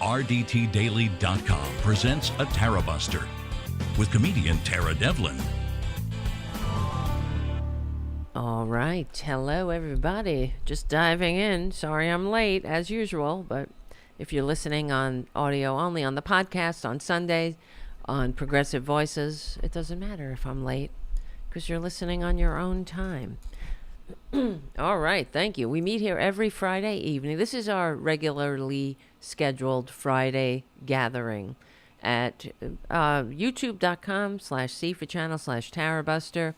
RDTDaily.com presents a Tarabuster with comedian Tara Devlin. All right. Hello, everybody. Just diving in. Sorry I'm late, as usual, but if you're listening on audio only on the podcast on Sundays, on Progressive Voices, it doesn't matter if I'm late because you're listening on your own time. All right. Thank you. We meet here every Friday evening. This is our regularly scheduled Friday gathering at youtube.com/C for channel/Tarabuster.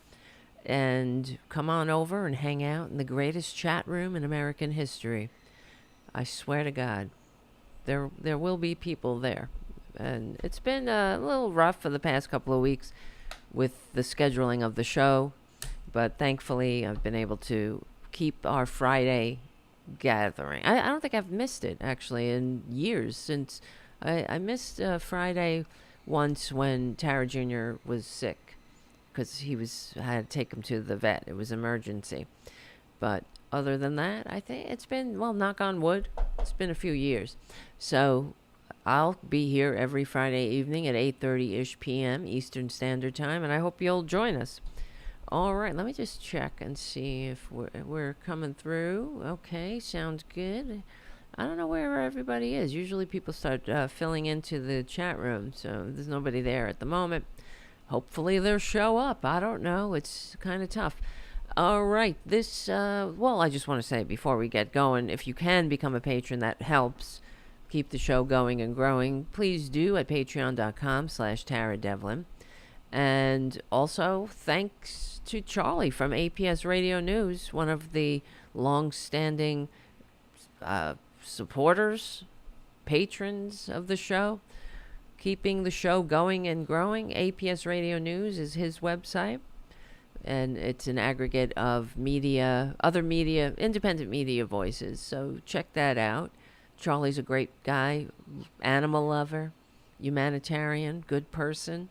And come on over and hang out in the greatest chat room in American history. I swear to God, there will be people there. And it's been a little rough for the past couple of weeks with the scheduling of the show. But thankfully, I've been able to keep our Friday gathering. I don't think I've missed it, actually, in years. Since I missed Friday once when Tara Jr. was sick. Because I had to take him to the vet. It was emergency. But other than that, I think it's been, well, knock on wood, it's been a few years. So I'll be here every Friday evening at 8:30-ish p.m. Eastern Standard Time, and I hope you'll join us. All right, let me just check and see if we're coming through. Okay, sounds good. I don't know where everybody is. Usually people start filling into the chat room, so there's nobody there at the moment. Hopefully they'll show up. I don't know. It's kind of tough. All right. I just want to say before we get going, if you can become a patron, that helps keep the show going and growing. Please do at patreon.com/Tara Devlin. And also, thanks to Charlie from APS Radio News, one of the long-standing supporters, patrons of the show, keeping the show going and growing. APS Radio News is his website, and it's an aggregate of media, other media, independent media voices. So check that out. Charlie's a great guy, animal lover, humanitarian, good person.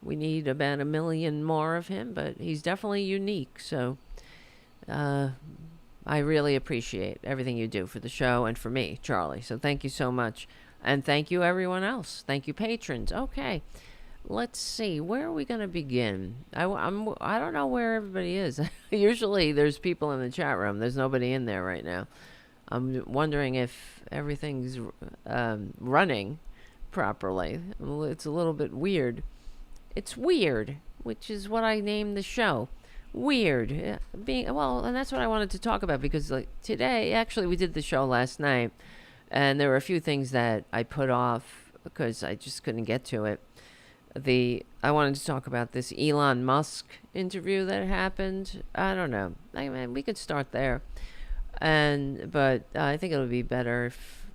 We need about 1 million more of him, but he's definitely unique. So I really appreciate everything you do for the show and for me, Charlie. So thank you so much. And thank you, everyone else. Thank you, patrons. Okay, let's see. Where are we going to begin? I don't know where everybody is. Usually there's people in the chat room. There's nobody in there right now. I'm wondering if everything's running properly. It's a little bit weird. It's weird, which is what I named the show. Weird. And that's what I wanted to talk about because today, actually, we did the show last night. And there were a few things that I put off because I just couldn't get to it. I wanted to talk about this Elon Musk interview that happened. I don't know. I mean, we could start there. But I think it'll be better if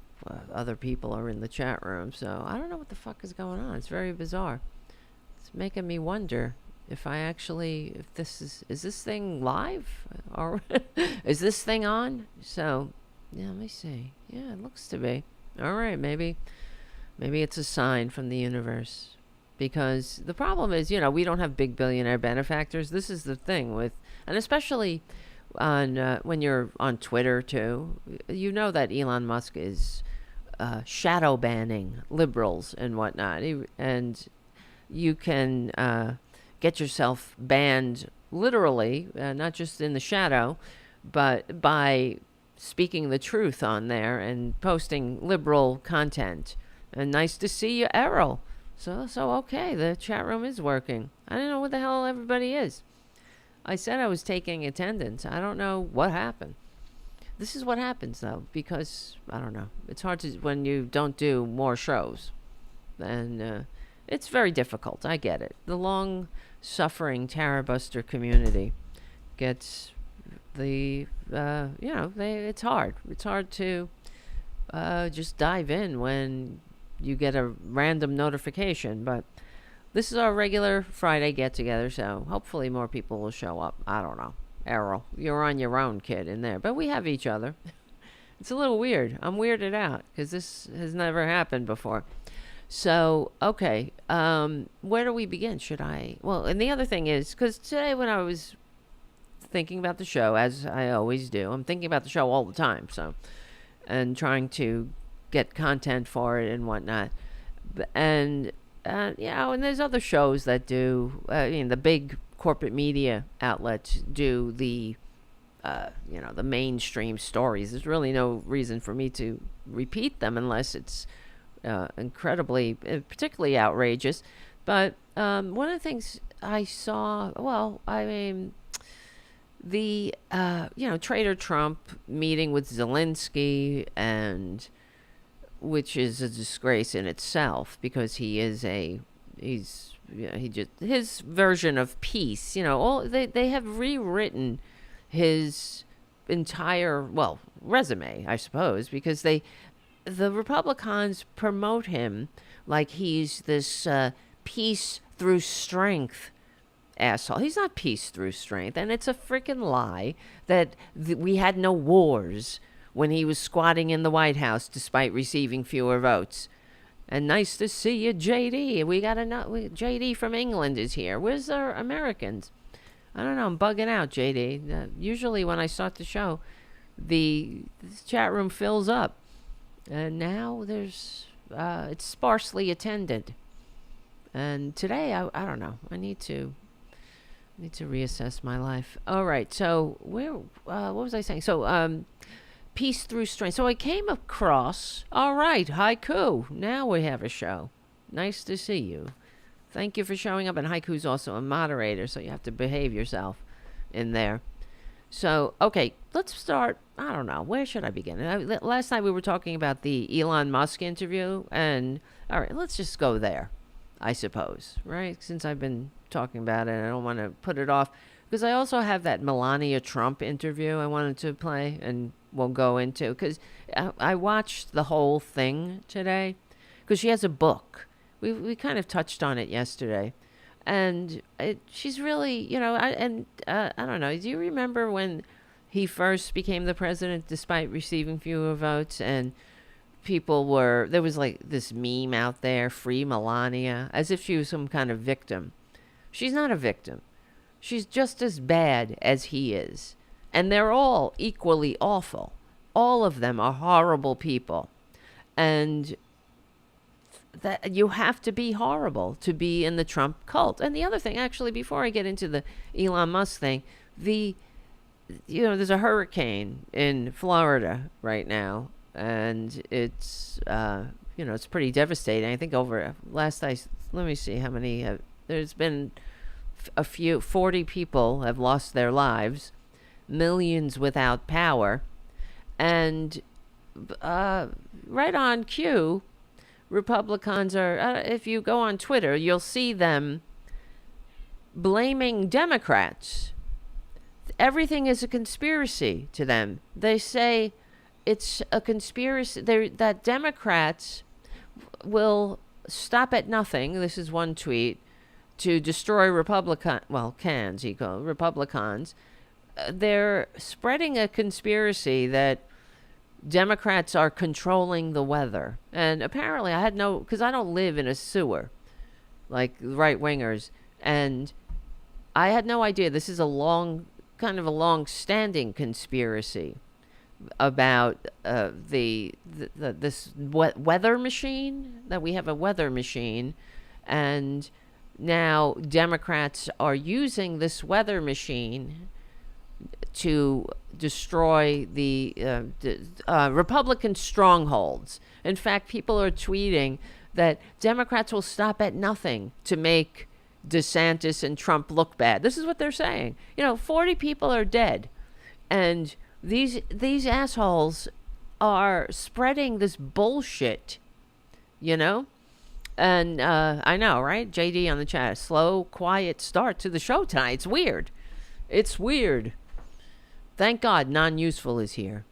other people are in the chat room. So I don't know what the fuck is going on. It's very bizarre. It's making me wonder if is this thing live? Or is this thing on? So, yeah, let me see. Yeah, it looks to be. All right, maybe it's a sign from the universe. Because the problem is, we don't have big billionaire benefactors. This is the thing and especially when you're on Twitter too, that Elon Musk is shadow banning liberals and whatnot. And you can get yourself banned literally, not just in the shadow, but by speaking the truth on there and posting liberal content. And nice to see you, Errol. So okay, the chat room is working. I don't know what the hell everybody is. I said I was taking attendance. I don't know what happened. This is what happens, though, because, I don't know. It's hard to, when you don't do more shows. And it's very difficult. I get it. The long-suffering Tarabuster community gets it's hard. It's hard to just dive in when you get a random notification. But this is our regular Friday get-together, so hopefully more people will show up. I don't know. Errol, you're on your own, kid, in there. But we have each other. It's a little weird. I'm weirded out because this has never happened before. So, okay, where do we begin? And the other thing is, because today when I was thinking about the show, as I always do, I'm thinking about the show all the time, and trying to get content for it and whatnot. And and there's other shows that do. The big corporate media outlets do the the mainstream stories. There's really no reason for me to repeat them unless it's incredibly, particularly outrageous. But one of the things I saw, the Trader Trump meeting with Zelensky, and which is a disgrace in itself, because his version of peace. They have rewritten his entire resume, I suppose, because the Republicans promote him like he's this peace through strength asshole. He's not peace through strength, and it's a freaking lie that we had no wars when he was squatting in the White House despite receiving fewer votes. And nice to see you, JD. We got JD from England is here. Where's our Americans? I don't know. I'm bugging out, JD. Usually when I start the show, the chat room fills up, and now it's sparsely attended. And today, I don't know. I need to reassess my life. All right. So what was I saying? So peace through strength. So I came across. All right, Haiku. Now we have a show. Nice to see you. Thank you for showing up. And Haiku's also a moderator, so you have to behave yourself in there. So, okay, let's start. I don't know. Where should I begin? Last night we were talking about the Elon Musk interview. And, all right, let's just go there, I suppose, right? Since I've been talking about it, I don't want to put it off. Because I also have that Melania Trump interview I wanted to play, and we'll go into. Because I watched the whole thing today. Because she has a book. We kind of touched on it yesterday. And she's really, I don't know. Do you remember when he first became the president despite receiving fewer votes? And there was like this meme out there, free Melania, as if she was some kind of victim. She's not a victim. She's just as bad as he is. And they're all equally awful. All of them are horrible people. And that you have to be horrible to be in the Trump cult. And the other thing, actually, before I get into the Elon Musk thing, there's a hurricane in Florida right now, and it's it's pretty devastating. I think let me see how many there's been 40 people have lost their lives, millions without power, and right on cue, Republicans are, if you go on Twitter, you'll see them blaming Democrats. Everything is a conspiracy to them. They say it's a conspiracy, that Democrats will stop at nothing, this is one tweet, to destroy Republicans. They're spreading a conspiracy that Democrats are controlling the weather. And apparently because I don't live in a sewer like right-wingers, and I had no idea. This is a long-standing conspiracy about this weather machine, that we have a weather machine, and now Democrats are using this weather machine to destroy the Republican strongholds. In fact, people are tweeting that Democrats will stop at nothing to make DeSantis and Trump look bad. This is what they're saying. 40 people are dead, and these assholes are spreading this bullshit. And I know, right? JD on the chat. Slow, quiet start to the show tonight. It's weird. It's weird. Thank God non-useful is here.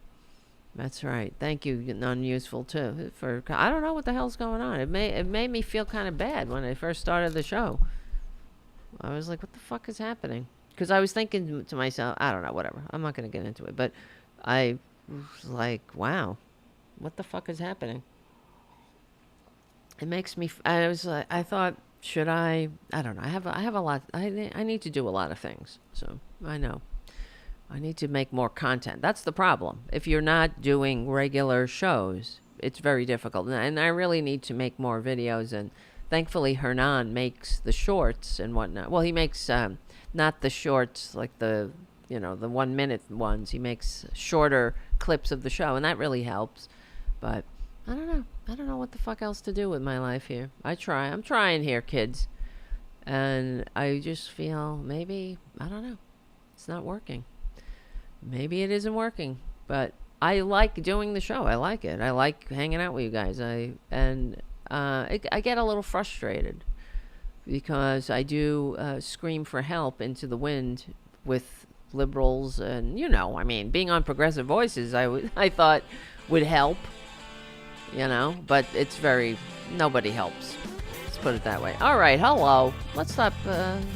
That's right. Thank you, non-useful, too. I don't know what the hell's going on. It made me feel kind of bad when I first started the show. I was like, what the fuck is happening? Because I was thinking to myself, I don't know, whatever. I'm not going to get into it. But I was like, wow, what the fuck is happening? It makes me, I thought, should I don't know. I have a lot. I need to do a lot of things. So I know. I need to make more content. That's the problem. If you're not doing regular shows, it's very difficult, and I really need to make more videos. And thankfully, Hernan makes the shorts and whatnot. Well, he makes not the shorts like the the 1 minute ones. He makes shorter clips of the show, and that really helps. But I don't know. I don't know what the fuck else to do with my life here. I'm trying here, kids. And I just feel maybe, I don't know, it's not working. Maybe it isn't working. But I like doing the show. I like it. I like hanging out with you guys. I get a little frustrated because I do scream for help into the wind with liberals. And, being on Progressive Voices, I thought would help. But it's nobody helps. Let's put it that way. All right, hello. Let's stop.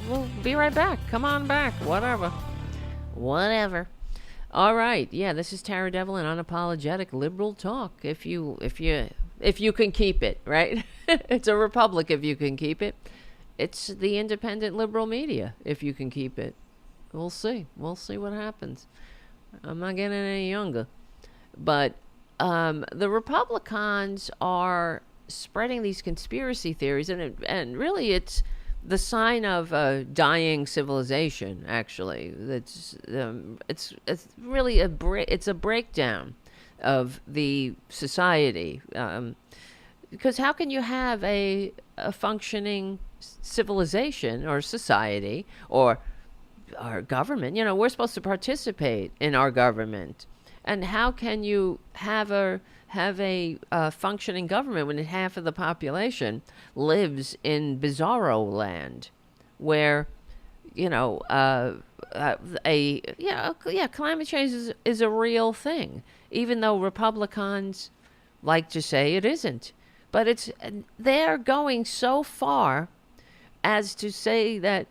We'll be right back. Come on back. Whatever. All right. Yeah, this is Tara Devil and unapologetic liberal talk. If you can keep it, right? It's a republic if you can keep it. It's the independent liberal media if you can keep it. We'll see. We'll see what happens. I'm not getting any younger, but the Republicans are spreading these conspiracy theories, and really it's the sign of a dying civilization. Actually, it's really it's a breakdown of the society. Because how can you have a functioning civilization or society or our government? We're supposed to participate in our government. And how can you have a functioning government when half of the population lives in bizarro land, where climate change is a real thing, even though Republicans like to say it isn't. But they're going so far as to say that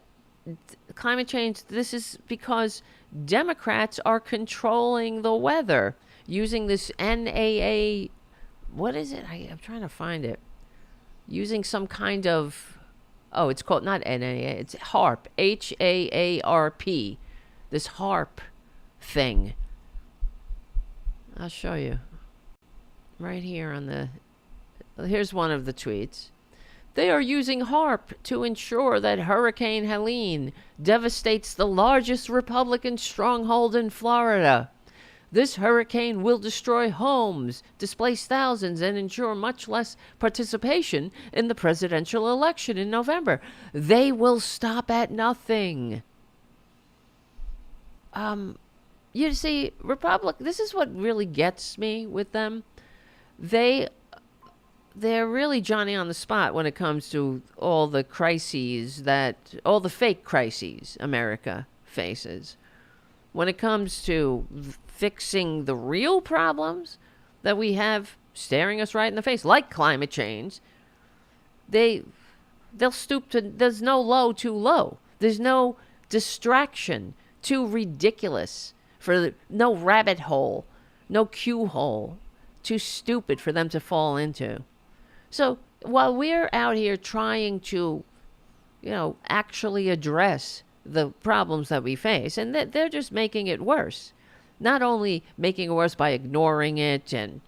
climate change, this is because Democrats are controlling the weather using this NAA. What is it? I'm trying to find it. Using some kind of, it's called not NAA, it's HARP, HAARP. This HARP thing. I'll show you. Right here here's one of the tweets. They are using HARP to ensure that Hurricane Helene devastates the largest Republican stronghold in Florida. This hurricane will destroy homes, displace thousands, and ensure much less participation in the presidential election in November. They will stop at nothing. You see, this is what really gets me with them. They're really Johnny on the spot when it comes to all the all the fake crises America faces. When it comes to fixing the real problems that we have staring us right in the face, like climate change, they'll stoop to, there's no low too low. There's no distraction too ridiculous no rabbit hole, no Q hole, too stupid for them to fall into. So while we're out here trying to, actually address the problems that we face, and they're just making it worse. Not only making it worse by ignoring it and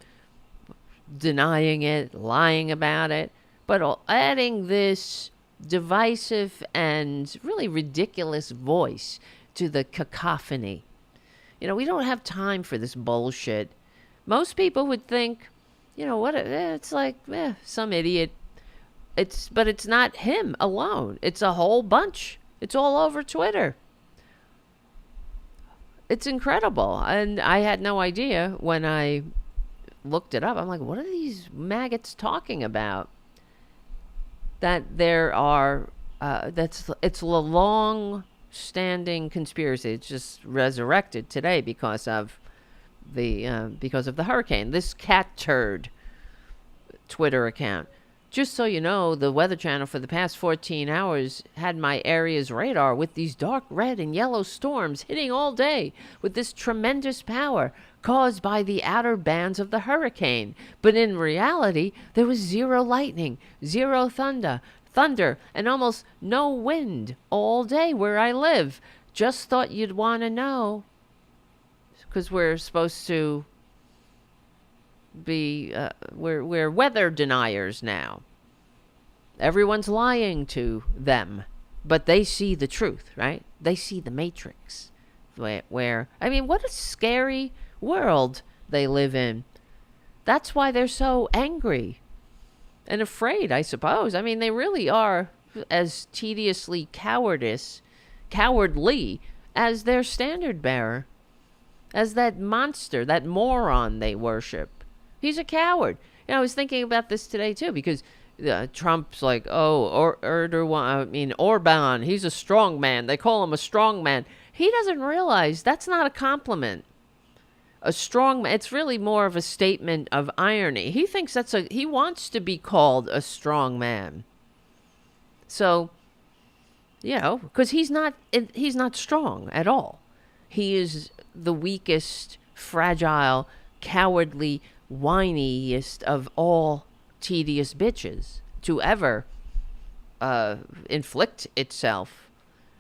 denying it, lying about it, but adding this divisive and really ridiculous voice to the cacophony. We don't have time for this bullshit. Most people would think, it's like some idiot. But it's not him alone. It's a whole bunch. It's all over Twitter. It's incredible. And I had no idea when I looked it up. I'm like, what are these maggots talking about? That there are, it's a long-standing conspiracy. It's just resurrected today because of the hurricane. This cat turd Twitter account. Just so you know, the Weather Channel for the past 14 hours had my area's radar with these dark red and yellow storms hitting all day with this tremendous power caused by the outer bands of the hurricane. But in reality, there was zero lightning, zero thunder, and almost no wind all day where I live. Just thought you'd want to know. Because we're supposed to we're weather deniers now. Everyone's lying to them, but they see the truth, right? They see the matrix. Where I mean, what a scary world they live in. That's why they're so angry and afraid, I suppose. I mean, they really are as tediously cowardly as their standard bearer, as that monster, that moron they worship. He's a coward. I was thinking about this today too, because Trump's like, Orban, he's a strong man. They call him a strong man. He doesn't realize that's not a compliment. A strong man, it's really more of a statement of irony. He thinks he wants to be called a strong man. So, because he's not strong at all. He is the weakest, fragile, cowardly, whiniest of all tedious bitches to ever inflict itself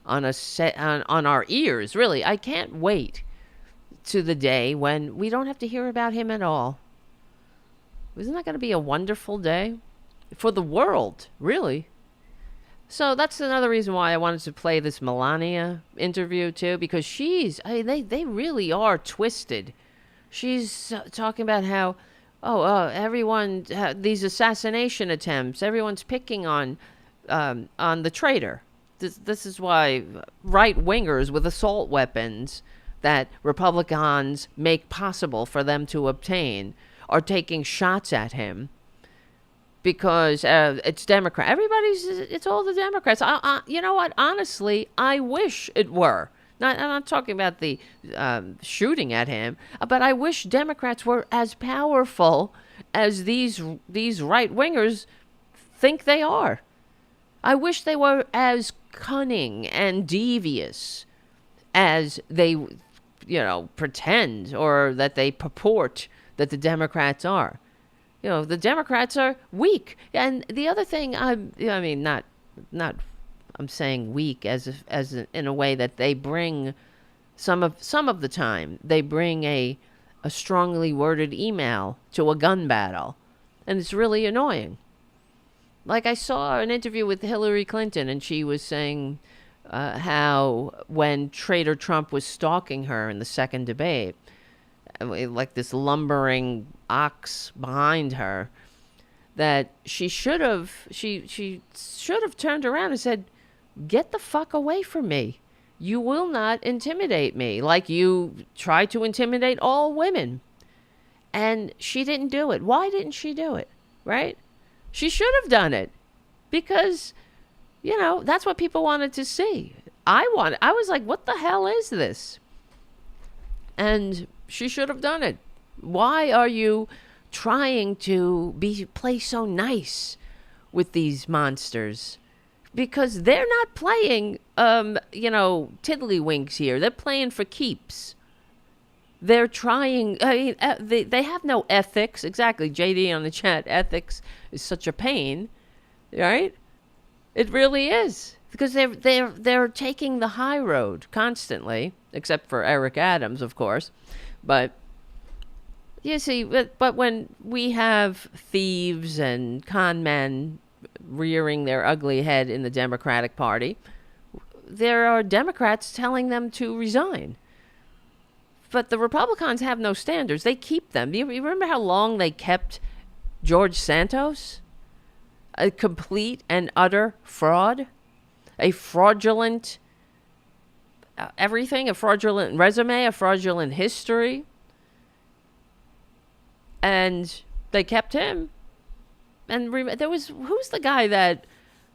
on our ears. Really, I can't wait to the day when we don't have to hear about him at all. Isn't that going to be a wonderful day for the world, really? So that's another reason why I wanted to play this Melania interview too, because they really are twisted. She's talking about how everyone these assassination attempts, everyone's picking on the traitor. This is why right-wingers with assault weapons that Republicans make possible for them to obtain are taking shots at him because it's Democrat. It's all the Democrats. You know what? Honestly, I wish it were. I'm not talking about the shooting at him, but I wish Democrats were as powerful as these right-wingers think they are. I wish they were as cunning and devious as they, pretend, or that they purport that the Democrats are. The Democrats are weak. And the other thing, I'm saying weak in a way that they bring some of the time they bring a strongly worded email to a gun battle, and it's really annoying. Like, I saw an interview with Hillary Clinton, and she was saying how when Traitor Trump was stalking her in the second debate, like this lumbering ox behind her, that she should have turned around and said, "Get the fuck away from me. You will not intimidate me like you try to intimidate all women." And she didn't do it. Why didn't she do it? Right? She should have done it because, that's what people wanted to see. I was like, what the hell is this? And she should have done it. Why are you trying to play so nice with these monsters? Because they're not playing, tiddlywinks here. They're playing for keeps. They're trying, they have no ethics. Exactly. JD on the chat, ethics is such a pain, right? It really is. Because they're taking the high road constantly, except for Eric Adams, of course. But you see, but when we have thieves and con men rearing their ugly head in the Democratic Party, there are Democrats telling them to resign. But the Republicans have no standards. They keep them. You remember how long they kept George Santos? A complete and utter fraud. A fraudulent everything. A fraudulent resume. A fraudulent history. And they kept him. And who's the guy that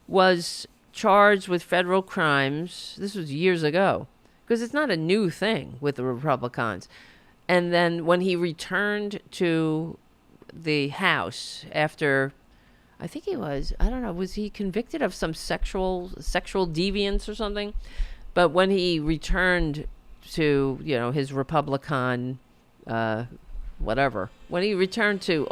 was charged with federal crimes? This was years ago. Because it's not a new thing with the Republicans. And then when he returned to the House after, I think he was, I don't know, was he convicted of some sexual deviance or something? But when he returned to, his Republican, whatever, when he returned to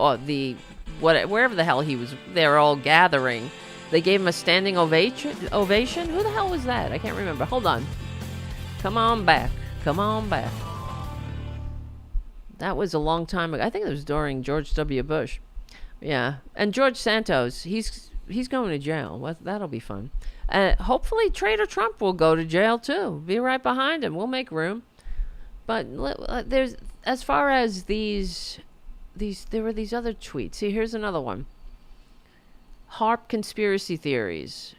wherever the hell he was, they were all gathering, they gave him a standing ovation? Who the hell was that? I can't remember. Hold on. Come on back. That was a long time ago. I think it was during George W. Bush. Yeah, and George Santos, he's going to jail. That'll be fun. Hopefully, Trader Trump will go to jail too. Be right behind him. We'll make room. But there's, as far as these there were these other tweets. See, here's another one. HARP conspiracy theories.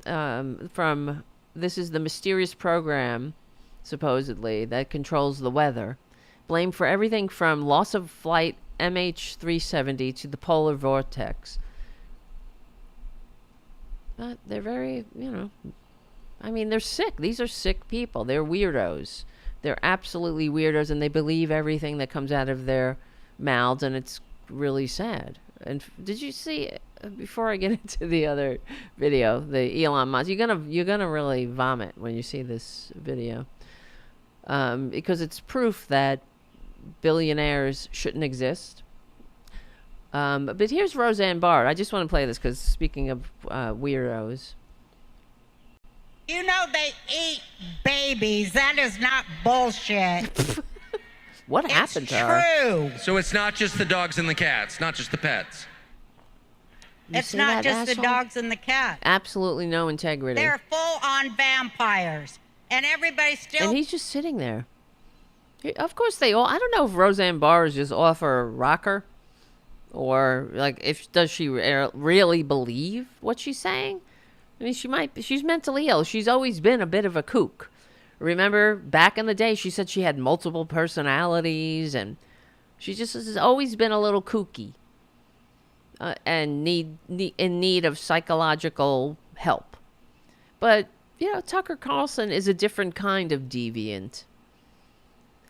From this is the mysterious program, supposedly, that controls the weather. Blamed for everything from loss of flight MH370 to the polar vortex. But they're very, I mean, they're sick. These are sick people. They're weirdos. They're absolutely weirdos, and they believe everything that comes out of their mouths, and it's really sad. And did you see, before I get into the other video, the Elon Musk, you're gonna really vomit when you see this video, because it's proof that billionaires shouldn't exist. But here's Roseanne Barr. I just want to play this because speaking of weirdos. You know they eat babies. That is not bullshit. What happened to her? True. So it's not just the dogs and the cats, not just the pets. It's not just the dogs and the cats. Absolutely no integrity. They're full-on vampires. And everybody still... And he's just sitting there. Of course they all... I don't know if Roseanne Barr is just off her rocker. Or, does she really believe what she's saying? I mean, she's mentally ill. She's always been a bit of a kook. Remember, back in the day, she said she had multiple personalities, and she just has always been a little kooky. And in need of psychological help. But, Tucker Carlson is a different kind of deviant.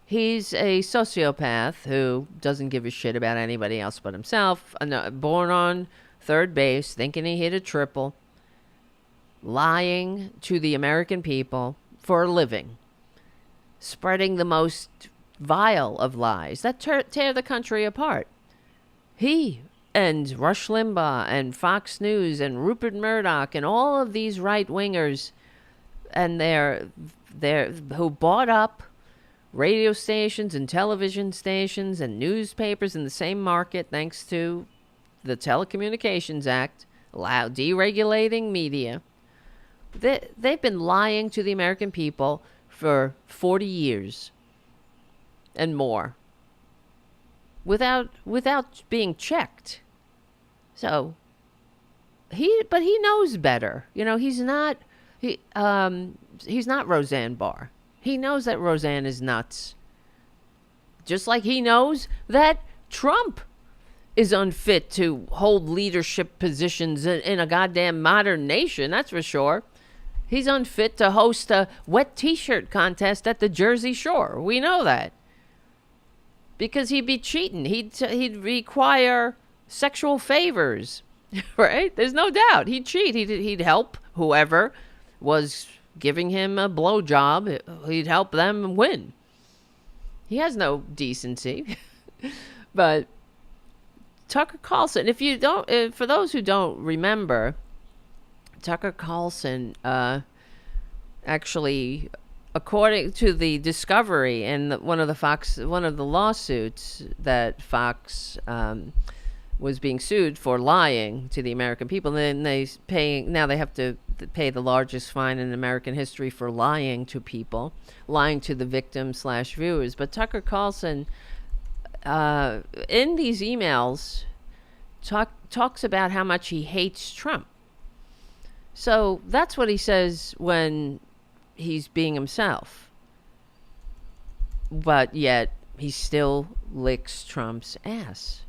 He's a sociopath who doesn't give a shit about anybody else but himself. Born on third base, thinking he hit a triple. Lying to the American people for a living. Spreading the most vile of lies that tear the country apart. He and Rush Limbaugh and Fox News and Rupert Murdoch and all of these right-wingers and they're who bought up radio stations and television stations and newspapers in the same market thanks to the Telecommunications Act, deregulating media. They've been lying to the American people for 40 years and more without being checked. So he knows better. He's not Roseanne Barr. He knows that Roseanne is nuts. Just like he knows that Trump is unfit to hold leadership positions in a goddamn modern nation, that's for sure. He's unfit to host a wet t-shirt contest at the Jersey Shore. We know that. Because he'd be cheating. He'd require sexual favors, right? There's no doubt. He'd cheat. He'd help whoever was giving him a blowjob. He'd help them win. He has no decency. But Tucker Carlson, for those who don't remember, Tucker Carlson actually, according to the discovery in one of the lawsuits that Fox was being sued for lying to the American people, and then now they have to pay the largest fine in American history for lying to people, lying to the victim/viewers. But Tucker Carlson, in these emails, talks about how much he hates Trump. So that's what he says when he's being himself. But yet he still licks Trump's ass.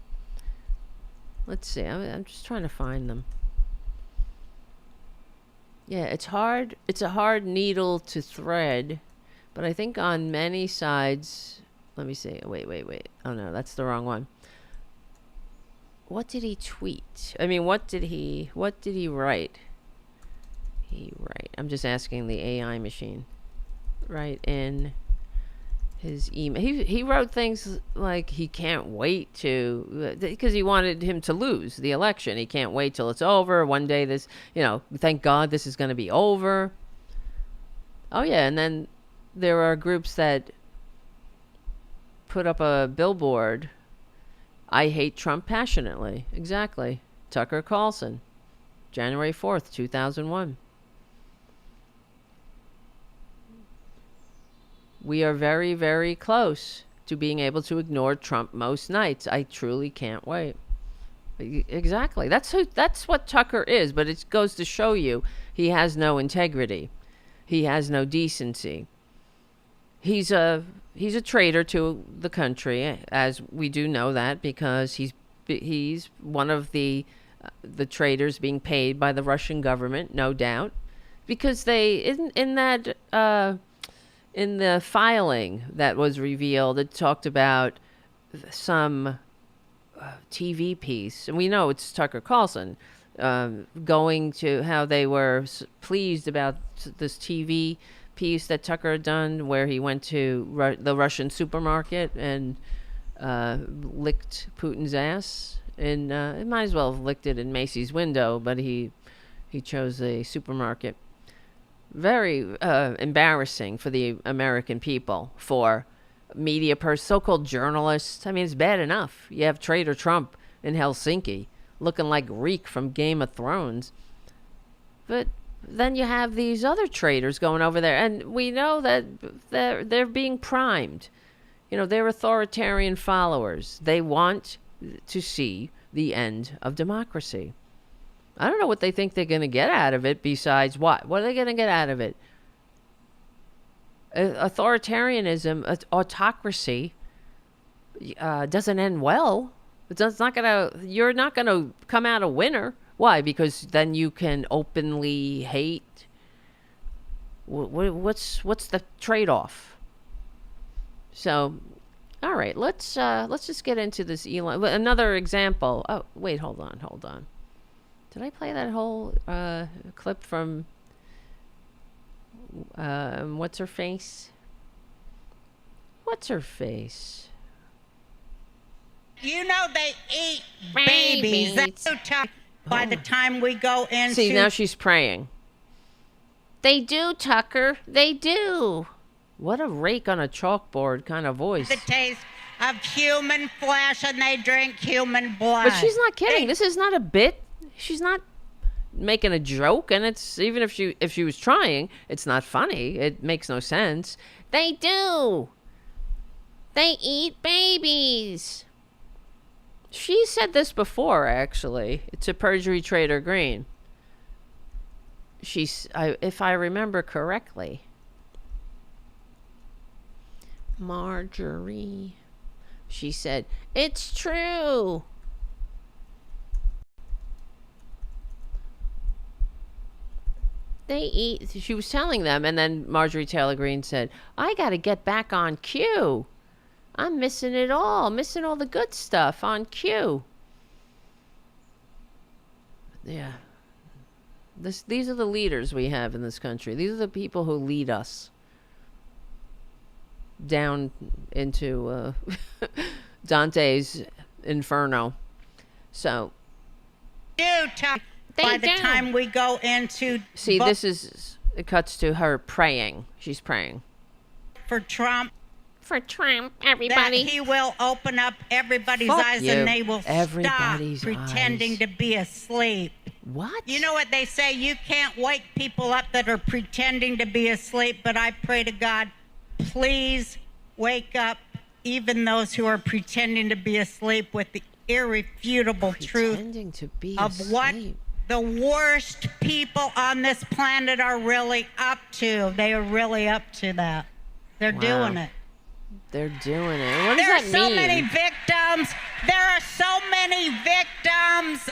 Let's see. I'm just trying to find them. Yeah, it's hard. It's a hard needle to thread. But I think on many sides... Let me see. Wait. Oh, no, that's the wrong one. What did he tweet? I mean, what did he write? I'm just asking the AI machine. Right in his email. He wrote things like he can't wait to, because he wanted him to lose the election. He can't wait till it's over. One day this, thank God this is going to be over. Oh yeah, and then there are groups that put up a billboard. I hate Trump passionately. Exactly. Tucker Carlson, January 4th, 2001. We are very, very close to being able to ignore Trump most nights. I truly can't wait. Exactly. That's what Tucker is, but it goes to show you he has no integrity. He has no decency. He's a traitor to the country, as we do know that, because he's one of the traitors being paid by the Russian government, no doubt, because they in the filing that was revealed, it talked about some TV piece, and we know it's Tucker Carlson, going to how they were pleased about this TV piece that Tucker had done, where he went to the Russian supermarket and licked Putin's ass, and it might as well have licked it in Macy's window, but he chose a supermarket. Very embarrassing for the American people, for media so-called journalists. I mean, it's bad enough you have traitor Trump in Helsinki looking like Reek from Game of Thrones, but then you have these other traitors going over there, and we know that they're being primed. You know, they're authoritarian followers. They want to see the end of democracy. I don't know what they think they're going to get out of it besides what? What are they going to get out of it? Authoritarianism, autocracy doesn't end well. You're not going to come out a winner. Why? Because then you can openly hate. What's the trade-off? So, all right, let's just get into this Elon. Another example. Oh, wait, hold on. Did I play that whole clip from what's her face? You know they eat babies. That's so tough. By the time we go into... See, now she's praying. They do, Tucker. They do. What a rake on a chalkboard kind of voice. The taste of human flesh, and they drink human blood. But she's not kidding. This is not a bit. She's not making a joke, and it's even if she was trying, it's not funny. It makes no sense. They do. They eat babies. She said this before, actually. It's a perjury trader Green. If I remember correctly, Marjorie, she said, it's true. They eat. She was telling them, and then Marjorie Taylor Greene said, I got to get back on cue. I'm missing it all. Missing all the good stuff on cue. Yeah. These are the leaders we have in this country. These are the people who lead us down into Dante's Inferno. So. By the time we go into... See, it cuts to her praying. She's praying. For Trump, everybody. that he will open up everybody's eyes and they will stop pretending to be asleep. What? You know what they say? You can't wake people up that are pretending to be asleep, but I pray to God, please wake up even those who are pretending to be asleep with the irrefutable truth of what the worst people on this planet are really up to. They are really up to that. They're doing it. They're doing it. What does that mean? There are so many victims. There are so many victims.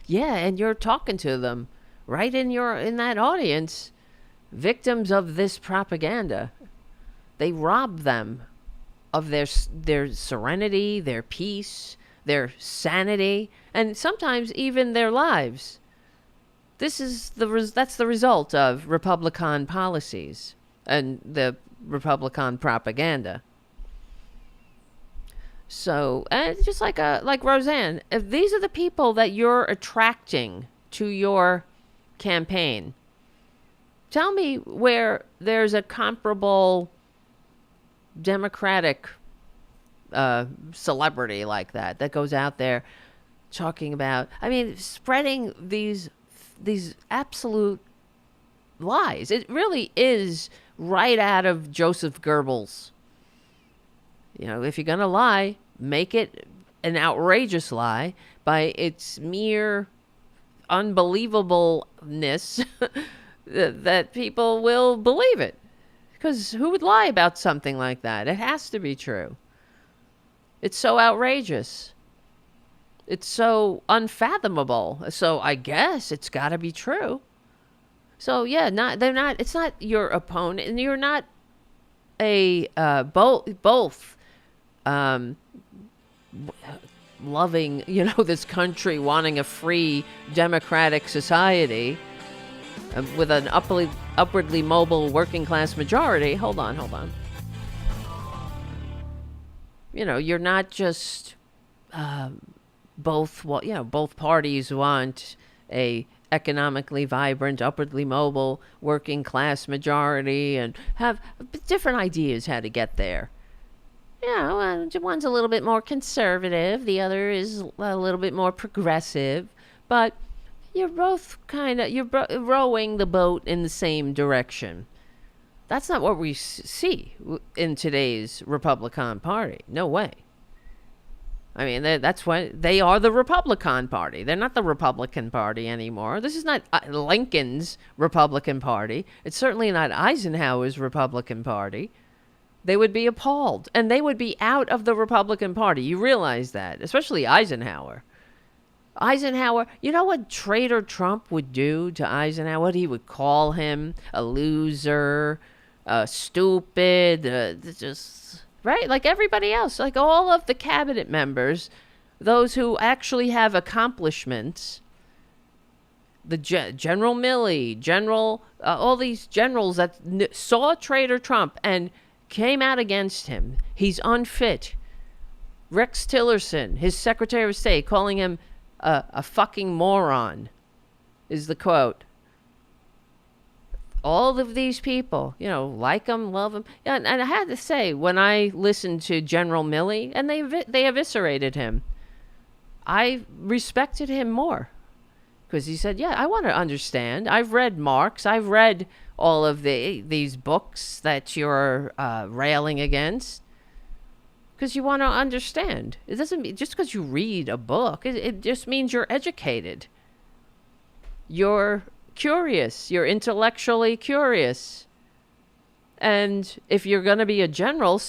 Yeah, and you're talking to them right in that audience. Victims of this propaganda. They rob them of their serenity, their peace, their sanity, and sometimes even their lives. That's the result of Republican policies and the Republican propaganda. So, and just like Roseanne, if these are the people that you're attracting to your campaign, tell me where there's a comparable Democratic celebrity like that goes out there talking about, I mean, spreading these absolute lies. It really is right out of Joseph Goebbels. You know, if you're going to lie, make it an outrageous lie by its mere unbelievableness that people will believe it. Because who would lie about something like that? It has to be true. It's so outrageous. It's so unfathomable. So I guess it's got to be true. So yeah, it's not your opponent, and you're not a both loving, this country, wanting a free democratic society with an upwardly mobile working class majority. Hold on. You're not just both parties want a economically vibrant, upwardly mobile working class majority and have different ideas how to get there. One's a little bit more conservative, the other is a little bit more progressive, but you're both rowing the boat in the same direction. That's not what we see in today's Republican Party. No way. I mean, that's why they are the Republican Party. They're not the Republican Party anymore. This is not Lincoln's Republican Party. It's certainly not Eisenhower's Republican Party. They would be appalled, and they would be out of the Republican Party. You realize that, especially Eisenhower. You know what traitor Trump would do to Eisenhower? What he would call him? A loser, stupid, just... Right? Like everybody else, like all of the cabinet members, those who actually have accomplishments, the General Milley, all these generals that saw traitor Trump and came out against him. He's unfit. Rex Tillerson, his Secretary of State, calling him a fucking moron, is the quote. All of these people, like him, love him. Yeah, and I had to say, when I listened to General Milley, and they eviscerated him, I respected him more. Because he said, I want to understand. I've read Marx. I've read all of these books that you're railing against. Because you want to understand. It doesn't mean, just because you read a book, it just means you're educated. You're curious. You're intellectually curious. And if you're going to be a general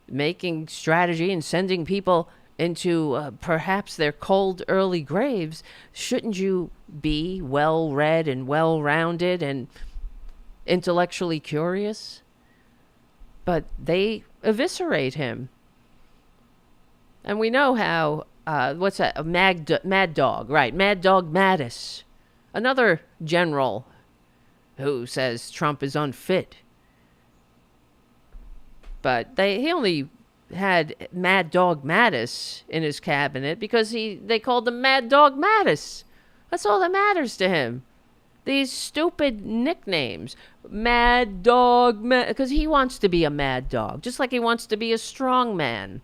making strategy and sending people into perhaps their cold early graves, shouldn't you be well-read and well-rounded and intellectually curious? But they eviscerate him. And we know how, what's that? Mad Dog, right? Mad Dog Mattis. Another general who says Trump is unfit. But he only had Mad Dog Mattis in his cabinet because they called him Mad Dog Mattis. That's all that matters to him. These stupid nicknames. Mad Dog, because he wants to be a mad dog, just like he wants to be a strong man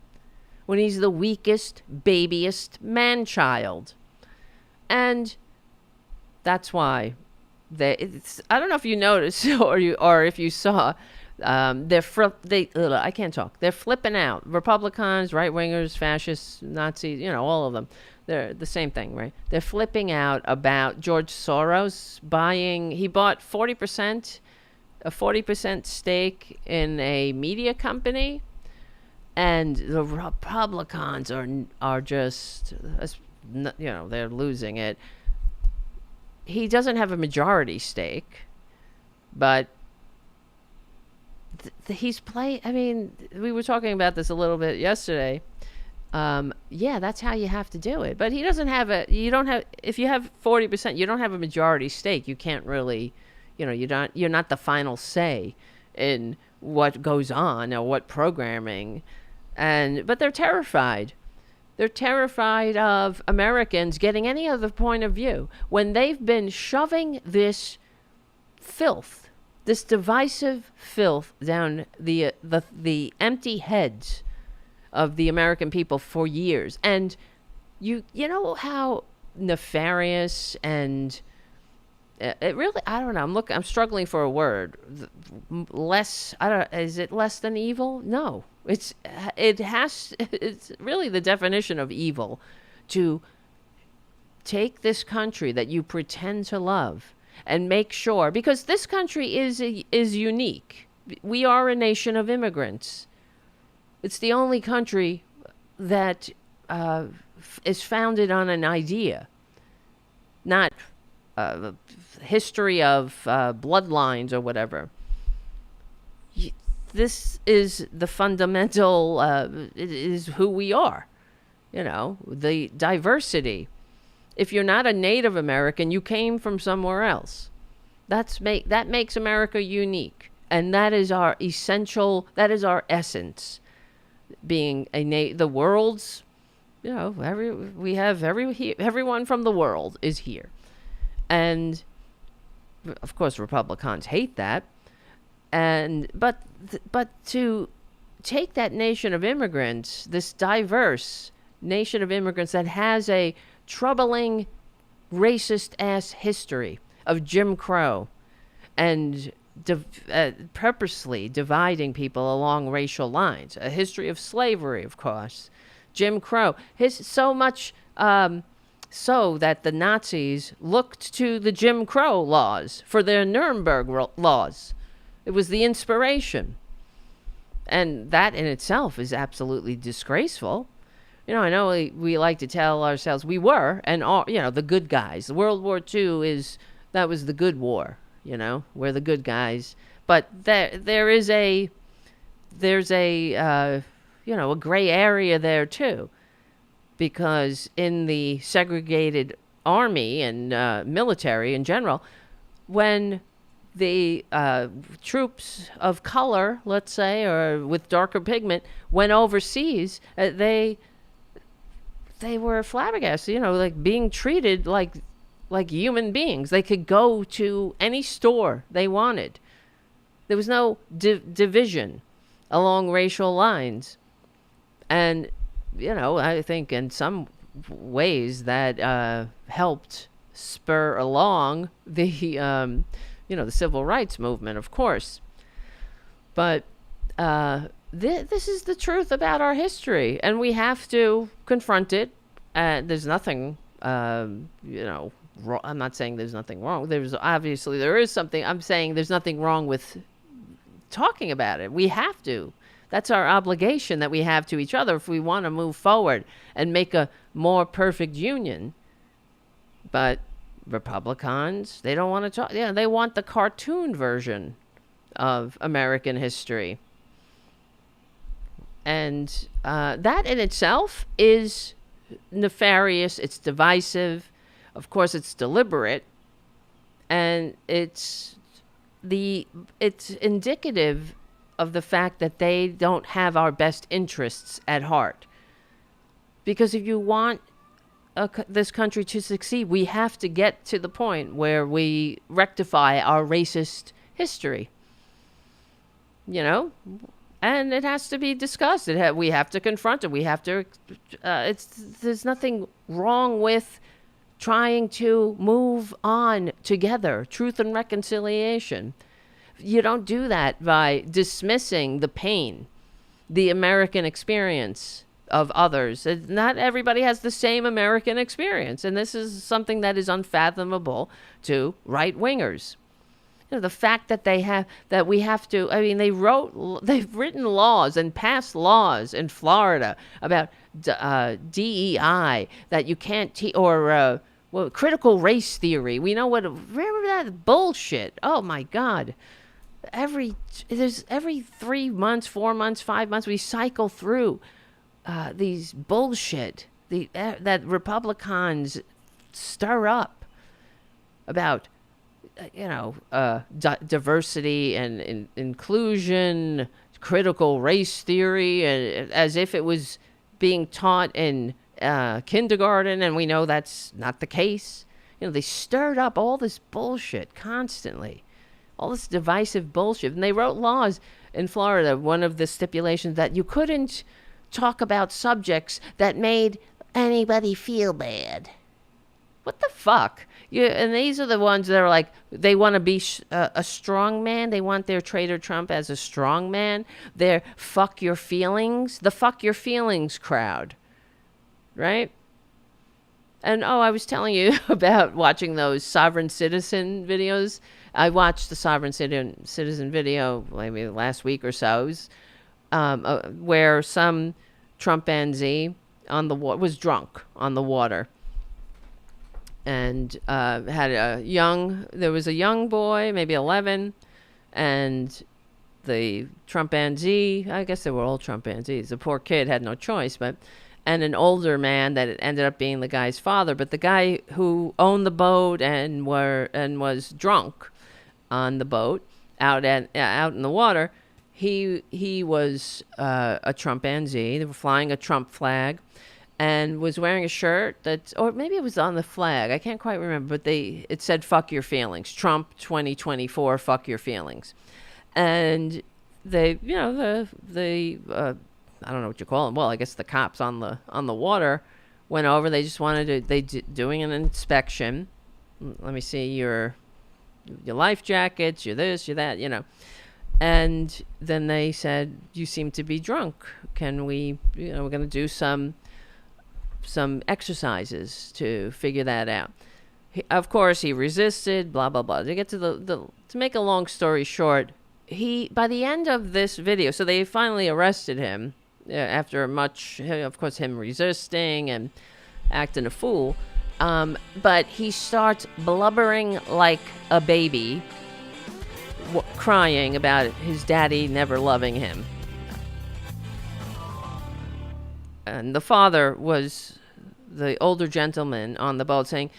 when he's the weakest, babiest man-child. And that's why I don't know if you noticed or if you saw, I can't talk. They're flipping out. Republicans, right-wingers, fascists, Nazis, all of them. They're the same thing, right? They're flipping out about George Soros he bought a 40% stake in a media company, and the Republicans are just, they're losing it. He doesn't have a majority stake, but he's playing. I mean, we were talking about this a little bit yesterday. That's how you have to do it. But he doesn't have if you have 40%, you don't have a majority stake. You can't really, you're not the final say in what goes on or what programming. But they're terrified. They're terrified of Americans getting any other point of view when they've been shoving this filth this divisive filth down the empty heads of the American people for years. And you know how nefarious and it really, I don't know, I'm struggling for a word. Less, I don't, is it less than evil? No. It's really the definition of evil to take this country that you pretend to love and make sure, because this country is unique. We are a nation of immigrants. It's the only country that is founded on an idea, not history of bloodlines or whatever. This is the fundamental, it is who we are, the diversity. If you're not a Native American, you came from somewhere else. That makes America unique. And that is our essential, that is our essence. Being the world's, everyone from the world is here. And of course, Republicans hate that. But to take that nation of immigrants, this diverse nation of immigrants that has a troubling racist ass history of Jim Crow and purposely dividing people along racial lines, a history of slavery, of course, Jim Crow, so much so that the Nazis looked to the Jim Crow laws for their Nuremberg laws. It was the inspiration. And that in itself is absolutely disgraceful. I know we like to tell ourselves we were, and all, the good guys. World War II that was the good war, we're the good guys. But there's a gray area there too. Because in the segregated army and military in general, when the troops of color, let's say, or with darker pigment, went overseas, they were flabbergasted, like being treated like human beings. They could go to any store they wanted. There was no division along racial lines. And I think in some ways that helped spur along the, the civil rights movement, of course. But this is the truth about our history, and we have to confront it. There's nothing, wrong. I'm not saying there's nothing wrong. There is something. I'm saying there's nothing wrong with talking about it. We have to. That's our obligation that we have to each other if we want to move forward and make a more perfect union. But Republicans, they don't want to talk. They want the cartoon version of American history. And that in itself is nefarious. It's divisive. Of course, it's deliberate. And it's indicative of the fact that they don't have our best interests at heart. Because if you want this country to succeed, we have to get to the point where we rectify our racist history. And it has to be discussed. We have to confront it. We have to. There's nothing wrong with trying to move on together. Truth and reconciliation. You don't do that by dismissing the pain, the American experience of others. Not everybody has the same American experience, and this is something that is unfathomable to right-wingers. The fact that we have to. They've written laws and passed laws in Florida about DEI that you can't critical race theory. We know remember that bullshit. Oh my God. Every 3 months, 4 months, 5 months, we cycle through these bullshit that Republicans stir up about, diversity and inclusion, critical race theory, as if it was being taught in kindergarten, and we know that's not the case. They stirred up all this bullshit constantly. all this divisive bullshit. And they wrote laws in Florida, one of the stipulations that you couldn't talk about subjects that made anybody feel bad. What the fuck? And these are the ones that are like, they want to be a strong man. They want their traitor Trump as a strong man. They're fuck your feelings. The fuck your feelings crowd. Right? And I was telling you about watching those sovereign citizen videos. I watched the sovereign citizen video maybe last week or so. It was, where some Trumpanzee was drunk on the water. And there was a young boy, maybe 11, and the Trumpanzee, I guess they were all Trumpanzees. The poor kid had no choice, and an older man that ended up being the guy's father. But the guy who owned the boat and was drunk on the boat out in the water, he was a Trumpanzee. They were flying a Trump flag. And was wearing a shirt or maybe it was on the flag. I can't quite remember, but it said "fuck your feelings." Trump 2024, fuck your feelings. And they, I don't know what you call them. Well, I guess the cops on the water went over. They just wanted to doing an inspection. Let me see your life jackets, your this, your that, And then they said, "You seem to be drunk. Can we? We're going to do some exercises to figure that out." Of course, he resisted, blah, blah, blah. To get to to make a long story short, by the end of this video, so they finally arrested him after of course, him resisting and acting a fool. But he starts blubbering like a baby, crying about his daddy never loving him. And the father was the older gentleman on the boat saying,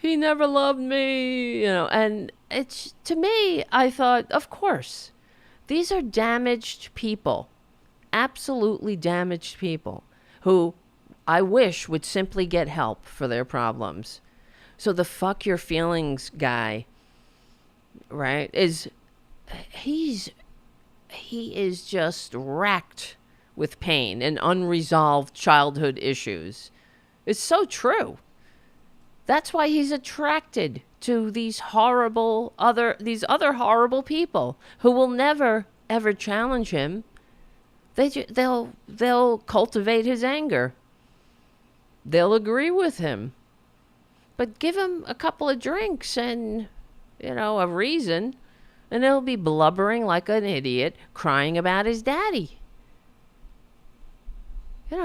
"He never loved me," and it's, to me, I thought, of course, these are damaged people, absolutely damaged people who I wish would simply get help for their problems. So the fuck your feelings guy, right, he is just racked with pain and unresolved childhood issues. It's so true. That's why he's attracted to these other horrible people who will never ever challenge him. They'll cultivate his anger. They'll agree with him, but give him a couple of drinks and a reason, and he'll be blubbering like an idiot, crying about his daddy.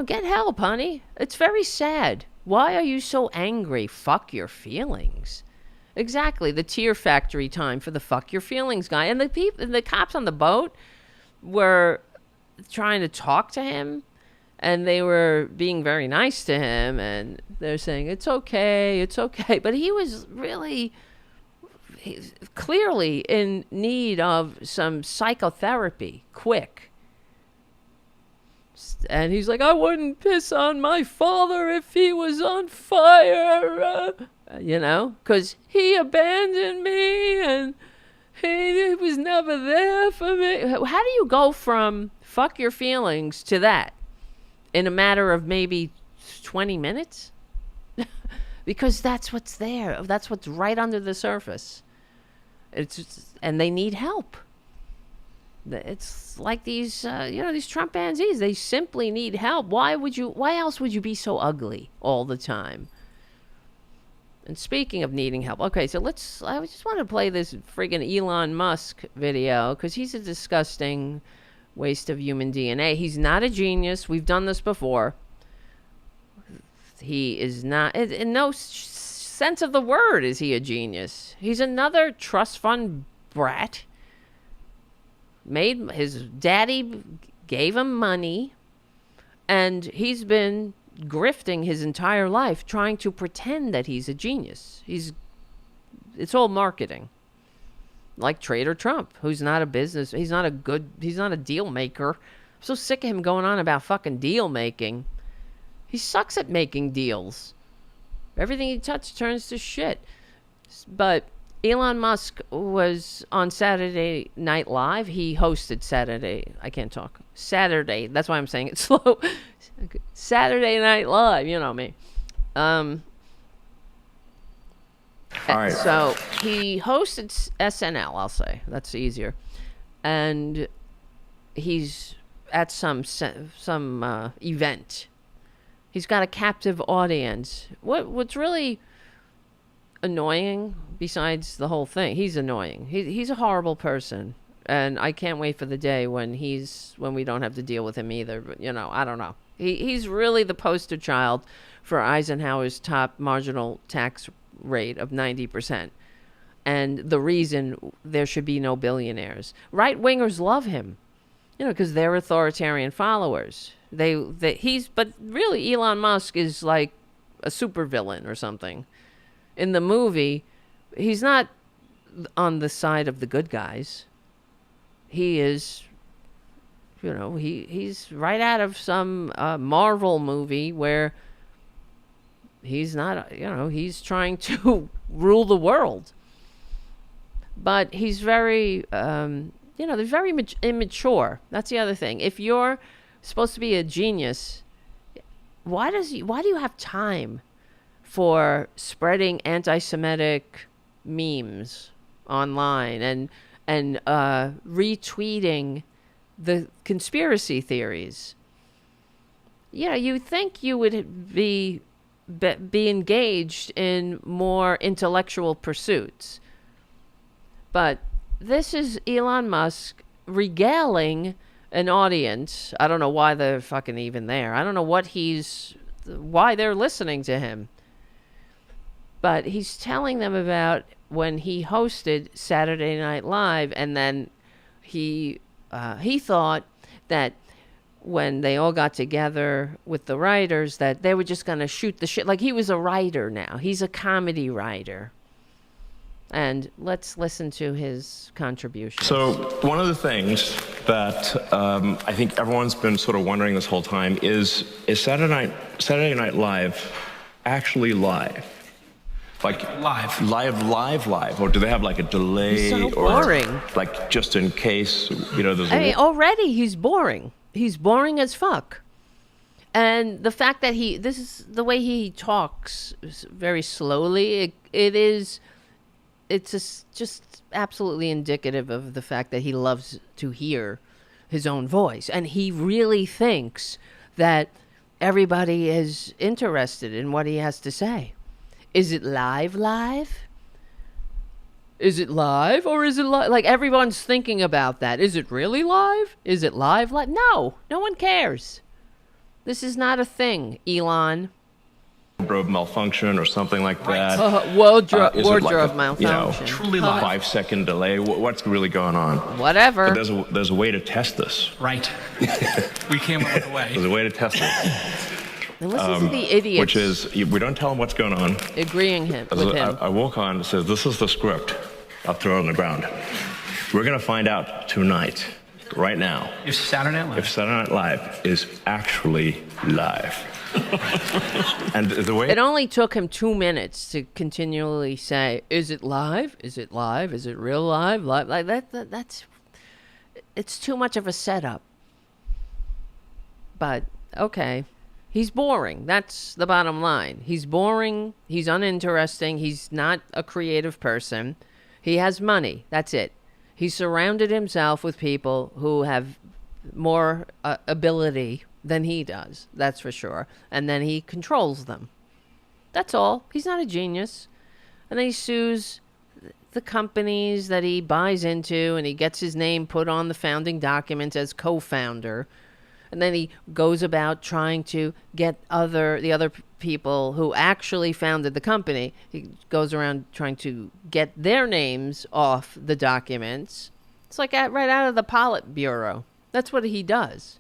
Get help, honey. It's very sad. Why are you so angry? Fuck your feelings. Exactly. The tear factory time for the fuck your feelings guy. And the cops on the boat were trying to talk to him, and they were being very nice to him, and they're saying, it's okay. But he was really clearly in need of some psychotherapy, quick. And he's like, "I wouldn't piss on my father if he was on fire," because he abandoned me and he was never there for me. How do you go from fuck your feelings to that in a matter of maybe 20 minutes? Because that's what's there. That's what's right under the surface. And they need help. It's like these Trumpanzees. They simply need help. Why else would you be so ugly all the time? And speaking of needing help, okay, so I just want to play this friggin' Elon Musk video, because he's a disgusting waste of human DNA. He's not a genius. We've done this before. He is not, in no sense of the word is he a genius. He's another trust fund brat. His daddy gave him money, and he's been grifting his entire life trying to pretend that he's a genius. It's all marketing. Like Trader Trump, who's not he's not a deal maker. I'm so sick of him going on about fucking deal making. He sucks at making deals. Everything he touches turns to shit. But Elon Musk was on Saturday Night Live. He hosted I can't talk. Saturday. That's why I'm saying it slow. Saturday Night Live. You know me. All right. So he hosted SNL, I'll say. That's easier. And he's at some event. He's got a captive audience. What's really annoying, besides the whole thing, he's annoying. He's a horrible person. And I can't wait for the day when we don't have to deal with him either. But, I don't know. He's really the poster child for Eisenhower's top marginal tax rate of 90%. And the reason there should be no billionaires. Right-wingers love him, because they're authoritarian followers. But really Elon Musk is like a supervillain or something. In the movie, he's not on the side of the good guys. He is, he's right out of some Marvel movie where he's not, he's trying to rule the world. But he's very, they're very immature. That's the other thing. If you're supposed to be a genius, why do you have time for spreading anti-Semitic memes online and retweeting the conspiracy theories? You think you would be engaged in more intellectual pursuits. But this is Elon Musk regaling an audience. I don't know why they're fucking even there. I don't know why they're listening to him. But he's telling them about when he hosted Saturday Night Live, and then he thought that when they all got together with the writers that they were just going to shoot the shit. Like he was a writer now. He's a comedy writer. And let's listen to his contribution. So one of the things that I think everyone's been sort of wondering this whole time is Saturday Night Live actually live? Like live, or do they have like a delay? He's so or boring. Like just in case, there's already he's boring. He's boring as fuck. And the fact that this is the way he talks very slowly, it's just absolutely indicative of the fact that he loves to hear his own voice. And he really thinks that everybody is interested in what he has to say. Is it live? Is it live or is it live? Like everyone's thinking about that. Is it really live? Is it live? No one cares. This is not a thing, Elon. Wardrobe malfunction or something like that. Wardrobe like malfunction. Truly 5-second delay. What's really going on? Whatever. But there's a way to test this. Right. We came up with a way. There's a way to test this. And listen to the idiots. Which is, we don't tell them what's going on. Agreeing with him. I walk on and says, this is the script. I'll throw it on the ground. We're going to find out tonight, right now, if Saturday Night Live is actually live. And the way it only took him 2 minutes to continually say, "Is it live? Is it live? Is it real live? Live?" Like that's it's too much of a setup. But okay, he's boring. That's the bottom line. He's boring. He's uninteresting. He's not a creative person. He has money. That's it. He surrounded himself with people who have more ability than he does. That's for sure. And then he controls them. That's all. He's not a genius. And then he sues the companies that he buys into, and he gets his name put on the founding documents as co-founder. And then he goes about trying to get the other people who actually founded the company. He goes around trying to get their names off the documents. It's like right out of the Politburo. That's what he does.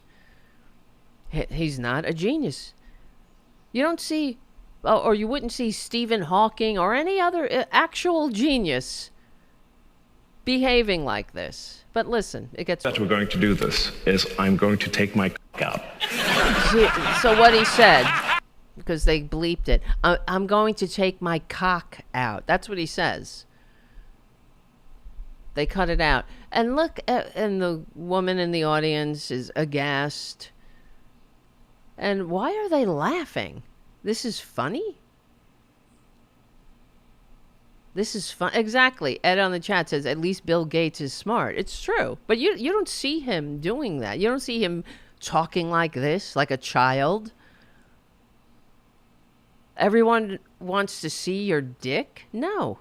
He's not a genius. You don't see, or you wouldn't see Stephen Hawking or any other actual genius behaving like this. But listen, it gets... That we're going to do this is I'm going to take my out. So what he said, because they bleeped it, I'm going to take my cock out. That's what he says. They cut it out. And look, and the woman in the audience is aghast. And why are they laughing? This is funny? This is fun. Exactly. Ed on the chat says, at least Bill Gates is smart. It's true. But you don't see him doing that. You don't see him talking like this, like a child. Everyone wants to see your dick? No.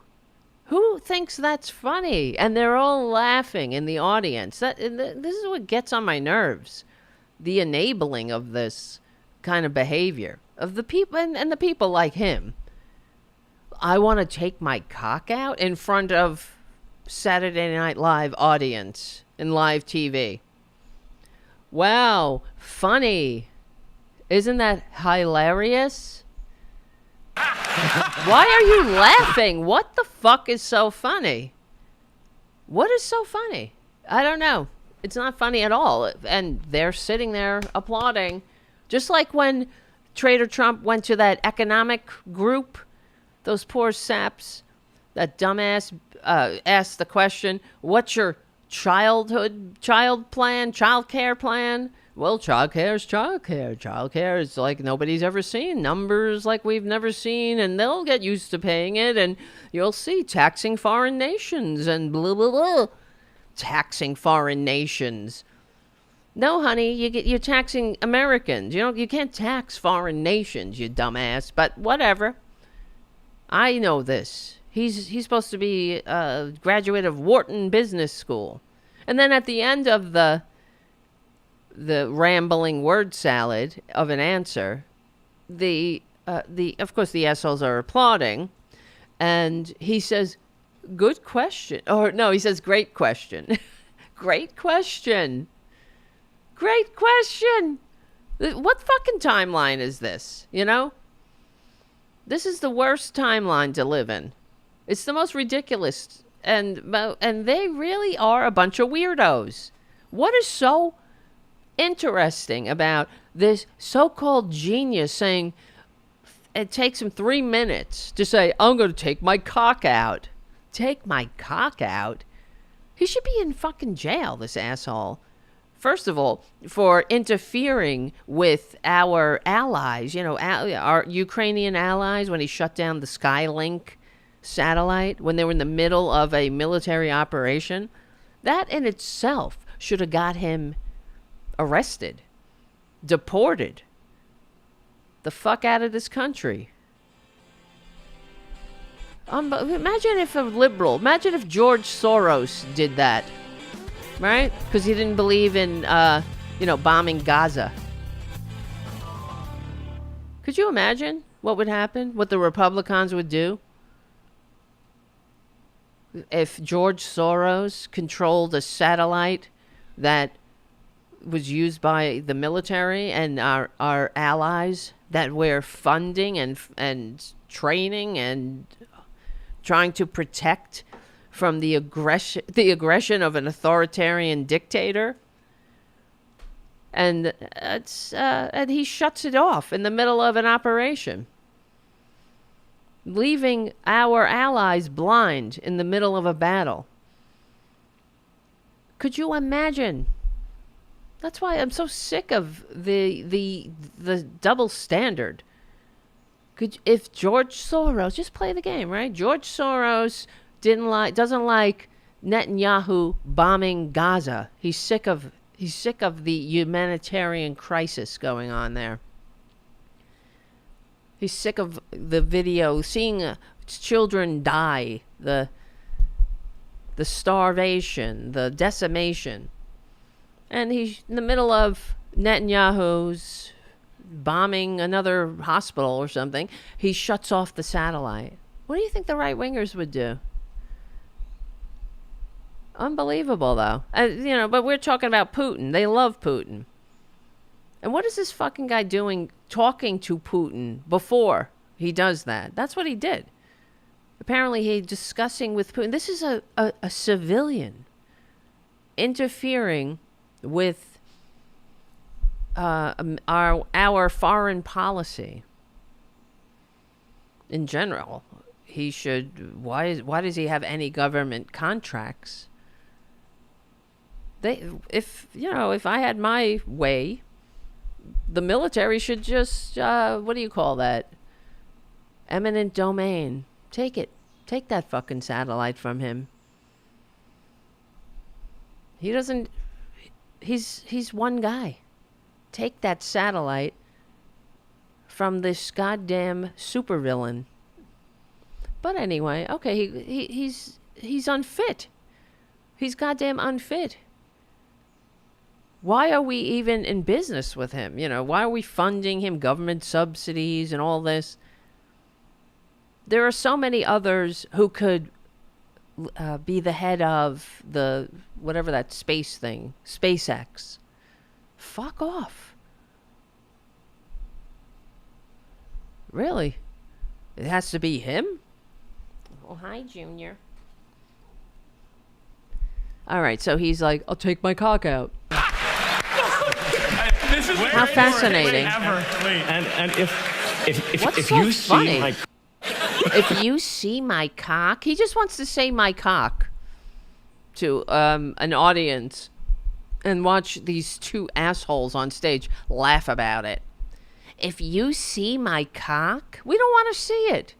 Who thinks that's funny? And they're all laughing in the audience. This is what gets on my nerves. The enabling of this kind of behavior of the people and the people like him. I want to take my cock out in front of Saturday Night Live audience in live TV. Wow, funny. Isn't that hilarious? Why are you laughing? What the fuck is so funny? What is so funny? I don't know. It's not funny at all. And they're sitting there applauding. Just like when Trader Trump went to that economic group, those poor saps, that dumbass asked the question, what's your child care plan? Well, childcare is childcare. Childcare is like nobody's ever seen. Numbers like we've never seen, and they'll get used to paying it, and you'll see taxing foreign nations and blah, blah, blah. Taxing foreign nations. No, honey, you're taxing Americans. You can't tax foreign nations, you dumbass, but whatever. I know this. He's supposed to be a graduate of Wharton Business School. And then at the end of the rambling word salad of an answer, of course the assholes are applauding, and he says, good question. Or no, he says, great question. Great question. Great question. What fucking timeline is this? This is the worst timeline to live in. It's the most ridiculous. And they really are a bunch of weirdos. What is so interesting about this so-called genius saying it takes him 3 minutes to say, I'm going to take my cock out. Take my cock out? He should be in fucking jail, this asshole. First of all, for interfering with our allies, our Ukrainian allies, when he shut down the Skylink satellite, when they were in the middle of a military operation, that in itself should have got him arrested, deported, the fuck out of this country. Imagine if George Soros did that. Right? Because he didn't believe in, bombing Gaza. Could you imagine what would happen? What the Republicans would do? If George Soros controlled a satellite that was used by the military and our allies that we're funding and training and trying to protect from the aggression of an authoritarian dictator, and he shuts it off in the middle of an operation, leaving our allies blind in the middle of a battle. Could you imagine? That's why I'm so sick of the double standard. If George Soros, just play the game, right? George Soros doesn't like Netanyahu bombing Gaza. He's sick of the humanitarian crisis going on there. He's sick of the video, seeing children die, the starvation, the decimation. And he's in the middle of Netanyahu's bombing another hospital or something. He shuts off the satellite. What do you think the right-wingers would do? Unbelievable, though. But we're talking about Putin. They love Putin. And what is this fucking guy doing talking to Putin before he does that? That's what he did. Apparently he's discussing with Putin. This is a civilian interfering with our foreign policy in general. He should. Why does he have any government contracts? If I had my way, the military should just, what do you call that? Eminent domain. Take it. Take that fucking satellite from him. He doesn't, he's one guy. Take that satellite from this goddamn supervillain. But anyway, okay, he's unfit. He's goddamn unfit. Why are we even in business with him? Why are we funding him, government subsidies and all this? There are so many others who could be the head of the, whatever that space thing, SpaceX. Fuck off. Really? It has to be him? Oh, hi, Junior. All right, so he's like, I'll take my cock out. This is How fascinating. And if What's if so you funny? see my If you see my cock, he just wants to say my cock to an audience and watch these two assholes on stage laugh about it. If you see my cock, we don't want to see it.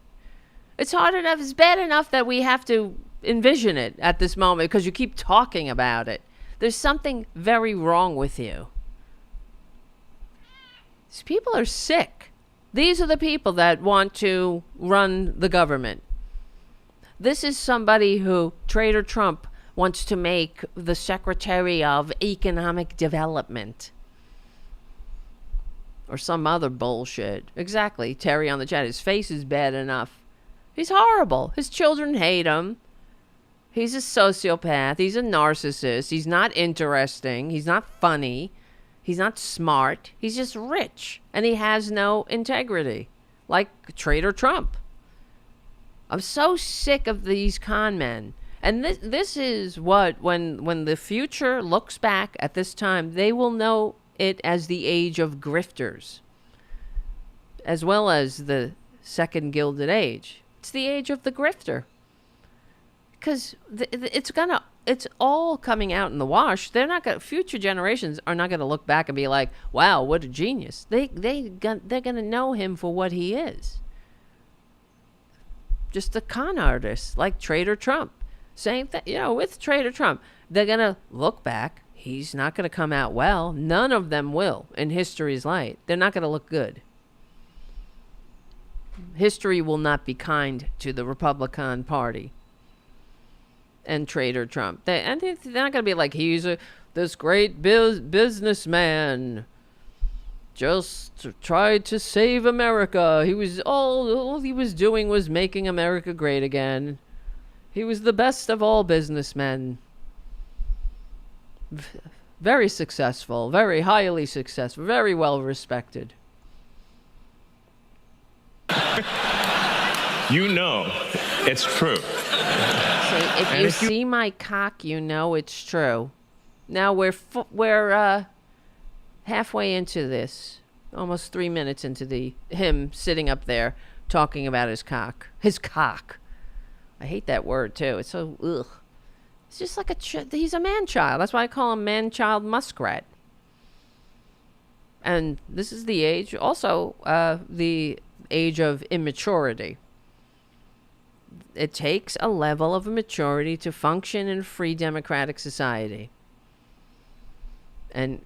It's hard enough, it's bad enough that we have to envision it at this moment because you keep talking about it. There's something very wrong with you. These people are sick. These are the people that want to run the government. This is somebody who Trader Trump wants to make the Secretary of Economic Development. Or some other bullshit. Exactly. Terry on the chat. His face is bad enough. He's horrible. His children hate him. He's a sociopath. He's a narcissist. He's not interesting. He's not funny. He's not smart. He's just rich. And he has no integrity. Like Trader Trump. I'm so sick of these con men. And this is what, when the future looks back at this time, they will know it as the age of grifters. As well as the second Gilded Age. It's the age of the grifter. Because it's all coming out in the wash. Future generations are not gonna look back and be like, "Wow, what a genius." They're gonna know him for what he is. Just a con artist, like Trader Trump. Same thing, with Trader Trump. They're gonna look back. He's not gonna come out well. None of them will in history's light. They're not gonna look good. History will not be kind to the Republican Party and Trader Trump. They're not going to be like, he's this great businessman just tried to save America. He was all he was doing was making America great again. He was the best of all businessmen. Very successful, very highly successful, very well respected. It's true. So if you see my cock, it's true. Now we're halfway into this, almost 3 minutes into him sitting up there talking about his cock. His cock. I hate that word too. It's so ugh. It's just like he's a man-child. That's why I call him man-child muskrat. And this is the age, also the age of immaturity. It takes a level of maturity to function in a free democratic society. And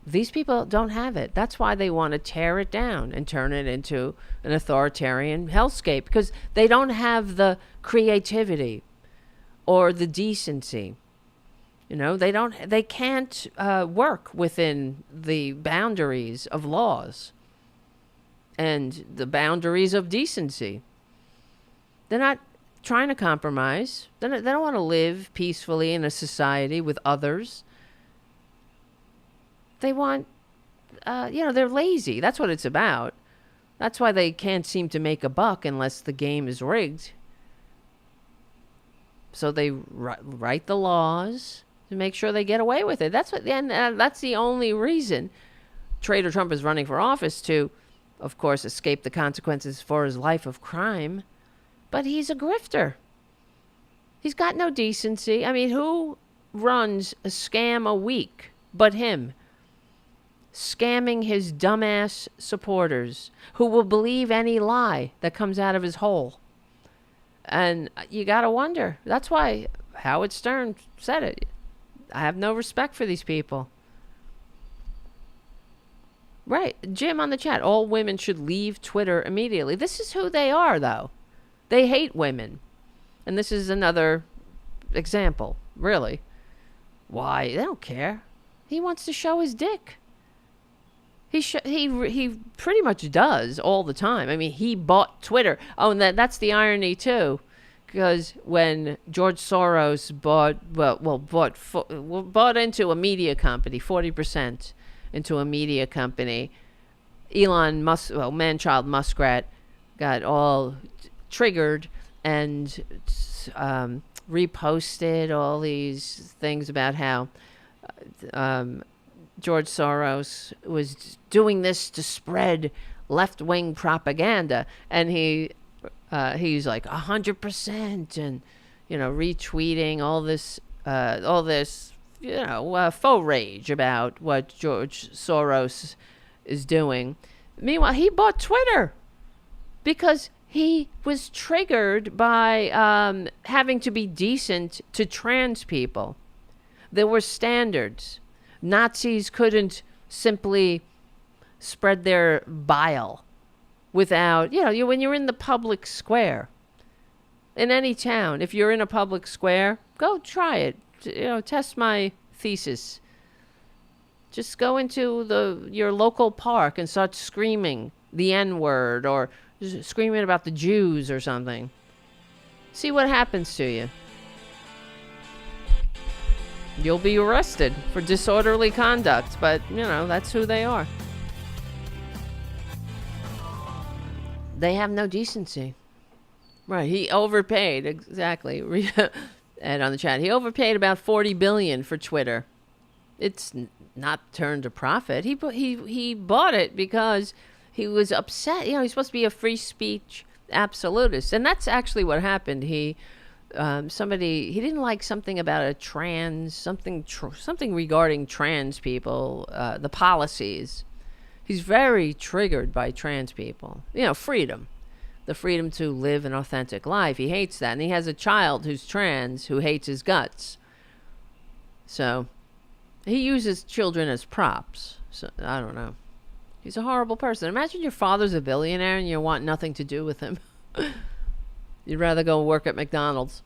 these people don't have it. That's why they want to tear it down and turn it into an authoritarian hellscape, because they don't have the creativity or the decency. They can't work within the boundaries of laws and the boundaries of decency. They're not trying to compromise. They don't want to live peacefully in a society with others. They want, they're lazy. That's what it's about. That's why they can't seem to make a buck unless the game is rigged. So they write the laws to make sure they get away with it. That's the only reason Trader Trump is running for office, to, of course, escape the consequences for his life of crime. But he's a grifter. He's got no decency. I mean, who runs a scam a week, but him. Scamming his dumbass supporters who will believe any lie that comes out of his hole. And you got to wonder. That's why Howard Stern said it. I have no respect for these people. Right. Jim on the chat. All women should leave Twitter immediately. This is who they are, though. They hate women. And this is another example, really. Why? They don't care. He wants to show his dick. He pretty much does all the time. I mean, he bought Twitter. Oh, and that's the irony, too. Because when George Soros bought into a media company, 40% into a media company, Elon Musk, man-child Muskrat, got all triggered and reposted all these things about how George Soros was doing this to spread left-wing propaganda, and he's like 100%, and retweeting all this faux rage about what George Soros is doing. Meanwhile, he bought Twitter because he was triggered by having to be decent to trans people. There were standards. Nazis couldn't simply spread their bile without, when you're in the public square. In any town, if you're in a public square, go try it. Test my thesis. Just go into your local park and start screaming the N-word or screaming about the Jews or something. See what happens to you. You'll be arrested for disorderly conduct, but, that's who they are. They have no decency. Right, he overpaid, exactly. Ed on the chat, he overpaid about $40 billion for Twitter. It's not turned a profit. He bought it because he was upset. He's supposed to be a free speech absolutist, and that's actually what happened. He didn't like something about something regarding trans people, the policies. He's very triggered by trans people. Freedom. The freedom to live an authentic life. He hates that. And he has a child who's trans who hates his guts. So he uses children as props. So I don't know. He's a horrible person. Imagine your father's a billionaire and you want nothing to do with him. You'd rather go work at McDonald's.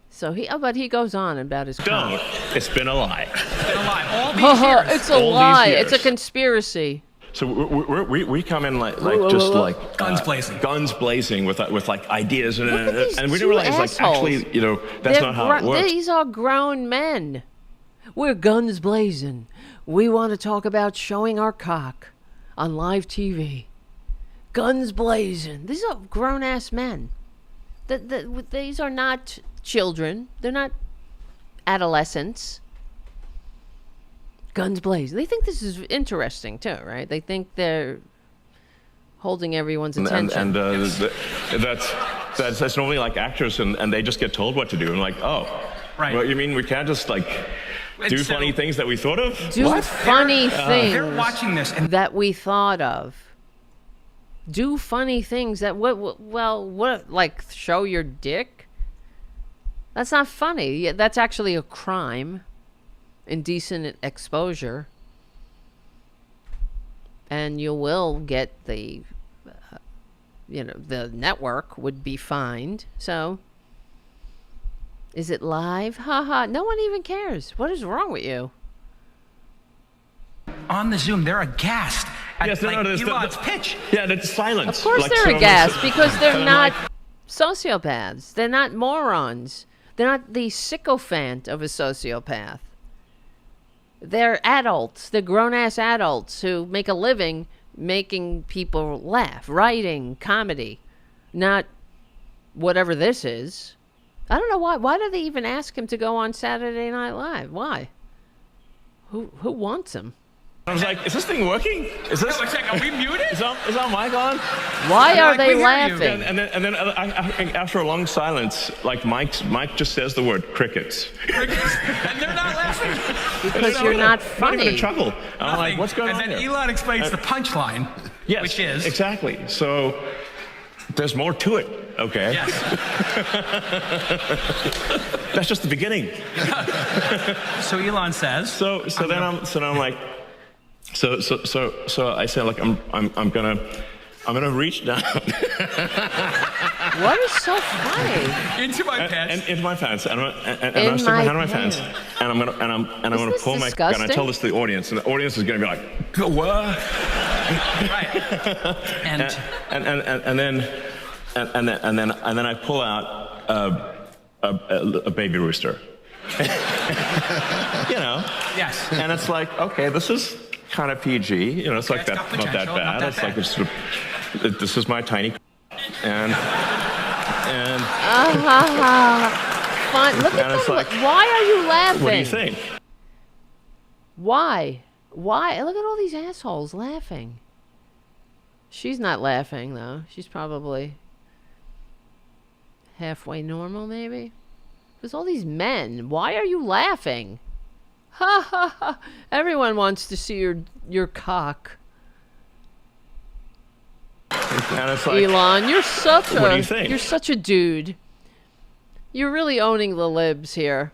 So but he goes on about his crime. It's been a lie. It's been a lie. All these years. It's a lie. It's a conspiracy. So we come in like guns blazing. Guns blazing with ideas and we two don't realize assholes. That's not how it works. These are grown men. We're guns blazing. We want to talk about showing our cock on live TV. Guns blazing. These are grown ass men. These are not children. They're not adolescents. Guns blazing. They think this is interesting too, right? They think they're holding everyone's attention. And that's normally like actors, and they just get told what to do. And right. Well, you mean we can't just do funny things that we thought of? Funny things. They're watching this that we thought of. Do funny things that what show your dick? That's not funny. That's actually a crime. Indecent exposure. And you will get the network would be fined. So is it live? Haha. No one even cares. What is wrong with you? On the Zoom, they're aghast at Elon's pitch. Yeah, that's silence. Of course they're aghast because they're not sociopaths. They're not morons. They're not the sycophant of a sociopath. They're adults. They're grown-ass adults who make a living making people laugh, writing comedy, not whatever this is. I don't know why. Why do they even ask him to go on Saturday Night Live? Why? Who wants him? I was like, is this thing working? Is this? Are we muted? Is our mic on? Why are like, they we hear you. laughing? And then after a long silence, like Mike just says the word crickets. And they're not laughing. Because you're not Not funny. even a chuckle. I'm like, what's going on And then here? Elon explains the punchline, Yes, which is... exactly. So there's more to it. Okay. Yes. That's just the beginning. So Elon says... So then I'm like, so I said, like, I'm gonna reach down What is so funny? Into my pants. and into my pants, and I'm In gonna stick my my hand in my pants, pants. and I'm gonna this pull my gun. I tell this to the audience, and the audience is gonna be like, what? Right. And And then I pull out a baby rooster. You know. yes. And it's like, okay, this is kind of PG. You know, it's like It's that, got not that potential, bad. not that It's like bad. this is my tiny, and Fine. Look at And it's them. like, Why are you laughing? what do you think? Why? Why? Look at all these assholes laughing. She's not laughing, though. She's probably halfway normal, maybe. There's all these men. Why are you laughing? Ha ha ha. Everyone wants to see your cock. And it's like, Elon, you're such What do you think? you're such a dude. You're really owning the libs here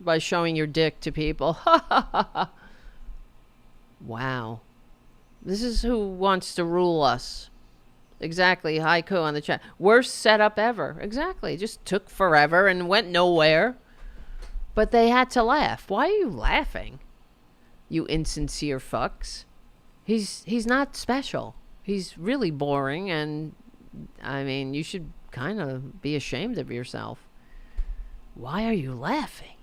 by showing your dick to people. Ha ha ha ha. Wow. This is who wants to rule us. Exactly. Haiku on the chat. Worst setup ever. Exactly. Just took forever and went nowhere. But they had to laugh. Why are you laughing? You insincere fucks. He's not special. He's really boring, and I mean, you should kind of be ashamed of yourself. Why are you laughing?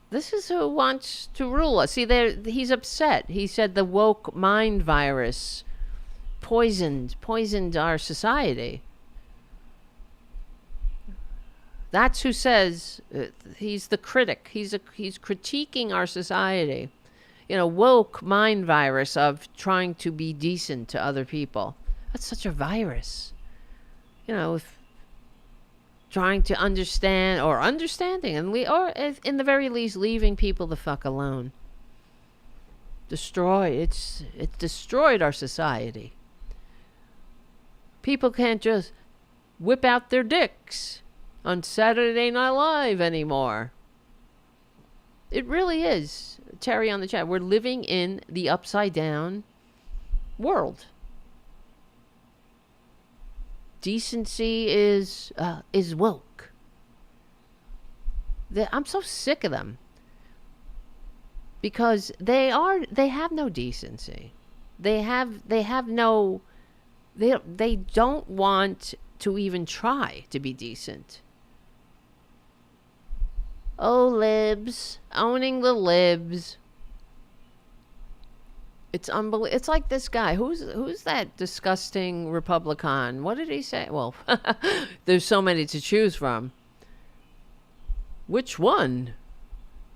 This is who wants to rule us. See, he's upset. He said the woke mind virus poisoned our society. That's who says he's the critic. He's critiquing our society. You know, woke mind virus of trying to be decent to other people. That's such a virus. You know, if trying to understand or understanding, or in the very least leaving people the fuck alone. It destroyed our society. People can't just whip out their dicks on Saturday Night Live anymore. It really is. Terry on the chat. We're living in the upside down world. Decency is woke. I'm so sick of them because they have no decency. They don't want to even try to be decent. Oh, libs. Owning the libs. It's unbelievable. It's like this guy. Who's that disgusting Republican? What did he say? Well, there's so many to choose from. Which one?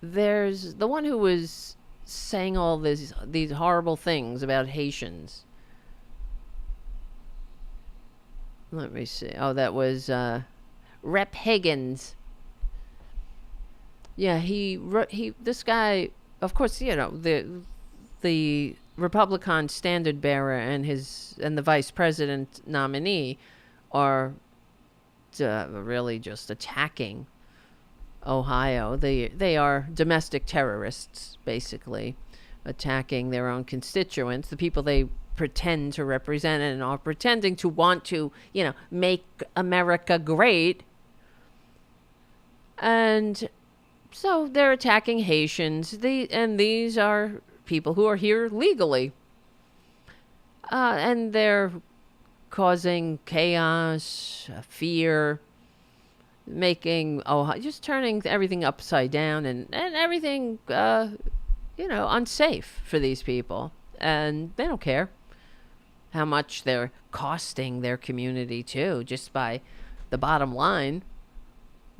There's the one who was saying all these horrible things about Haitians. Let me see. Oh, that was Rep Higgins. Yeah, this guy, of course, you know, the Republican standard bearer and the vice president nominee are really just attacking Ohio. They are domestic terrorists, basically, attacking their own constituents, the people they pretend to represent and are pretending to want to, you know, make America great. And so they're attacking Haitians. And these are people who are here legally. And they're causing chaos, fear, making just turning everything upside down and everything, unsafe for these people. And they don't care how much they're costing their community too, just by the bottom line.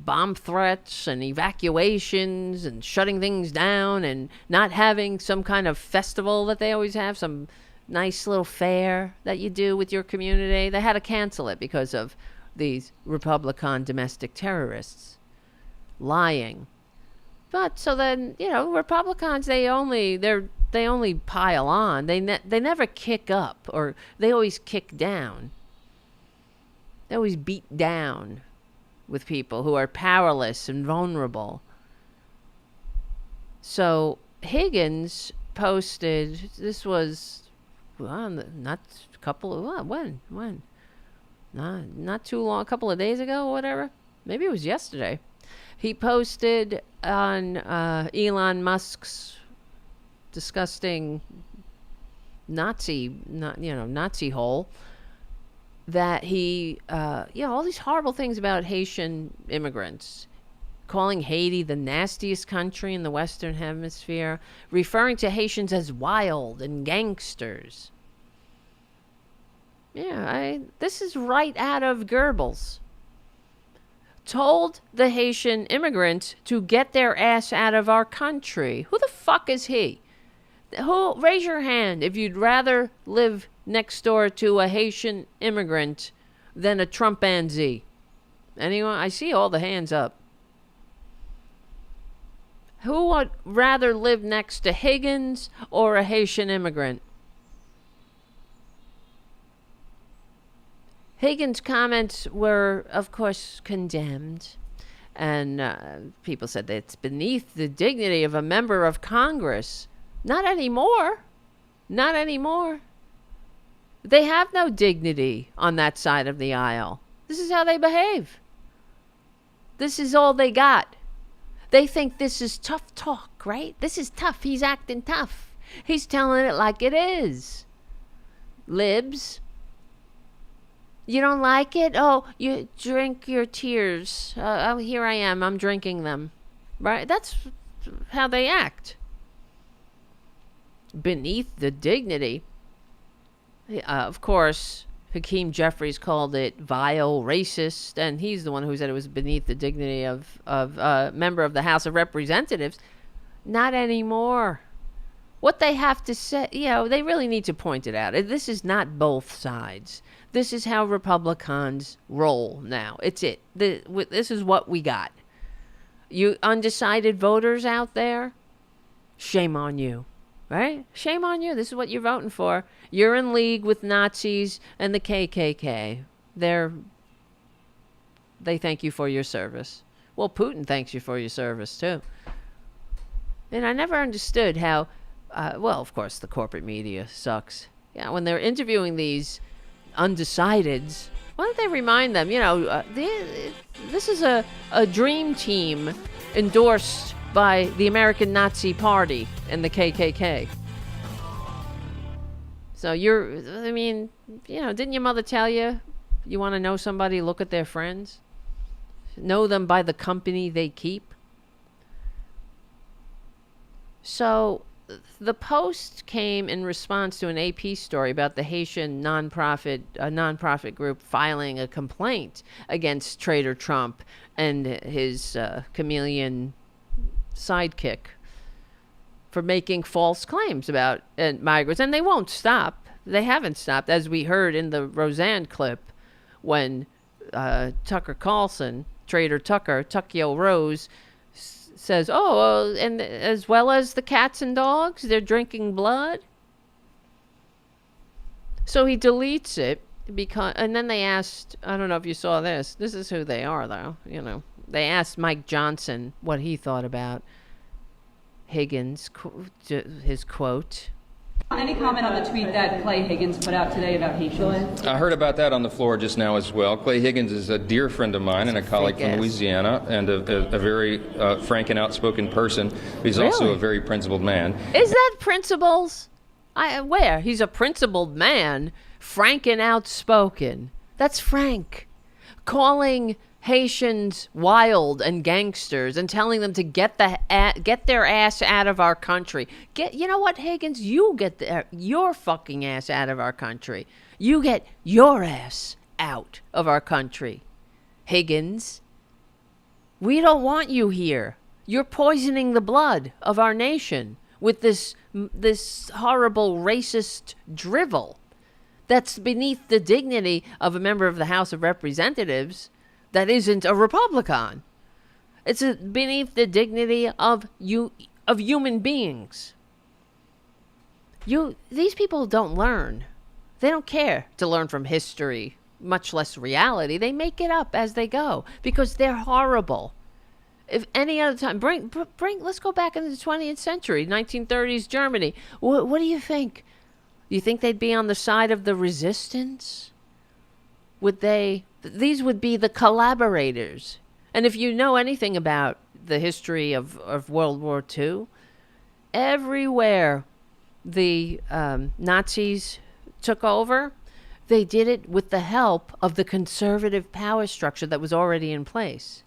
bomb threats and evacuations and shutting things down and not having some kind of festival that they always have, some nice little fair that you do with your community. They had to cancel it because of these Republican domestic terrorists lying. But so then, Republicans, they only pile on. They never kick up, or they always kick down. They always beat down with people who are powerless and vulnerable. So Higgins posted, this was not too long, a couple of days ago or whatever. Maybe it was yesterday. He posted on Elon Musk's disgusting Nazi hole that he, all these horrible things about Haitian immigrants, calling Haiti the nastiest country in the Western Hemisphere, referring to Haitians as wild and gangsters. Yeah, this is right out of Goebbels. Told the Haitian immigrants to get their ass out of our country. Who the fuck is he? Raise your hand if you'd rather live next door to a Haitian immigrant than a Trumpanzee. Anyone? I see all the hands up. Who would rather live next to Higgins or a Haitian immigrant? Higgins' comments were, of course, condemned. And people said that it's beneath the dignity of a member of Congress. Not anymore. Not anymore. They have no dignity on that side of the aisle. This is how they behave. This is all they got. They think this is tough talk, right? This is tough. He's acting tough. He's telling it like it is. Libs. You don't like it? Oh, you drink your tears. Here I am. I'm drinking them. Right? That's how they act. Beneath the dignity. Of course, Hakeem Jeffries called it vile, racist, and he's the one who said it was beneath the dignity of a member of the House of Representatives. Not anymore. What they have to say, they really need to point it out. This is not both sides. This is how Republicans roll now. It's it. This is what we got. You undecided voters out there, shame on you. Right? Shame on you. This is what you're voting for. You're in league with Nazis and the KKK. They thank you for your service. Well, Putin thanks you for your service, too. And I never understood how, of course, the corporate media sucks. Yeah, when they're interviewing these undecideds, why don't they remind them, this is a dream team endorsed by the American Nazi Party and the KKK. So didn't your mother tell you want to know somebody, look at their friends? Know them by the company they keep? So the post came in response to an AP story about the Haitian nonprofit group filing a complaint against Trader Trump and his chameleon sidekick for making false claims about migrants. And they won't stop. They haven't stopped, as we heard in the Roseanne clip when Tucker Carlson, Trader Tucker, Tuckyo Rose, says, and as well as the cats and dogs, they're drinking blood. So he deletes it and then they asked, I don't know if you saw this. This is who they are, though. They asked Mike Johnson what he thought about Higgins, his quote. Any comment on the tweet that Clay Higgins put out today about Haitians? I heard about that on the floor just now as well. Clay Higgins is a dear friend of mine and a colleague from Louisiana, and a very frank and outspoken person. He's also a very principled man. Is that principles? Where? He's a principled man, frank and outspoken. That's frank. Calling Haitians wild and gangsters and telling them to get their ass out of our country. You know what, Higgins? You get your fucking ass out of our country. You get your ass out of our country, Higgins. We don't want you here. You're poisoning the blood of our nation with this horrible racist drivel that's beneath the dignity of a member of the House of Representatives that isn't a Republican. It's beneath the dignity of human beings. These people don't learn. They don't care to learn from history, much less reality. They make it up as they go because they're horrible. If any other time, let's go back into the 20th century, 1930s Germany. What do you think? You think they'd be on the side of the resistance? These would be the collaborators. And if you know anything about the history of World War II, everywhere the Nazis took over, they did it with the help of the conservative power structure that was already in place.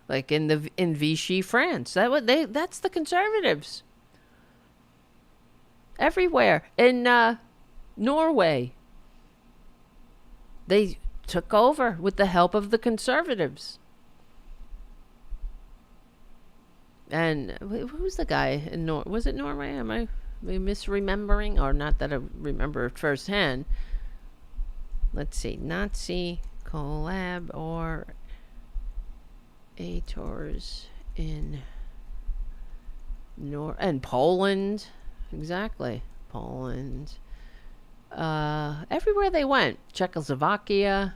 Like in Vichy France, that's the conservatives. Everywhere in Norway, they took over with the help of the conservatives. And who's the guy in was it Norway? Am I misremembering, or not that I remember it firsthand? Let's see, Nazi collaborators in and Poland, exactly, Poland. Everywhere they went, Czechoslovakia.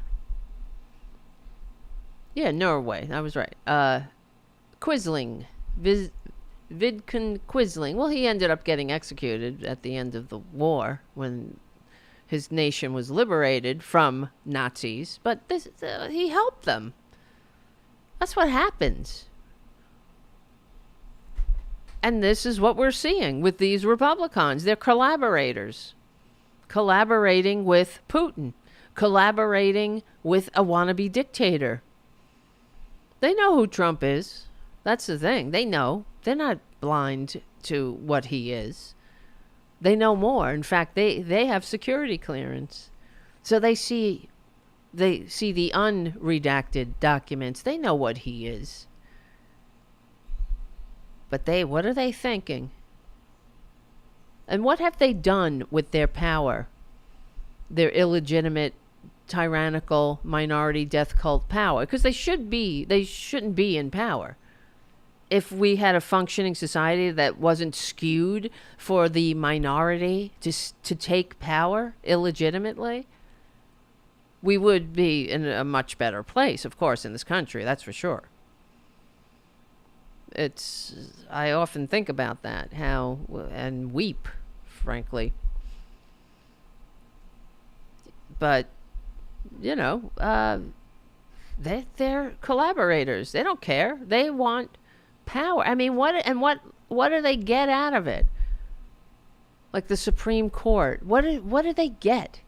Yeah, Norway. I was right. Quisling, Vidkun Quisling. Well, he ended up getting executed at the end of the war when his nation was liberated from Nazis. But he helped them. That's what happens. And this is what we're seeing with these Republicans. They're collaborators. Collaborating with Putin. Collaborating with a wannabe dictator. They know who Trump is. That's the thing. They know. They're not blind to what he is. They know more. In fact, they have security clearance. So they see the unredacted documents. They know what he is. But what are they thinking? And what have they done with their power? Their illegitimate, tyrannical, minority death cult power? Because they shouldn't be in power. If we had a functioning society that wasn't skewed for the minority to take power illegitimately, we would be in a much better place, of course, in this country. That's for sure. I often think about that, and weep, frankly. But, they're collaborators. They don't care. They want power. I mean, what do they get out of it? Like the Supreme Court. What do they get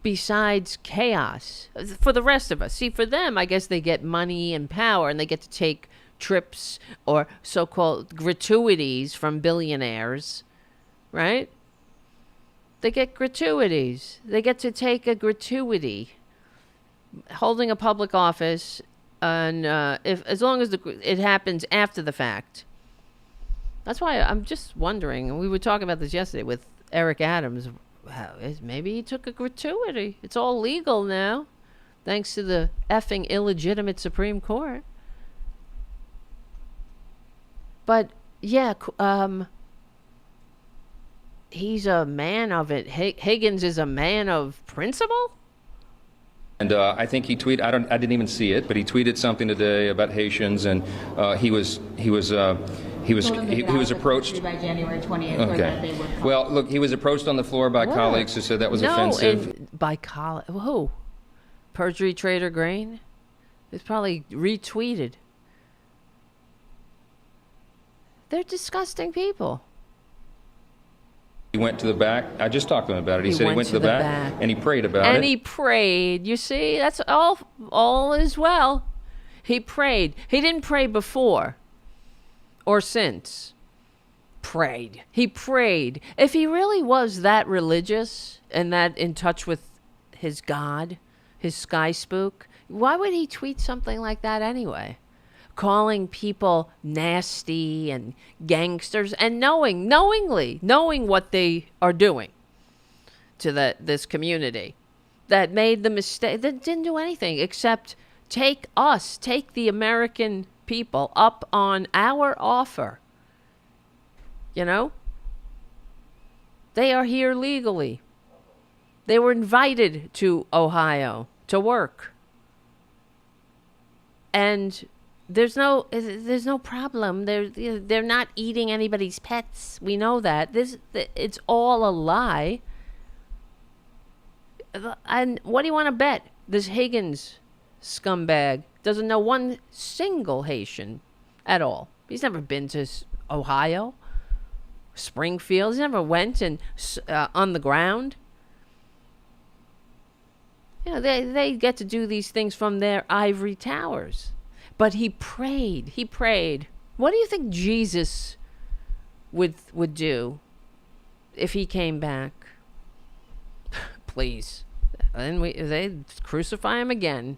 besides chaos for the rest of us? See, for them, I guess they get money and power, and they get to take trips or so-called gratuities from billionaires, right? They get gratuities. They get to take a gratuity holding a public office, and as long as it happens after the fact. That's why I'm just wondering, and we were talking about this yesterday with Eric Adams, maybe he took a gratuity. It's all legal now, thanks to the effing illegitimate Supreme Court. But, yeah, he's a man of it. Higgins is a man of principle? And I think he tweeted. I didn't even see it, but he tweeted something today about Haitians, and he was approached by January 20th. Okay. Well, look, he was approached on the floor by colleagues who said that was offensive. By who? Perjury Trader Grain? It's probably retweeted. They're disgusting people. He went to the back. I just talked to him about it. He said he went to the back and he prayed about it. And he prayed. You see, that's all is well. He prayed. He didn't pray before or since. Prayed. He prayed. If he really was that religious and that in touch with his God, his sky spook, why would he tweet something like that anyway? calling people nasty and gangsters, and knowing what they are doing to this community that made the mistake, that didn't do anything except take the American people up on our offer. You know? They are here legally. They were invited to Ohio to work. And there's no problem. They're not eating anybody's pets. We know that. It's all a lie. And what do you want to bet? This Higgins scumbag doesn't know one single Haitian at all. He's never been to Ohio, Springfield. He's never went and on the ground. You know, they get to do these things from their ivory towers. But he prayed. What do you think Jesus would do if he came back? Please. And they'd crucify him again.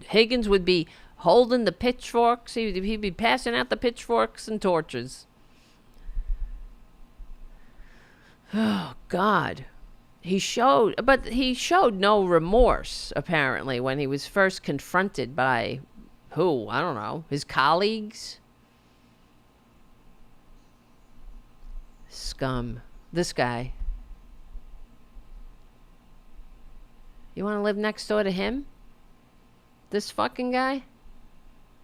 Higgins would be holding the pitchforks. He'd be passing out the pitchforks and torches. Oh, God. He showed no remorse, apparently, when he was first confronted by who? I don't know. His colleagues? Scum. This guy. You want to live next door to him? This fucking guy?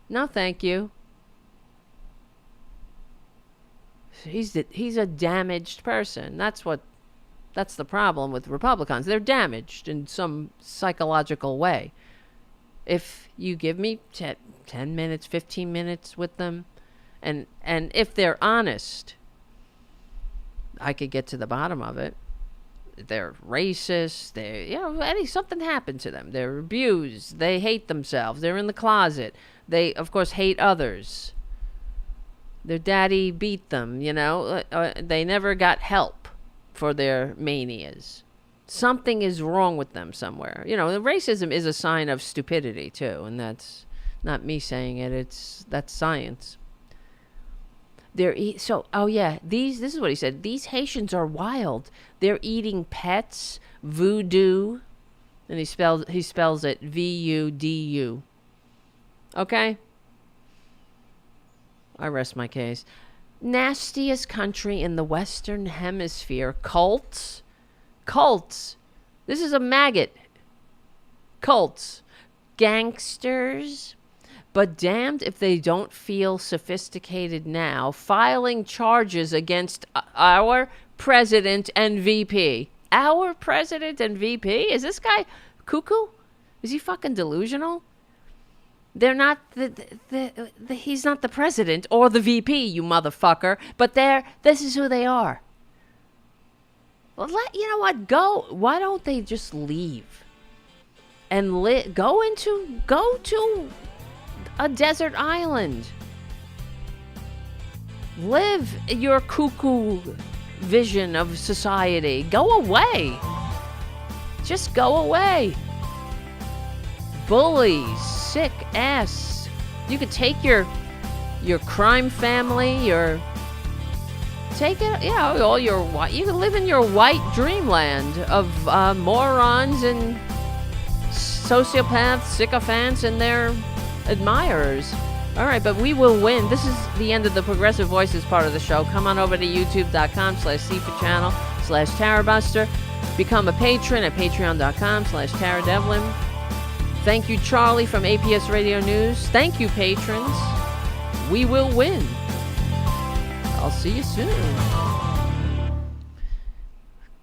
No, thank you. He's a damaged person. That's the problem with Republicans. They're damaged in some psychological way. If you give me 10 minutes, 15 minutes with them, and if they're honest, I could get to the bottom of it. They're racist. Something happened to them. They're abused. They hate themselves. They're in the closet. They, of course, hate others. Their daddy beat them, they never got help for their manias. Something is wrong with them somewhere. Racism is a sign of stupidity, too, and that's not me saying it. That's science. This is what he said. These Haitians are wild. They're eating pets, voodoo, and he spells it VUDU. Okay? I rest my case. Nastiest country in the Western Hemisphere. Cults. This is a maggot. Cults. Gangsters. But damned if they don't feel sophisticated now, filing charges against our president and VP. Our president and VP? Is this guy cuckoo? Is he fucking delusional? They're not he's not the president or the VP, you motherfucker. But this is who they are. Well, you know what? Go. Why don't they just leave and go to a desert island? Live your cuckoo vision of society. Go away. Just go away. Bullies, sick ass. You could take your crime family, take it, all your white. You can live in your white dreamland of morons and sociopaths, sycophants, and their admirers. All right, but we will win. This is the end of the Progressive Voices part of the show. Come on over to youtube.com/Seafood channel/Tarabuster. Become a patron at patreon.com/TaraDevlin. Thank you, Charlie from APS Radio News. Thank you, patrons. We will win. I'll see you soon.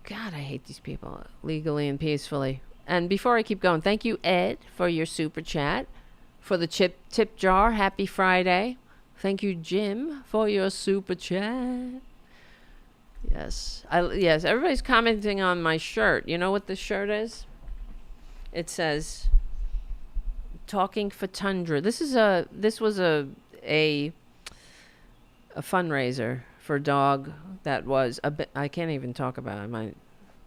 God, I hate these people. Legally and peacefully. And before I keep going, thank you, Ed, for your super chat. For the tip jar, happy Friday. Thank you, Jim, for your super chat. Yes, everybody's commenting on my shirt. You know what this shirt is? It says Talking for Tundra. This was a fundraiser for a dog that was a bit, I can't even talk about it. I might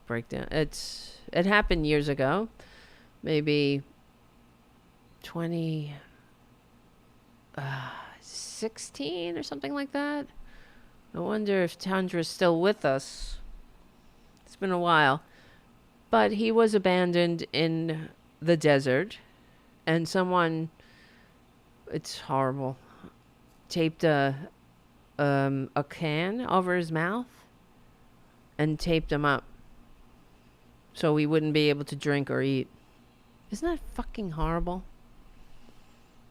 break down. It happened years ago, maybe 20 16 or something like that. I wonder if Tundra's still with us. It's been a while. But he was abandoned in the desert, and someone, it's horrible, taped a can over his mouth and taped him up so he wouldn't be able to drink or eat. Isn't that fucking horrible?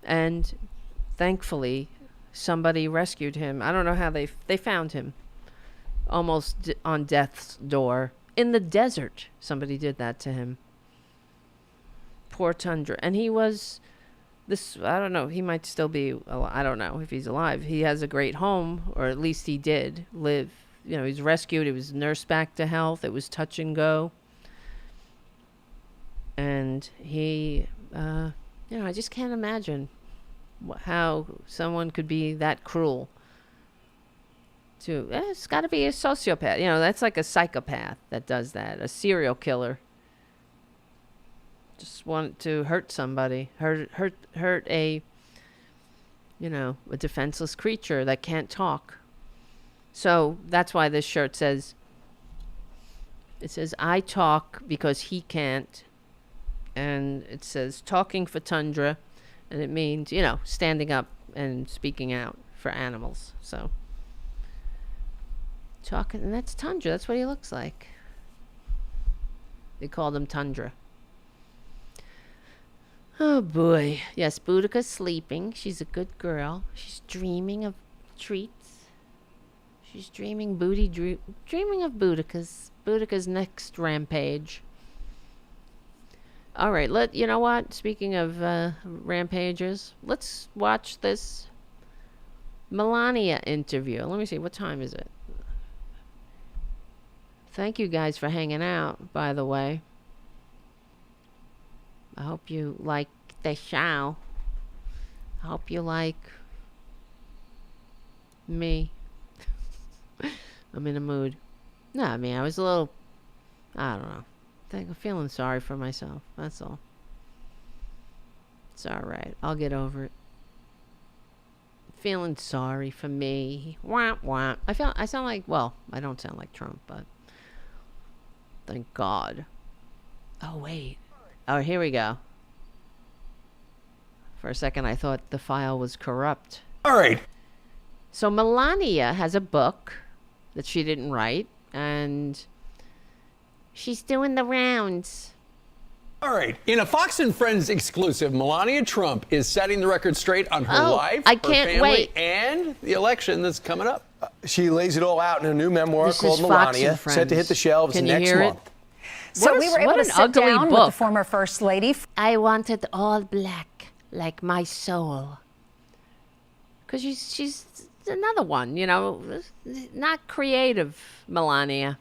And thankfully, somebody rescued him. I don't know how they found him. Almost on death's door. In the desert, somebody did that to him. Poor Tundra. And he was this, I don't know, he might still be, I don't know if he's alive. He has a great home, or at least he did live. You know, he was rescued. He was nursed back to health. It was touch and go. And he, you know, I just can't imagine how someone could be that cruel. It's got to be a sociopath. You know, that's like a psychopath that does that. A serial killer. Just want to hurt somebody. Hurt a, you know, a defenseless creature that can't talk. So that's why this shirt says, it says, I talk because he can't. And it says, talking for Tundra. And it means, you know, standing up and speaking out for animals. So, talking, and that's Tundra. That's what he looks like. They called him Tundra. Oh boy. Yes, Boudica's sleeping. She's a good girl. She's dreaming of treats. She's dreaming dreaming of Boudica's next rampage. All right, you know what? Speaking of rampages, let's watch this Melania interview. Let me see, what time is it? Thank you guys for hanging out, by the way. I hope you like the show. I hope you like me. I'm in a mood. No, I mean, I was a little, I don't know. I'm feeling sorry for myself. That's all. It's all right. I'll get over it. Feeling sorry for me. Wah, wah. I sound like, well, I don't sound like Trump, but thank God. Oh, wait. Oh, here we go. For a second, I thought the file was corrupt. All right. So Melania has a book that she didn't write, and she's doing the rounds. All right. In a Fox and Friends exclusive, Melania Trump is setting the record straight on her life, her family, and the election that's coming up. She lays it all out in a new memoir called Melania, set to hit the shelves next month. So we were able to sit down with the former First Lady. I wanted all black, like my soul. Because she's another one, you know, not creative, Melania.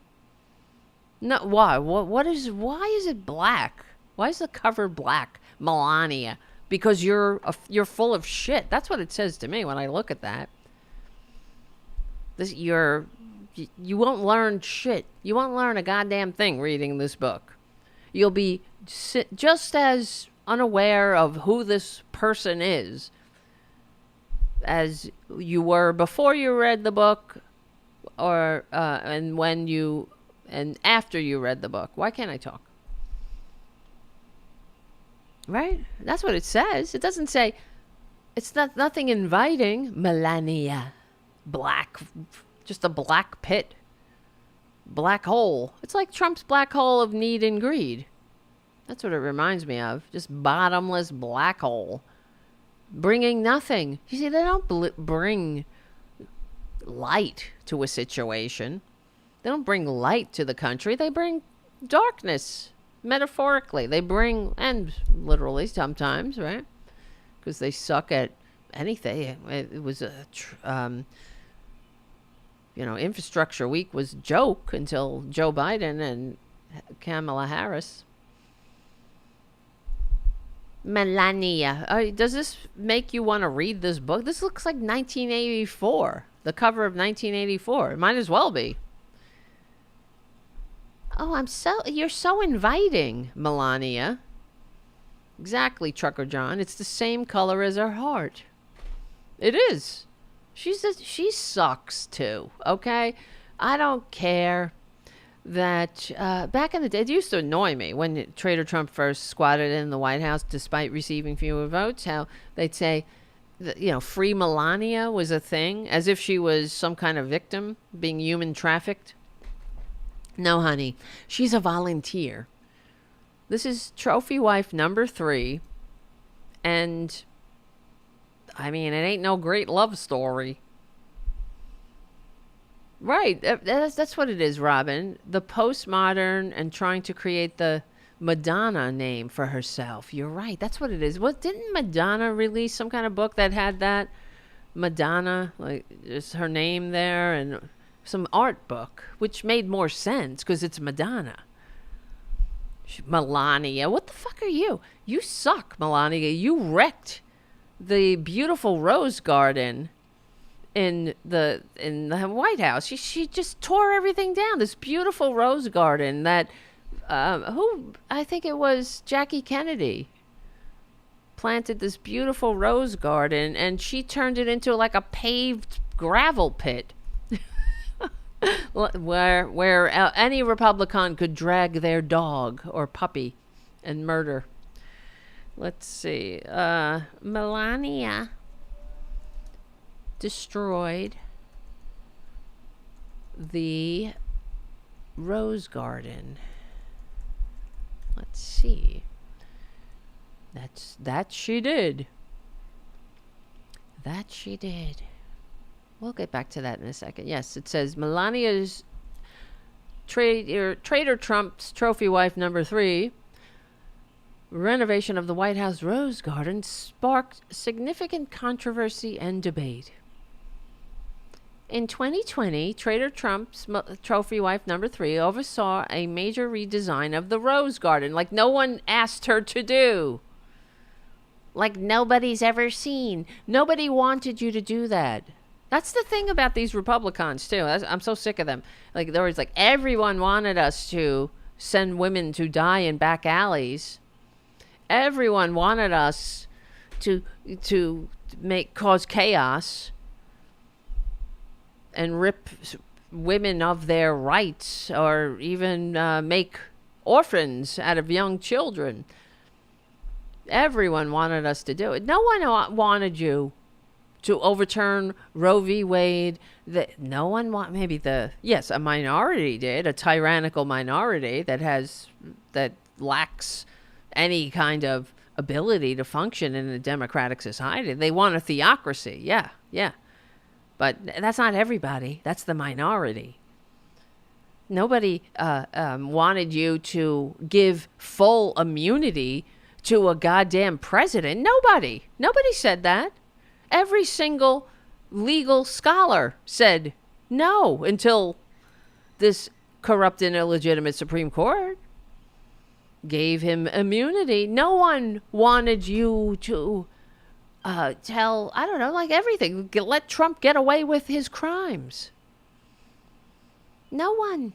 No, why? Why is it black? Why is the cover black, Melania? Because you're full of shit. That's what it says to me when I look at that. You won't learn shit. You won't learn a goddamn thing reading this book. You'll be just as unaware of who this person is as you were before you read the book, or and after you read the book. Why can't I talk? Right? That's what it says. It doesn't say, it's nothing inviting. Melania. Black. Just a black pit. Black hole. It's like Trump's black hole of need and greed. That's what it reminds me of. Just bottomless black hole. Bringing nothing. You see, they don't bring light to a situation. They don't bring light to the country. They bring darkness, metaphorically. They bring, and literally sometimes, right? Because they suck at anything. It was Infrastructure Week was a joke until Joe Biden and Kamala Harris. Melania. Does this make you want to read this book? This looks like 1984. The cover of 1984. It might as well be. Oh, you're so inviting, Melania. Exactly, Trucker John. It's the same color as her heart. It is. She sucks too, okay? I don't care that back in the day, it used to annoy me when Trader Trump first squatted in the White House despite receiving fewer votes, how they'd say, free Melania was a thing, as if she was some kind of victim being human trafficked. No, honey, she's a volunteer. This is trophy wife number 3, and I mean, it ain't no great love story. Right, that's what it is, Robin. The postmodern and trying to create the Madonna name for herself. You're right, that's what it is. Didn't Madonna release some kind of book that had that? Madonna, like, just her name there, and some art book, which made more sense because it's Madonna. Melania, what the fuck are you? You suck, Melania. You wrecked the beautiful rose garden in the White House. She just tore everything down. This beautiful rose garden that I think it was Jackie Kennedy planted this beautiful rose garden, and she turned it into like a paved gravel pit where any Republican could drag their dog or puppy and murder. Let's see. Melania destroyed the rose garden. Let's see. That she did. That she did. We'll get back to that in a second. Yes, it says Melania's Trader Trump's trophy wife number 3. Renovation of the White House rose garden sparked significant controversy and debate. In 2020, Trader Trump's trophy wife number 3 oversaw a major redesign of the rose garden, like no one asked her to do. Like nobody's ever seen. Nobody wanted you to do that. That's the thing about these Republicans, too. I'm so sick of them. Like, they're always like, everyone wanted us to send women to die in back alleys. Everyone wanted us to cause chaos and rip women of their rights, or even make orphans out of young children. Everyone wanted us to do it. No one wanted you to overturn Roe v. Wade. No one a minority did, a tyrannical minority that lacks any kind of ability to function in a democratic society. They want a theocracy. Yeah. But that's not everybody. That's the minority. Nobody wanted you to give full immunity to a goddamn president. Nobody said that. Every single legal scholar said no until this corrupt and illegitimate Supreme Court gave him immunity. No one wanted you to tell, I don't know, like everything. Let Trump get away with his crimes. No one.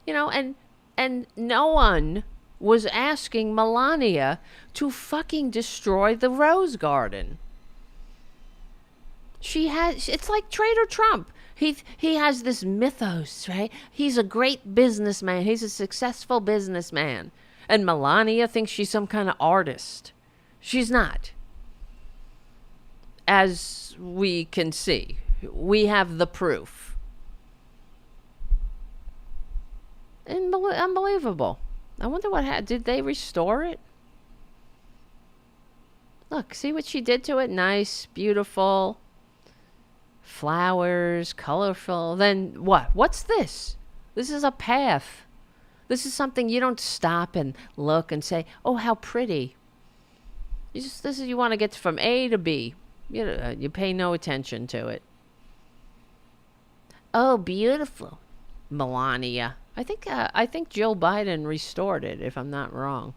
And no one was asking Melania to fucking destroy the rose garden. It's like Trader Trump. He has this mythos, right? He's a great businessman. He's a successful businessman. And Melania thinks she's some kind of artist. She's not. As we can see, we have the proof. Unbelievable. I wonder did they restore it? Look, see what she did to it? Nice, beautiful. Flowers, colorful. Then what? What's this? This is a path. This is something you don't stop and look and say, oh, how pretty. You want to get from A to B. You pay no attention to it. Oh, beautiful. Melania. I think Jill Biden restored it, if I'm not wrong.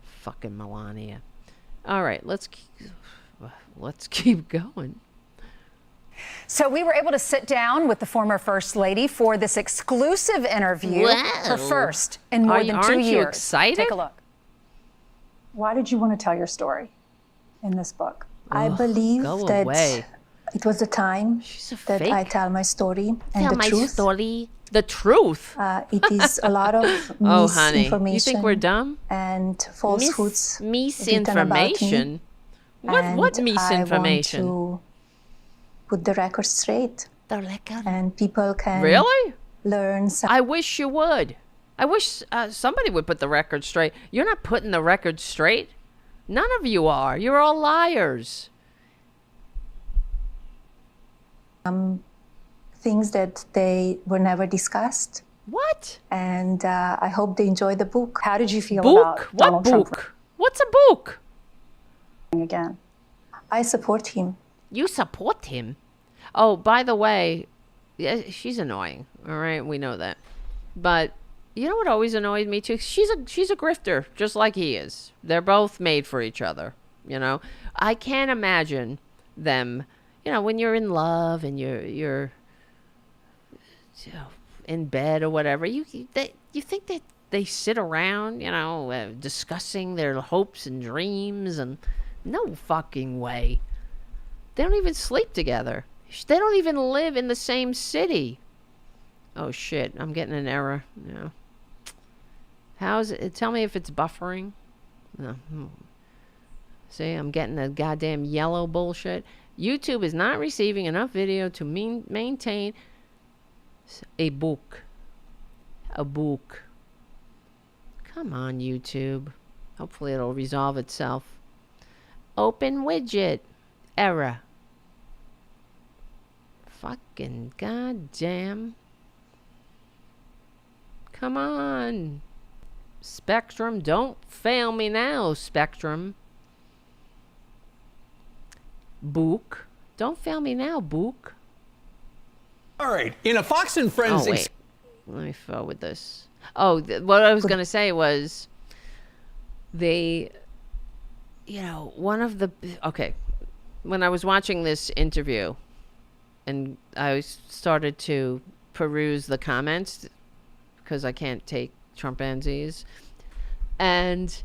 Fucking Melania. All right, let's keep going. So we were able to sit down with the former First Lady for this exclusive interview. Wow. Her first in more than 2 years. Aren't you excited? Take a look. Why did you want to tell your story? in this book. I believe that it was the time that I tell my story and the truth. The truth. It is a lot of misinformation. You think we're dumb? And falsehoods. Misinformation? What misinformation? I want to put the record straight. And people can learn something. I wish you would. I wish somebody would put the record straight. You're not putting the record straight. None of you are. You're all liars. Things that they were never discussed. What? And I hope they enjoy the book. How did you feel about Donald Trump? What book? What's a book? Again, I support him. You support him? Oh, by the way, yeah, she's annoying. All right, we know that. But you know what always annoys me too? She's a grifter, just like he is. They're both made for each other. You know, I can't imagine them. You know, when you're in love and you're in bed or whatever, you think that they sit around, you know, discussing their hopes and dreams, and no fucking way. They don't even sleep together. They don't even live in the same city. Oh shit, I'm getting an error. Yeah. How's it? Tell me if it's buffering. No. See, I'm getting a goddamn yellow bullshit. YouTube is not receiving enough video to maintain a book. A book. Come on, YouTube. Hopefully it'll resolve itself. Open widget. Error. Fucking goddamn. Come on. Spectrum, don't fail me now, Spectrum. Book. Don't fail me now, Book. All right. In a Fox and Friends... Oh, wait. Let me forward this. Oh, what I was going to say was... you know, one of the... Okay. When I was watching this interview... And I started to peruse the comments... Because I can't take chimpanzees. And...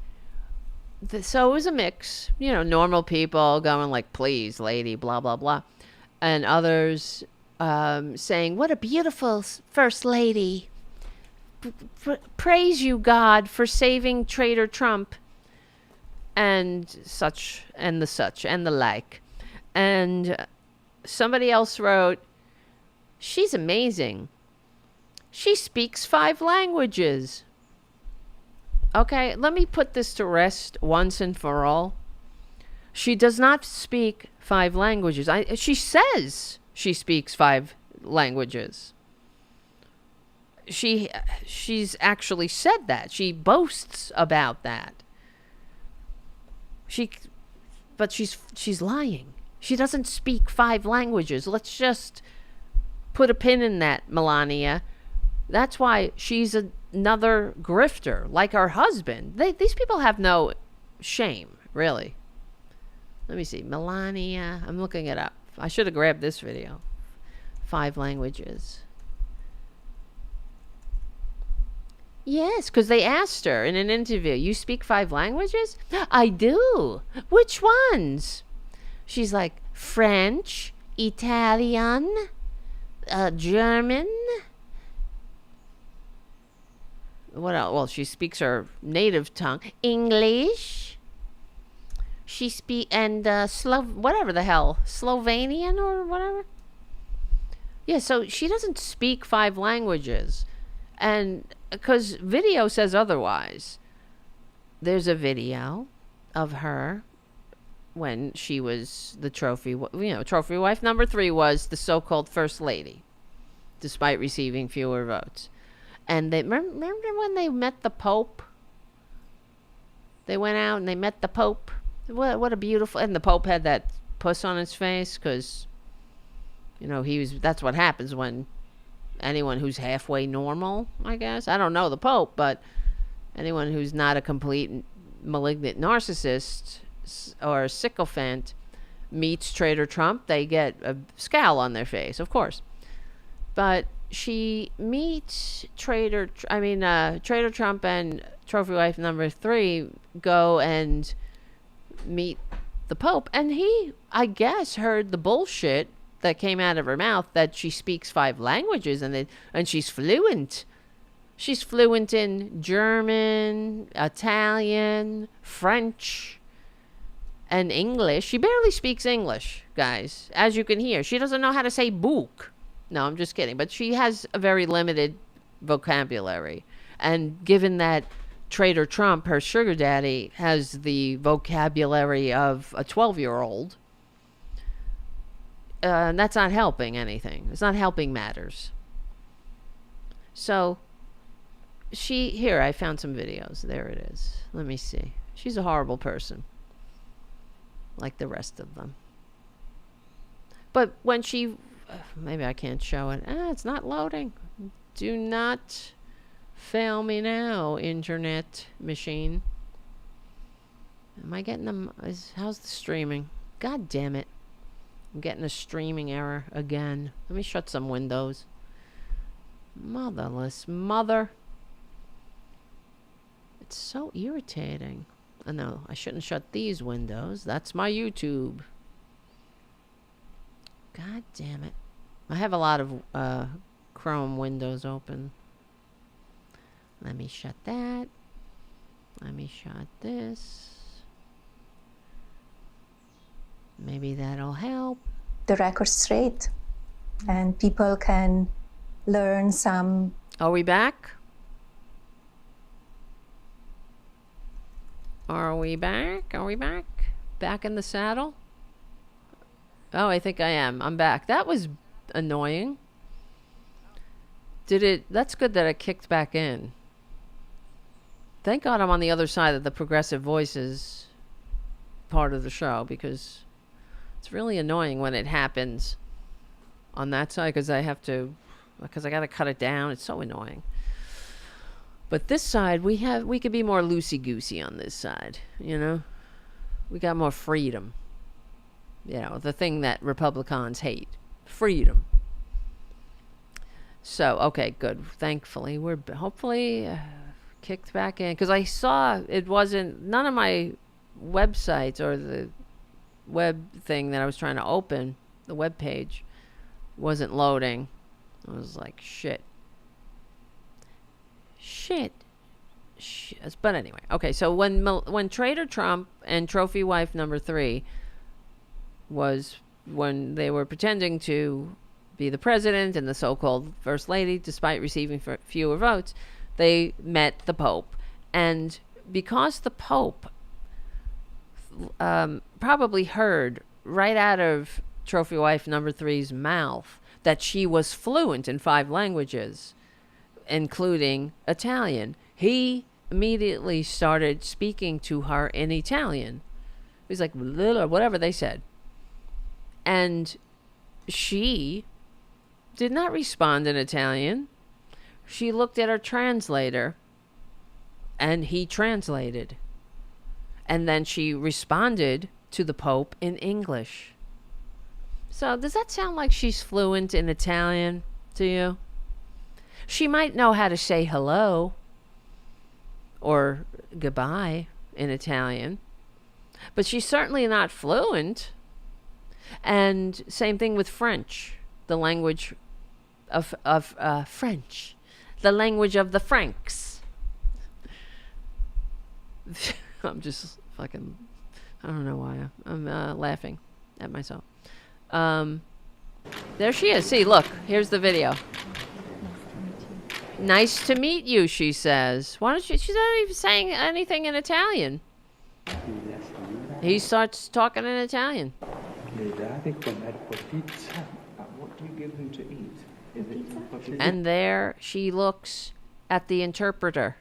So it was a mix, you know, normal people going like, please, lady, blah, blah, blah. And others saying, what a beautiful first lady. Praise you, God, for saving Traitor Trump. And such, and the like. And somebody else wrote, she's amazing. She speaks 5 languages. Okay, let me put this to rest once and for all. She does not speak 5 languages. She says she speaks 5 languages. She's actually said that. She boasts about that. But she's lying. She doesn't speak 5 languages. Let's just put a pin in that, Melania. That's why she's another grifter, like her husband. These people have no shame, really. Let me see. Melania. I'm looking it up. I should have grabbed this video. 5 languages. Yes, because they asked her in an interview, you speak 5 languages? I do. Which ones? She's like, French, Italian, German. What else? Well, she speaks her native tongue. English. She and whatever the hell, Slovenian or whatever. Yeah, so she doesn't speak 5 languages, and because video says otherwise. There's a video of her when she was the trophy wife number 3 was the so-called first lady, despite receiving fewer votes. And they remember when they met the Pope? They went out and they met the Pope. What a beautiful... And the Pope had that puss on his face because, you know, that's what happens when anyone who's halfway normal, I guess. I don't know the Pope, but anyone who's not a complete malignant narcissist or sycophant meets Traitor Trump, they get a scowl on their face, of course. But... she meets Traitor Trump and trophy wife number 3 go and meet the Pope, and he, I guess, heard the bullshit that came out of her mouth that she speaks 5 languages and she's fluent. She's fluent in German, Italian, French, and English. She barely speaks English, guys, as you can hear. She doesn't know how to say book. No, I'm just kidding. But she has a very limited vocabulary. And given that Trader Trump, her sugar daddy, has the vocabulary of a 12-year-old, that's not helping anything. It's not helping matters. So, here, I found some videos. There it is. Let me see. She's a horrible person, like the rest of them. But when she, maybe I can't show it. It's not loading. Do not fail me now, internet machine. Am I getting them? How's the streaming? God damn it. I'm getting a streaming error again. Let me shut some windows. Motherless mother. It's so irritating. Oh, no, I shouldn't shut these windows. That's my YouTube. God damn it. I have a lot of Chrome windows open. Let me shut that. Let me shut this. Maybe that'll help. The record straight. And people can learn some. Are we back? Are we back? Are we back? Back in the saddle? Oh, I think I am. I'm back. That was annoying. That's good that it kicked back in. Thank God I'm on the other side of the Progressive Voices part of the show, because it's really annoying when it happens on that side, because I got to cut it down. It's so annoying. But this side, we could be more loosey-goosey on this side, you know? We got more freedom. You know, the thing that Republicans hate. Freedom. So, okay, good. Thankfully, we're hopefully kicked back in. Because I saw it wasn't, none of my websites or the web thing that I was trying to open, the web page, wasn't loading. I was like, shit. But anyway, okay, so when Trader Trump and Trophy Wife number 3 was when they were pretending to be the president and the so-called first lady, despite receiving fewer votes, they met the Pope. And because the Pope probably heard right out of Trophy Wife number 3's mouth that she was fluent in 5 languages, including Italian, he immediately started speaking to her in Italian. He was like, whatever they said. And she did not respond in Italian. She looked at her translator, and he translated. And then she responded to the Pope in English. So does that sound like she's fluent in Italian to you? She might know how to say hello or goodbye in Italian, but she's certainly not fluent. And same thing with French, the language of French, the language of the Franks. I'm just fucking, I don't know why I'm laughing at myself. There she is. See, look, here's the video. Nice to meet you, she says. Why don't you? She's not even saying anything in Italian. He starts talking in Italian. What do you give him to eat? And there she looks at the interpreter.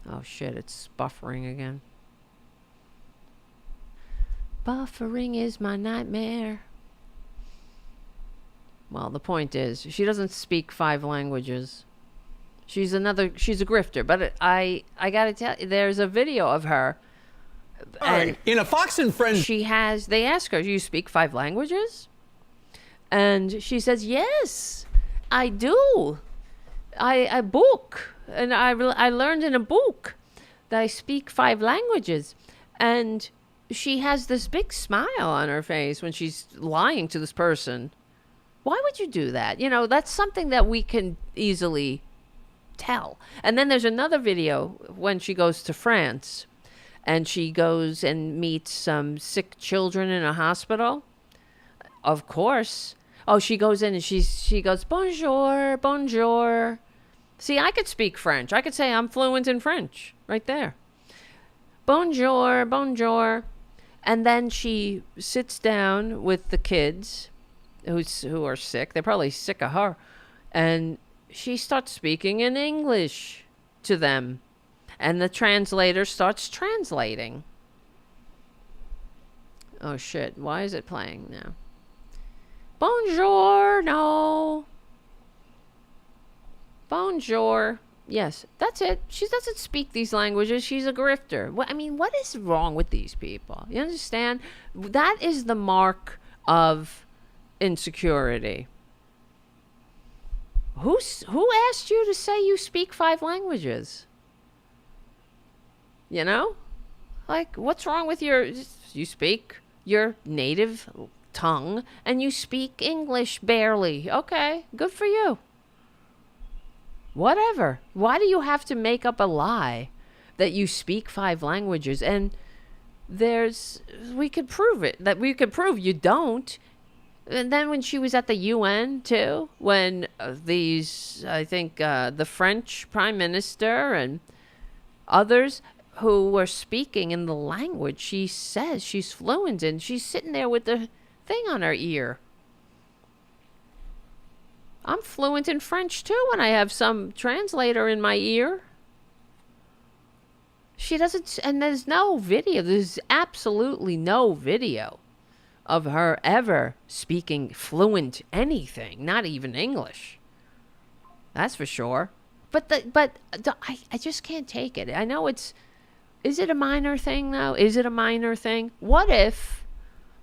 Oh shit, it's buffering again. Buffering is my nightmare. Well, the point is, she doesn't speak 5 languages. She's a grifter. But I gotta tell you, there's a video of her. All right, in a Fox and Friends. They ask her, do you speak 5 languages? And she says, yes, I do. I book. And I learned in a book that I speak 5 languages. And she has this big smile on her face when she's lying to this person. Why would you do that? You know, that's something that we can easily tell. And then there's another video when she goes to France and she goes and meets some sick children in a hospital. Of course. Oh, she goes in and she goes, bonjour, bonjour. See, I could speak French. I could say I'm fluent in French right there. Bonjour, bonjour. And then she sits down with the kids who are sick. They're probably sick of her. And she starts speaking in English to them. And the translator starts translating. Oh, shit. Why is it playing now? Bonjour, no. Bonjour. Yes, that's it. She doesn't speak these languages. She's a grifter. I mean, what is wrong with these people? You understand? That is the mark of insecurity. Who asked you to say you speak 5 languages? You know? Like, what's wrong with you speak your native tongue and you speak English barely. Okay, good for you. Whatever. Why do you have to make up a lie that you speak 5 languages? And we could prove it. That we could prove you don't. And then when she was at the UN too, when the French Prime Minister and others who were speaking in the language she says she's fluent in, she's sitting there with the thing on her ear. I'm fluent in French too when I have some translator in my ear. She doesn't, and there's no video. There's absolutely no video of her ever speaking fluent anything, not even English. That's for sure. But I just can't take it. I know is it a minor thing though? Is it a minor thing? What if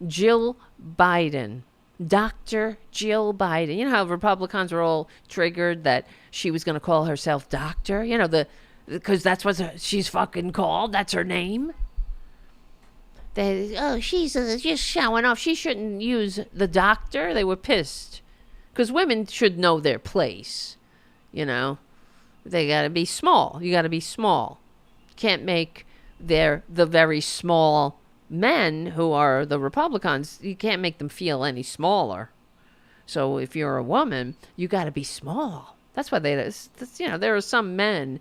Jill Biden, Dr. Jill Biden, you know how Republicans were all triggered that she was going to call herself doctor? You know, because that's what she's fucking called. That's her name. She's just showing off. She shouldn't use the doctor. They were pissed. Because women should know their place. You know, they got to be small. You got to be small. Can't make the very small men who are the Republicans, you can't make them feel any smaller. So if you're a woman, you got to be small. That's why there are some men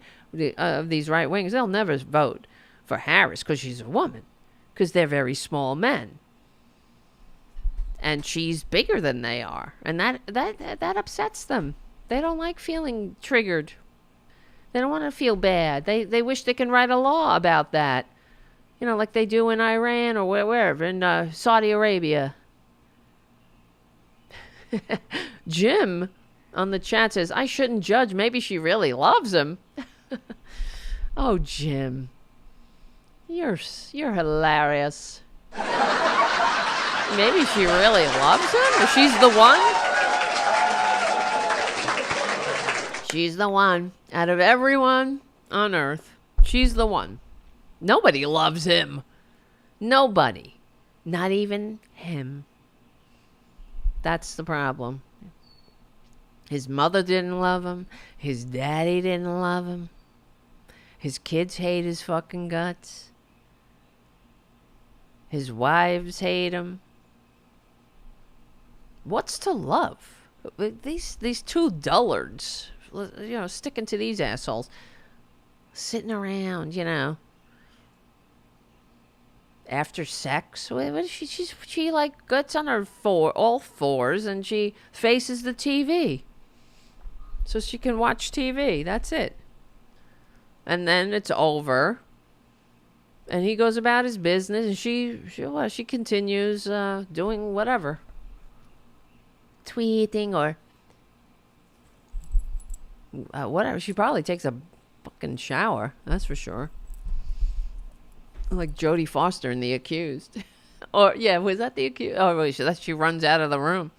of these right wings, they'll never vote for Harris because she's a woman, because they're very small men, and she's bigger than they are, and that upsets them. They don't like feeling triggered. They don't want to feel bad. They wish they can write a law about that. You know, like they do in Iran or wherever, in Saudi Arabia. Jim on the chat says, I shouldn't judge. Maybe she really loves him. Oh, Jim. You're hilarious. Maybe she really loves him? Or she's the one? She's the one. Out of everyone on earth, she's the one. Nobody loves him. Nobody. Not even him. That's the problem. His mother didn't love him. His daddy didn't love him. His kids hate his fucking guts. His wives hate him. What's to love? These two dullards, you know, sticking to these assholes. Sitting around, you know. After sex, she like gets on her all fours and she faces the TV so she can watch TV. That's it. And then it's over, and he goes about his business, and she continues doing whatever, tweeting or whatever. She probably takes a fucking shower. That's for sure. Like Jodie Foster in The Accused. Or, yeah, was that The Accused? Oh, really, she runs out of the room.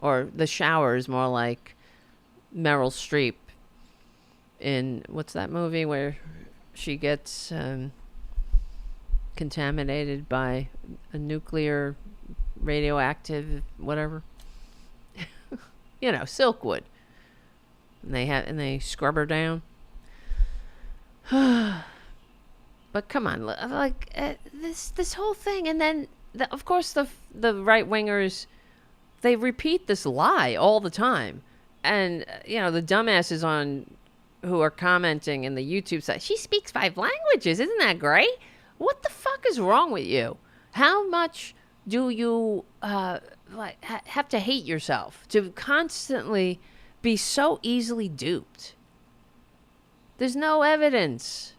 Or the shower is more like Meryl Streep in, what's that movie where she gets contaminated by a nuclear radioactive whatever. You know, Silkwood. And they scrub her down. But come on, like this whole thing, and then of course the right wingers, they repeat this lie all the time, and you know the dumbasses who are commenting in the YouTube site. She speaks 5 languages, isn't that great? What the fuck is wrong with you? How much do you have to hate yourself to constantly be so easily duped? There's no evidence.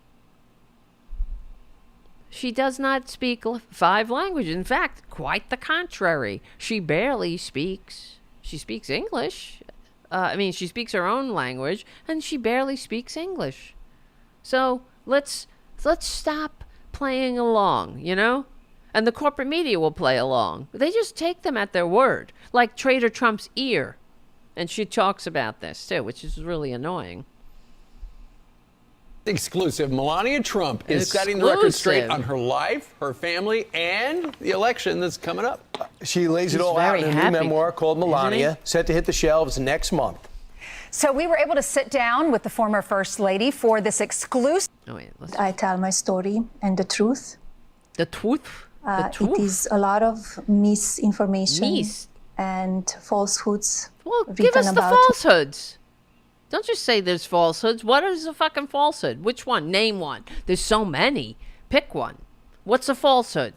She does not speak 5 languages. In fact, quite the contrary. She barely speaks. She speaks English. She speaks her own language, and she barely speaks English. So let's stop playing along, you know? And the corporate media will play along. They just take them at their word, like Trader Trump's ear. And she talks about this, too, which is really annoying. Exclusive. Melania Trump is setting the record straight on her life, her family, and the election that's coming up. She lays it all out in a new memoir called Melania, set to hit the shelves next month. So we were able to sit down with the former First Lady for this exclusive. I tell my story and the truth. The truth? It is a lot of misinformation and falsehoods. Well, give us the falsehoods. Don't just say there's falsehoods. What is a fucking falsehood? Which one? Name one. There's so many. Pick one. What's a falsehood?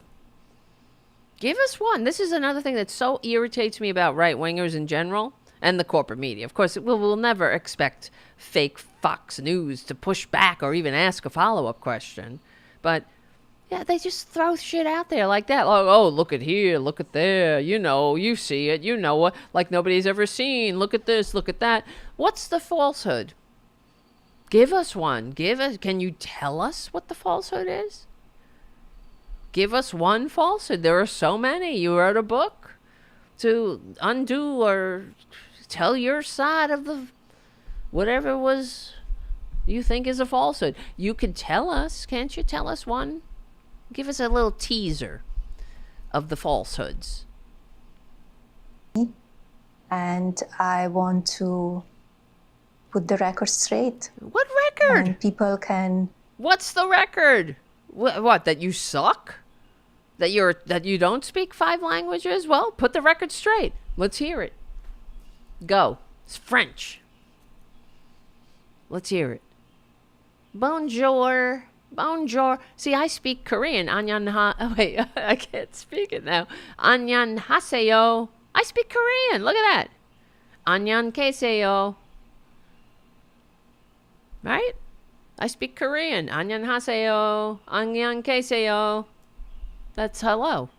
Give us one. This is another thing that so irritates me about right-wingers in general and the corporate media. Of course, we'll never expect fake Fox News to push back or even ask a follow-up question. But, yeah, they just throw shit out there like that. Oh, look at here, look at there. You know, you see it. You know what? Like nobody's ever seen. Look at this, look at that. What's the falsehood? Give us one. Can you tell us what the falsehood is? Give us one falsehood. There are so many. You wrote a book to undo or tell your side of the whatever was you think is a falsehood. You can tell us. Can't you tell us one? Give us a little teaser of the falsehoods. And I want to put the record straight. What record? And people can. What's the record? What? That you suck? That you don't speak 5 languages? Well, put the record straight. Let's hear it. Go. It's French. Let's hear it. Bonjour. Bonjour. See, I speak Korean. I can't speak it now. 안녕하세요. I speak Korean. Look at that. 안녕하세요. Right? I speak Korean. 안녕하세요. 안녕하세요. That's hello.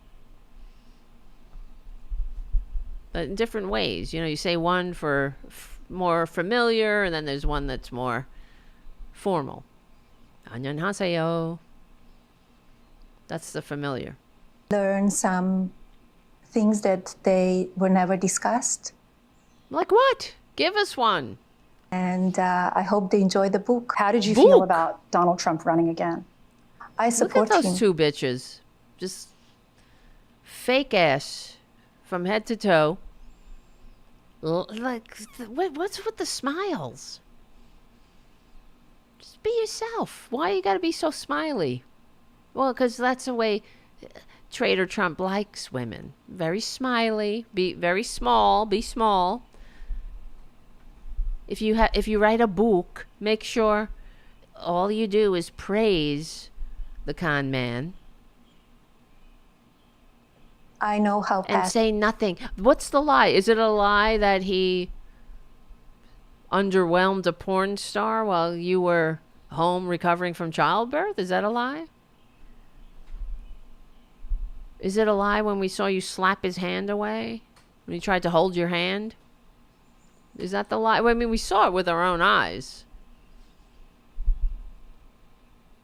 But in different ways. You know, you say one for more familiar, and then there's one that's more formal. 안녕하세요. That's the familiar. Learn some things that they were never discussed. Like what? Give us one. And I hope they enjoy the book. How did you feel about Donald Trump running again? I support him. Look at those him. 2 bitches. Just fake ass from head to toe. Like, what's with the smiles? Just be yourself. Why you gotta be so smiley? Well, because that's the way Trader Trump likes women. Very smiley. Be very small. Be small. If you write a book, make sure all you do is praise the con man. I know how. And say nothing. What's the lie? Is it a lie that he underwhelmed a porn star while you were home recovering from childbirth? Is that a lie? Is it a lie when we saw you slap his hand away? When he tried to hold your hand? Is that the lie? Well, I mean, we saw it with our own eyes.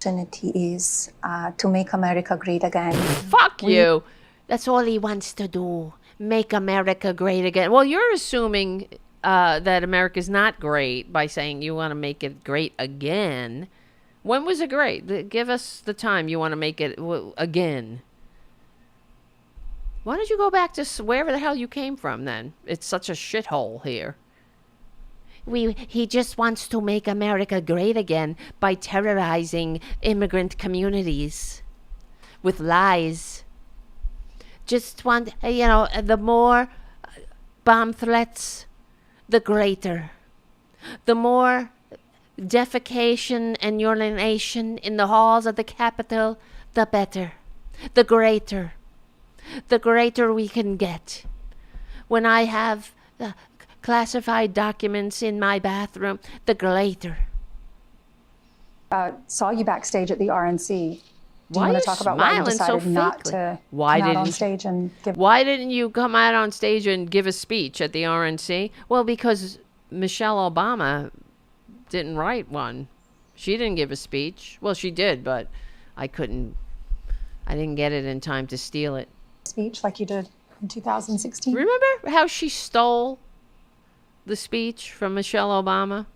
Is to make America great again. Fuck you. That's all he wants to do. Make America great again. Well, you're assuming that America's not great by saying you want to make it great again. When was it great? Give us the time you want to make it again. Why don't you go back to wherever the hell you came from then? It's such a shithole here. He just wants to make America great again by terrorizing immigrant communities with lies. Just want, the more bomb threats, the greater. The more defecation and urination in the halls of the Capitol, the better. The greater. The greater we can get. When I have classified documents in my bathroom, the greater. Saw you backstage at the RNC. Do Why you want are to talk you about why you smiling so decided not fakely? to Why come out didn't on stage and give? Why didn't you come out on stage and give a speech at the RNC? Well, because Michelle Obama didn't write one. She didn't give a speech. Well, she did, but I didn't get it in time to steal it. Speech like you did in 2016. Remember how she stole the speech from Michelle Obama?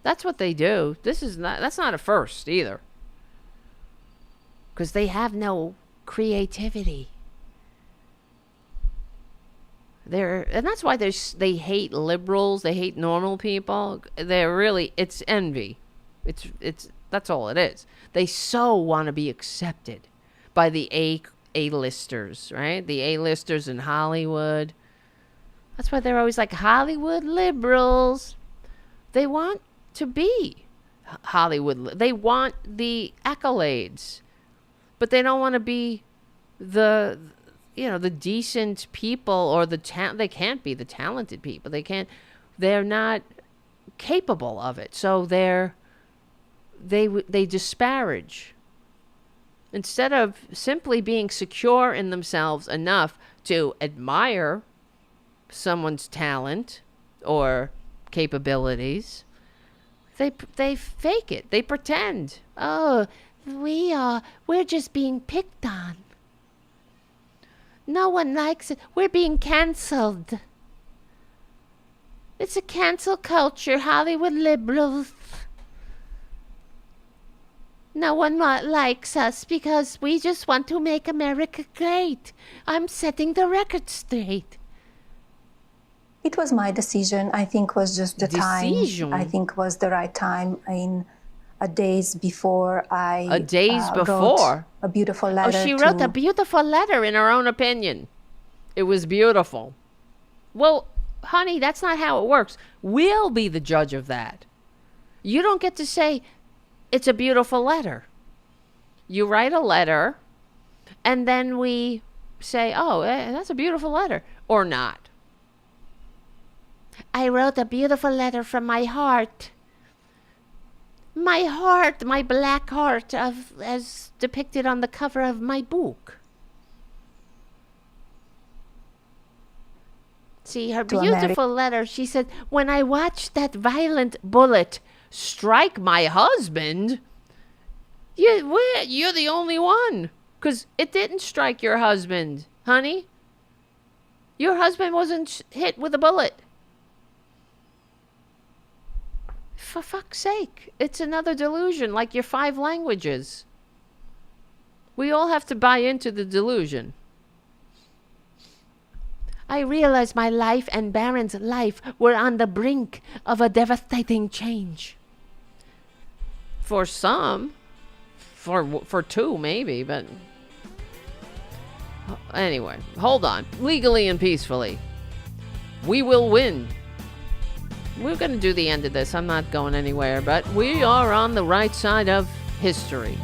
That's what they do. That's not a first either. Because they have no creativity. And that's why they hate liberals. They hate normal people. It's envy. That's all it is. They so want to be accepted by the A-listers, right? The A-listers in Hollywood. That's why they're always like Hollywood liberals. They want to be Hollywood. They want the accolades. But they don't want to be the decent people or they can't be the talented people. They're not capable of it. So they disparage. Instead of simply being secure in themselves enough to admire someone's talent or capabilities, they fake it. They pretend. Oh, we're just being picked on. No one likes it. We're being canceled. It's a cancel culture, Hollywood liberals. No one likes us because we just want to make America great. I'm setting the record straight. It was my decision. I think was just the Decision? time. I think was the right time. Days before I before wrote a beautiful letter. Oh, she wrote a beautiful letter in her own opinion. It was beautiful. Well, honey, that's not how it works. We'll be the judge of that. You don't get to say it's a beautiful letter. You write a letter, and then we say, oh, that's a beautiful letter, or not. I wrote a beautiful letter from my heart. My heart, my black heart, as depicted on the cover of my book. See, her beautiful letter, she said, when I watched that violent bullet strike my husband, you're the only one. Because it didn't strike your husband, honey. Your husband wasn't hit with a bullet. For fuck's sake, it's another delusion like your 5 languages. We all have to buy into the delusion. I realized my life and Baron's life were on the brink of a devastating change. For some, for 2 maybe, but anyway, hold on. Legally and peacefully, we will win. We're going to do the end of this. I'm not going anywhere, but we are on the right side of history.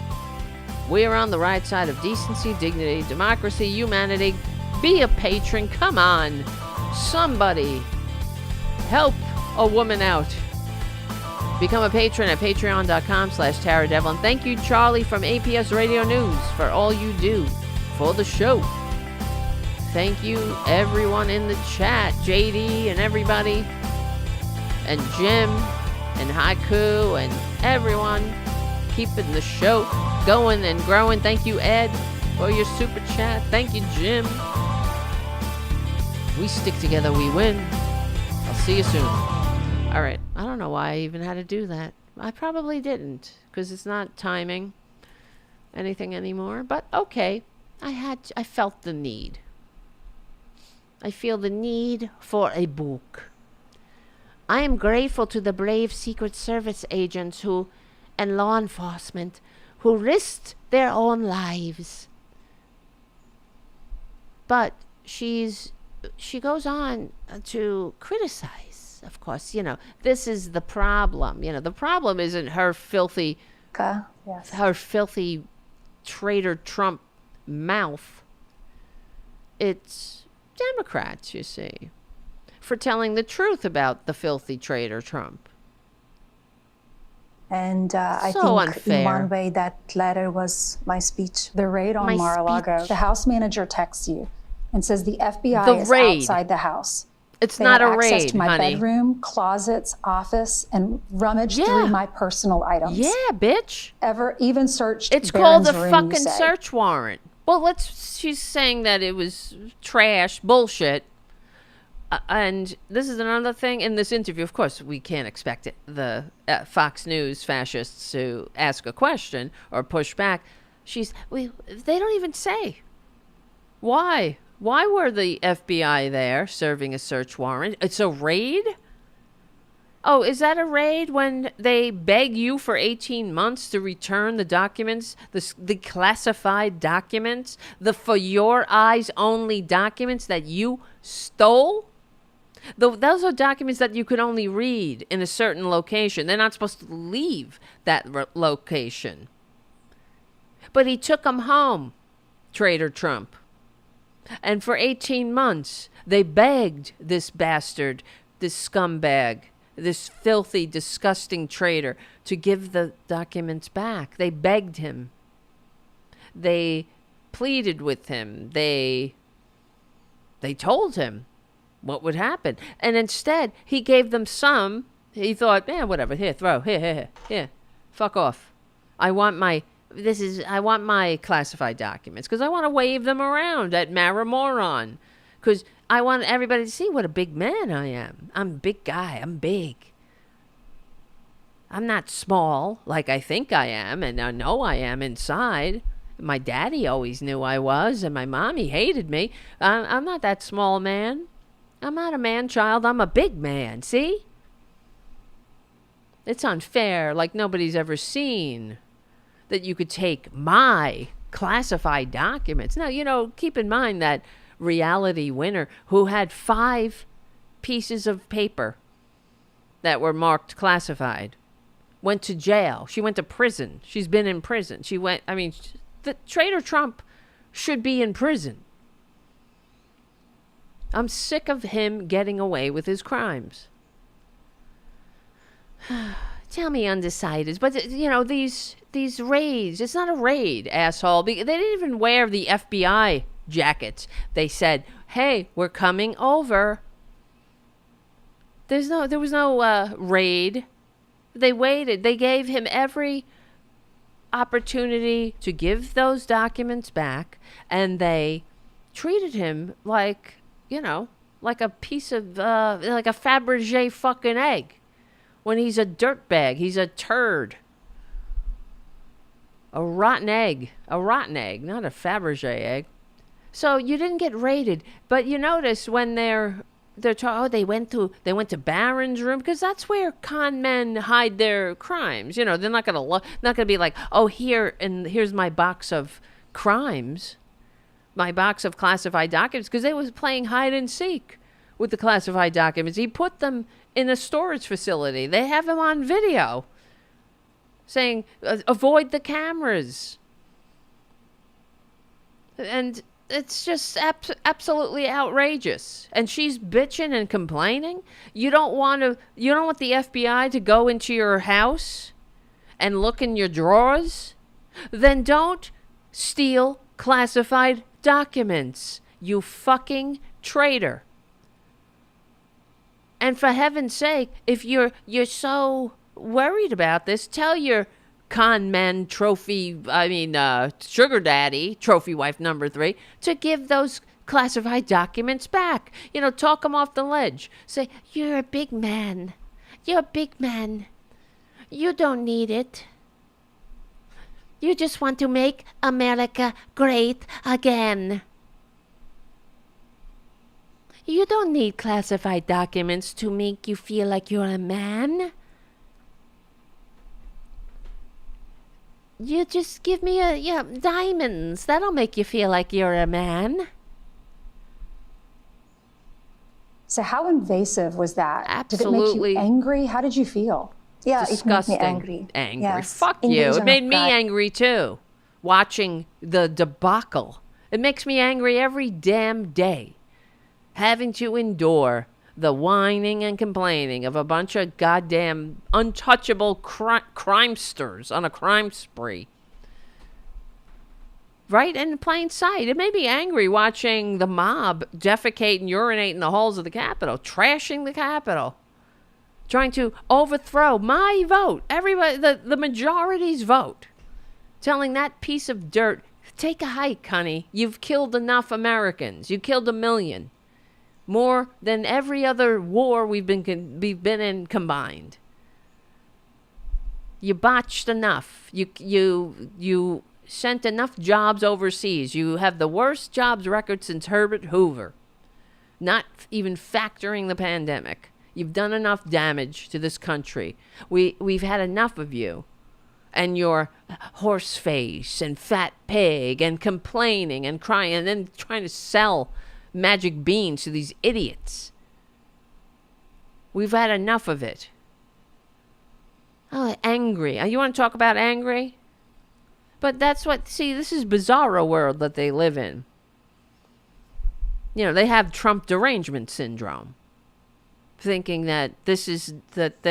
We are on the right side of decency, dignity, democracy, humanity. Be a patron. Come on. Somebody help a woman out. Become a patron at patreon.com/TaraDevil. And thank you, Charlie from APS Radio News, for all you do for the show. Thank you, everyone in the chat, JD and everybody. And Jim and Haiku and everyone keeping the show going and growing. Thank you, Ed, for your super chat. Thank you, Jim. We stick together, we win. I'll see you soon. All right. I don't know why I even had to do that. I probably didn't, because it's not timing anything anymore. But okay, I felt the need. I feel the need for a book. I am grateful to the brave Secret Service agents and law enforcement who risked their own lives. But she goes on to criticize, of course. This is the problem. The problem isn't her filthy, her filthy traitor Trump mouth. It's Democrats, you see, for telling the truth about the filthy traitor Trump. And I So think unfair. in one way that letter was my speech. The raid on Mar-a-Lago. The house manager texts you and says the FBI is outside the house. It's They not had a access raid, to my honey. bedroom, closets, office, and rummaged through my personal items. Yeah, bitch. Even searched It's Barron's called a room, fucking you say. search warrant. Well, she's saying that it was trash, bullshit. And this is another thing in this interview. Of course, we can't expect the Fox News fascists to ask a question or push back. They don't even say. Why? Why were the FBI there serving a search warrant? It's a raid? Oh, is that a raid when they beg you for 18 months to return the documents, the classified documents, the for your eyes only documents that you stole? Those are documents that you could only read in a certain location. They're not supposed to leave that location. But he took them home, traitor Trump. And for 18 months, they begged this bastard, this scumbag, this filthy, disgusting traitor to give the documents back. They begged him. They pleaded with him. They told him what would happen. And instead, he gave them some. He thought, whatever, here, throw, here, fuck off. I want my classified documents because I want to wave them around at Maramoron because I want everybody to see what a big man I am. I'm a big guy. I'm big. I'm not small like I think I am, and I know I am inside. My daddy always knew I was, and my mommy hated me. I'm not that small man. I'm not a man-child. I'm a big man, see? It's unfair, like nobody's ever seen, that you could take my classified documents. Now, keep in mind that reality winner who had 5 pieces of paper that were marked classified went to jail. She went to prison. She's been in prison. The traitor Trump should be in prison. I'm sick of him getting away with his crimes. Tell me undecideds. But, these raids, it's not a raid, asshole. They didn't even wear the FBI jackets. They said, hey, we're coming over. There was no raid. They waited. They gave him every opportunity to give those documents back, and they treated him like a piece of, like a Fabergé fucking egg. When he's a dirtbag, he's a turd. A rotten egg, not a Fabergé egg. So you didn't get raided, but you notice when they went to Barron's room because that's where con men hide their crimes. They're not gonna be like, oh, here's my box of crimes. My box of classified documents, because they was playing hide and seek with the classified documents. He put them in a storage facility. They have him on video saying, avoid the cameras. And it's just absolutely outrageous. And she's bitching and complaining. You don't want the FBI to go into your house and look in your drawers? Then don't steal classified documents, you fucking traitor. And for heaven's sake, if you're so worried about this, tell your con man sugar daddy, trophy wife number 3, to give those classified documents back. Talk them off the ledge. Say, you're a big man. You're a big man. You don't need it. You just want to make America great again. You don't need classified documents to make you feel like you're a man. You just give me diamonds. That'll make you feel like you're a man. So how invasive was that? Absolutely. Did it make you angry? How did you feel? Yeah, disgusting. It made me angry. Angry. Yes. Fuck you. It made me angry too. Watching the debacle. It makes me angry every damn day. Having to endure the whining and complaining of a bunch of goddamn untouchable crimesters on a crime spree. Right in plain sight. It made me angry watching the mob defecate and urinate in the halls of the Capitol, trashing the Capitol, trying to overthrow my vote, everybody, the majority's vote, telling that piece of dirt, take a hike, honey. You've killed enough Americans. You killed 1 million. More than every other war we've been in combined. You botched enough. You sent enough jobs overseas. You have the worst jobs record since Herbert Hoover. Not even factoring the pandemic. You've done enough damage to this country. We've had enough of you. And your horse face and fat pig and complaining and crying and then trying to sell magic beans to these idiots. We've had enough of it. Oh, angry. You want to talk about angry? But that's what, see, this is bizarro world that they live in. You know, they have Trump derangement syndrome. Thinking that this is, that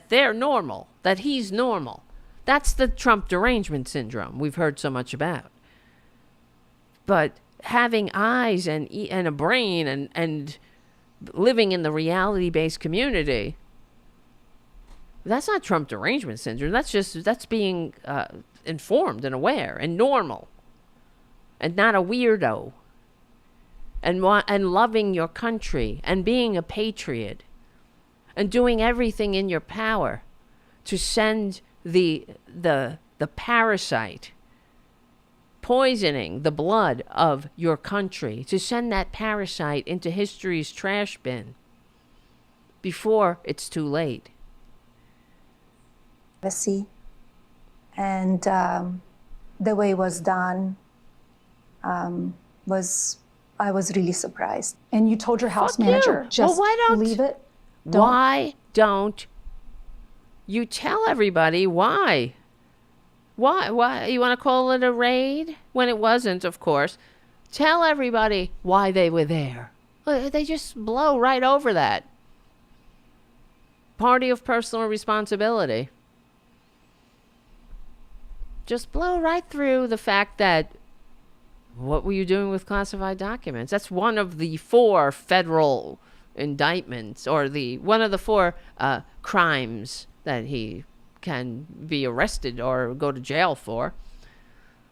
they're normal. That he's normal. That's the Trump derangement syndrome we've heard so much about. But having eyes and a brain and living in the reality-based community, that's not Trump derangement syndrome. That's being informed and aware and normal, and not a weirdo. And loving your country and being a patriot, and doing everything in your power to send the parasite poisoning the blood of your country, to send that parasite into history's trash bin before it's too late. And the way it was done I was really surprised. And you told your house manager, just leave it. Why don't you tell everybody why? Why? You want to call it a raid? When it wasn't, of course. Tell everybody why they were there. They just blow right over that. Party of personal responsibility. Just blow right through the fact that, what were you doing with classified documents? That's one of the 4 federal indictments, or one of the 4 crimes that he can be arrested or go to jail for.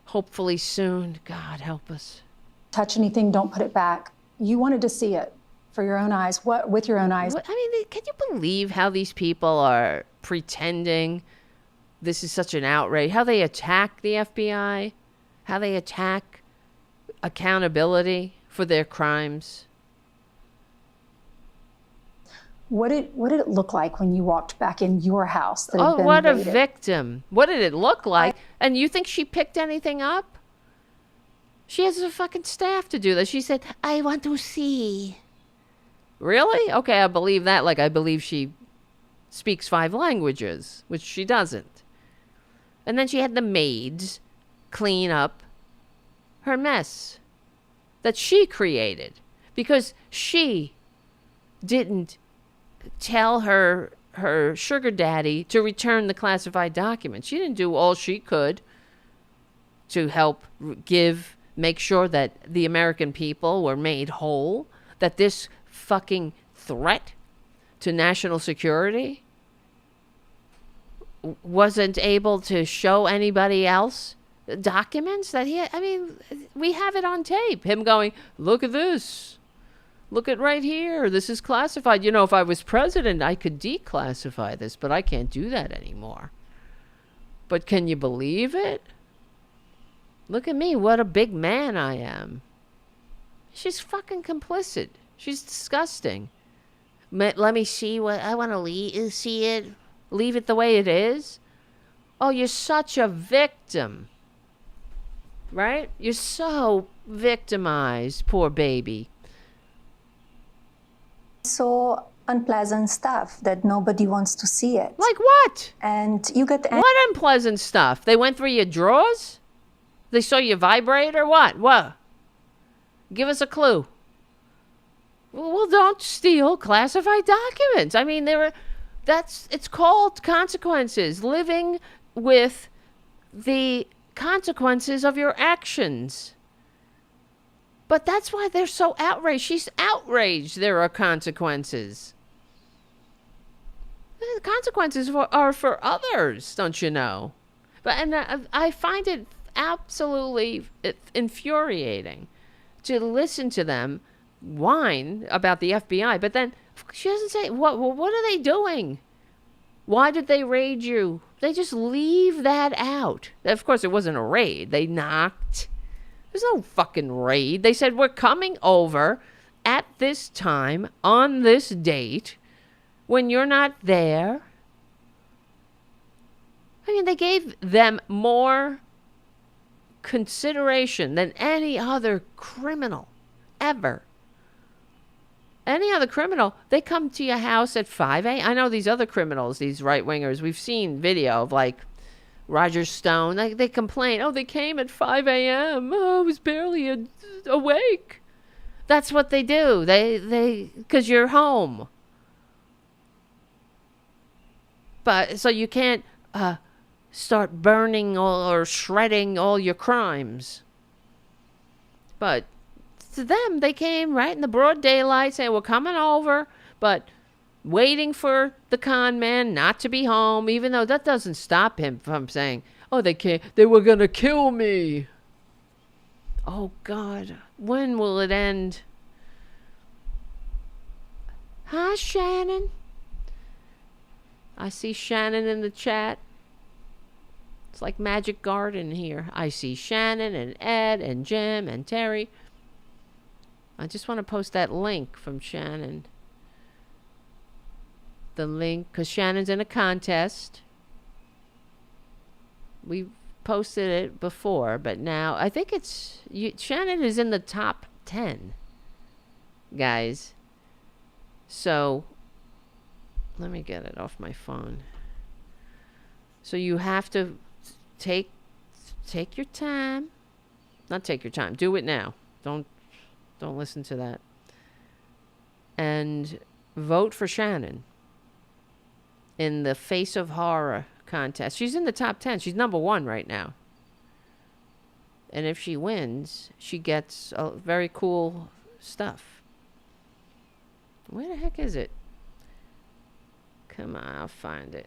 Hopefully soon. God help us. Touch anything, don't put it back. You wanted to see it for your own eyes. With your own eyes? I mean, can you believe how these people are pretending this is such an outrage? How they attack the FBI? How they attack accountability for their crimes? What did it look like when you walked back in your house that had been what raided? A victim. What did it look like? And you think she picked anything up? She has a fucking staff to do this. She said, I want to see. Really? Okay, I believe that. Like, I believe she speaks 5 languages, which she doesn't. And then she had the maids clean up her mess that she created because she didn't tell her sugar daddy to return the classified documents. She didn't do all she could to help make sure that the American people were made whole, that this fucking threat to national security wasn't able to show anybody else documents that we have it on tape. Him going, look at this. Look at right here. This is classified. You know, if I was president, I could declassify this, but I can't do that anymore. But can you believe it? Look at me. What a big man I am. She's fucking complicit. She's disgusting. Let me see what I want to see it. Leave it the way it is. Oh, you're such a victim. Right? You're so victimized, poor baby. So unpleasant stuff that nobody wants to see it. Like what? And you get what unpleasant stuff? They went through your drawers? They saw your vibrator? What? What? Give us a clue. Well, don't steal classified documents. I mean, it's called consequences. Living with the consequences of your actions. But that's why they're so outraged. She's outraged there are consequences. The consequences are for others, don't you know? And I find it absolutely infuriating to listen to them whine about the FBI, but then she doesn't say, what are they doing? Why did they raid you? They just leave that out. Of course, it wasn't a raid. They knocked. There's no fucking raid. They said, we're coming over at this time, on this date, when you're not there. I mean, they gave them more consideration than any other criminal ever. Any other criminal, they come to your house at 5 a.m. I know these other criminals, these right-wingers, we've seen video of like Roger Stone. They complain, oh, they came at 5 a.m. Oh, I was barely awake. That's what they do. They because you're home. But so you can't start burning or shredding all your crimes. But to them, they came right in the broad daylight saying, we're coming over, but waiting for the con man not to be home, even though that doesn't stop him from saying, oh, they were going to kill me. Oh, God, when will it end? Hi, Shannon. I see Shannon in the chat. It's like Magic Garden here. I see Shannon and Ed and Jim and Terry. I just want to post that link from Shannon. The link, because Shannon's in a contest. We posted it before, but now I think Shannon is in the top 10, guys. So let me get it off my phone. So you have to take your time. Not take your time. Do it now. Don't listen to that. And vote for Shannon in the Face of Horror contest. She's in the top 10. She's number 1 right now. And if she wins, she gets very cool stuff. Where the heck is it? Come on, I'll find it.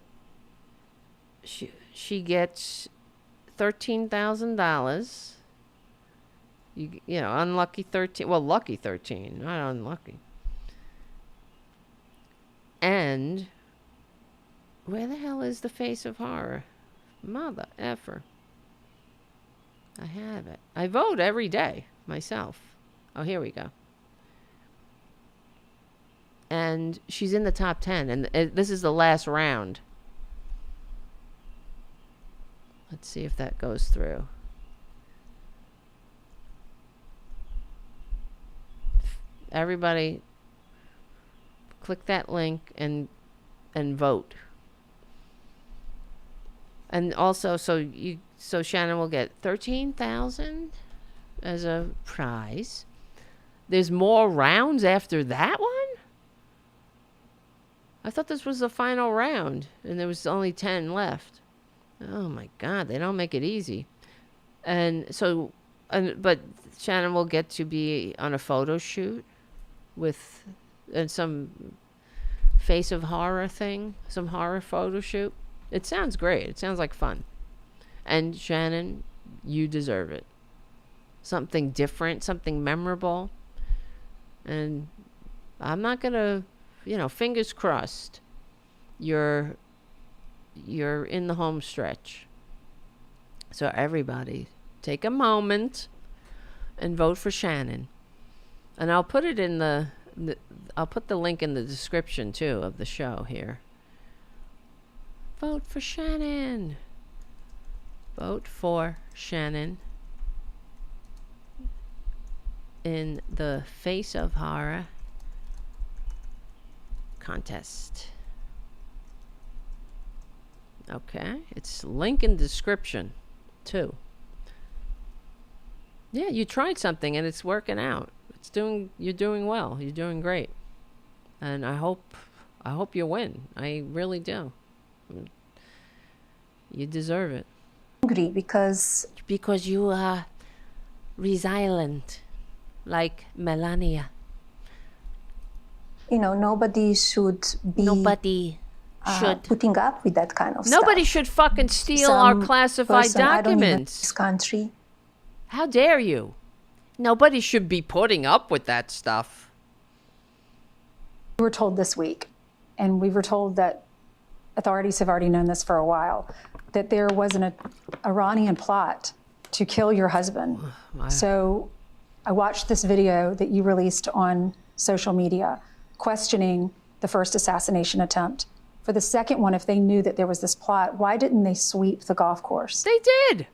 She gets $13,000. You know, unlucky 13. Well, lucky 13, not unlucky. And where the hell is the Face of Horror? Mother effer. I have it. I vote every day myself. Oh, here we go. And she's in the top 10. And this is the last round. Let's see if that goes through. Everybody click that link and vote. And also so Shannon will get $13,000 as a prize. There's more rounds after that one? I thought this was the final round and there was only 10 left. Oh my God, they don't make it easy. And so but Shannon will get to be on a photo shoot with some Face of Horror thing, some horror photo shoot. It sounds great. It sounds like fun. And Shannon, you deserve it. Something different, something memorable. And I'm not gonna, fingers crossed. You're in the home stretch. So everybody, take a moment and vote for Shannon. And I'll put it in I'll put the link in the description too of the show here. Vote for Shannon. Vote for Shannon. In the Face of Horror contest. Okay, it's link in description too. Yeah, you tried something and it's working out. You're doing well. You're doing great. And I hope you win. I really do. You deserve it. Angry because you are resilient, like Melania. Nobody should be putting up with that kind of stuff. Nobody should fucking steal our classified documents. This country. How dare you? Nobody should be putting up with that stuff. We were told this week, and we were told that authorities have already known this for a while, that there was an Iranian plot to kill your husband. So I watched this video that you released on social media questioning the first assassination attempt. For the second one, if they knew that there was this plot, why didn't they sweep the golf course? They did.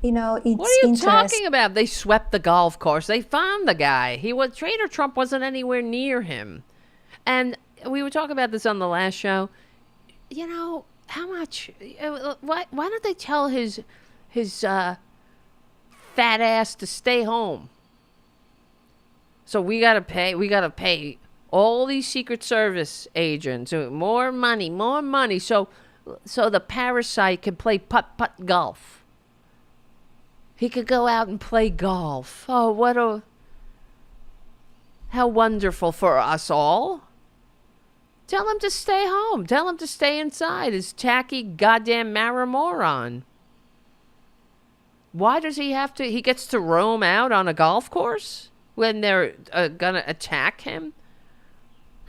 It's what are you talking about? They swept the golf course. They found the guy. Trader Trump wasn't anywhere near him. And we were talking about this on the last show. How much? Why don't they tell his fat ass to stay home? So we gotta pay all these Secret Service agents more money. So the parasite can play putt golf. He could go out and play golf. Oh, how wonderful for us all. Tell him to stay home. Tell him to stay inside, his tacky goddamn maramoron. Why does he have to? He gets to roam out on a golf course when they're gonna attack him?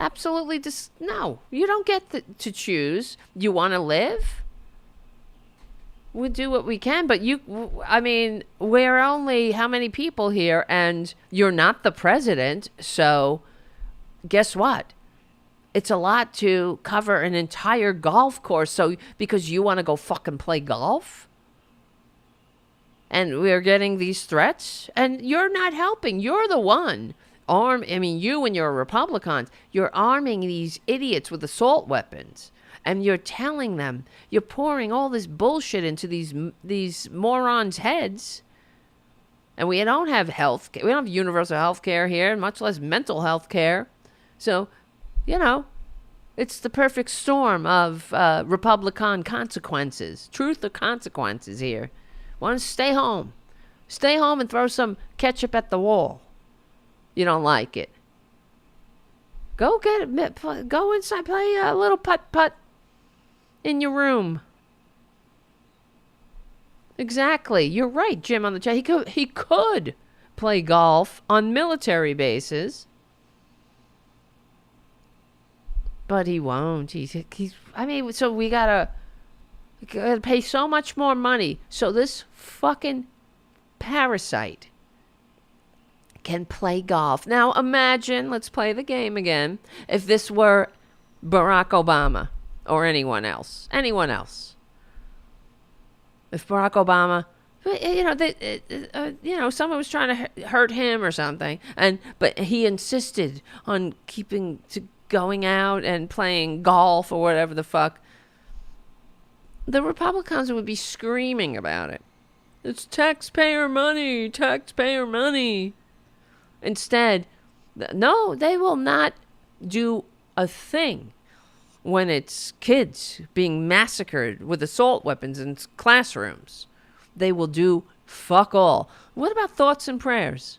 Absolutely no. You don't get to choose. You want to live? We'll do what we can, but we're only how many people here, and you're not the president, so guess what? It's a lot to cover an entire golf course, so because you want to go fucking play golf? And we're getting these threats, and you're not helping. You're the one. You and your Republicans, you're arming these idiots with assault weapons. And you're telling them, you're pouring all this bullshit into these morons' heads. And we don't have health care. We don't have universal health care here, much less mental health care. So, it's the perfect storm of Republican consequences. Truth or consequences here. Want to stay home. Stay home and throw some ketchup at the wall. You don't like it. Go go inside, play a little putt-putt in your room. Exactly. You're right, Jim on the chat. He could play golf on military bases. But he won't. So we gotta pay so much more money so this fucking parasite can play golf. Now imagine, let's play the game again, if this were Barack Obama or anyone else. If Barack Obama, someone was trying to hurt him or something, but he insisted on going out and playing golf or whatever the fuck, the Republicans would be screaming about it. It's taxpayer money. Instead, no, they will not do a thing when it's kids being massacred with assault weapons in classrooms. They will do fuck all. What about thoughts and prayers?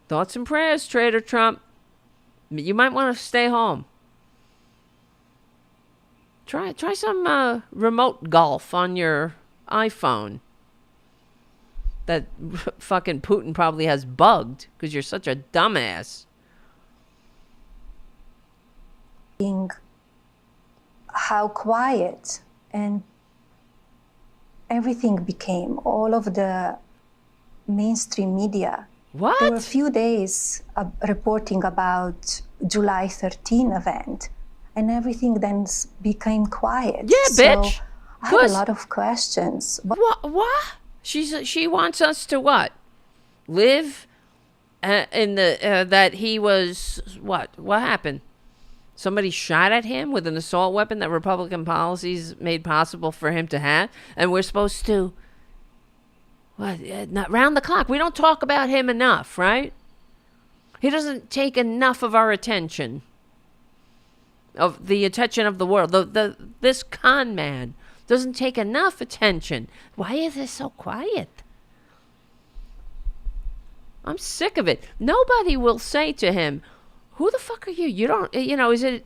Thoughts and prayers, Trader Trump. You might want to stay home. Try some remote golf on your iPhone. That fucking Putin probably has bugged because you're such a dumbass. how quiet and everything became, all of the mainstream media. What? There were a few days reporting about July 13 event, and everything then became quiet. Yeah, bitch. So I had a lot of questions. What? She wants us to what? Live in the that he was what? What happened? Somebody shot at him with an assault weapon that Republican policies made possible for him to have, and we're supposed to not round the clock. We don't talk about him enough, right? He doesn't take enough of our attention, of the attention of the world. This con man doesn't take enough attention. Why is it so quiet? I'm sick of it. Nobody will say to him, "Who the fuck are you? You don't, is it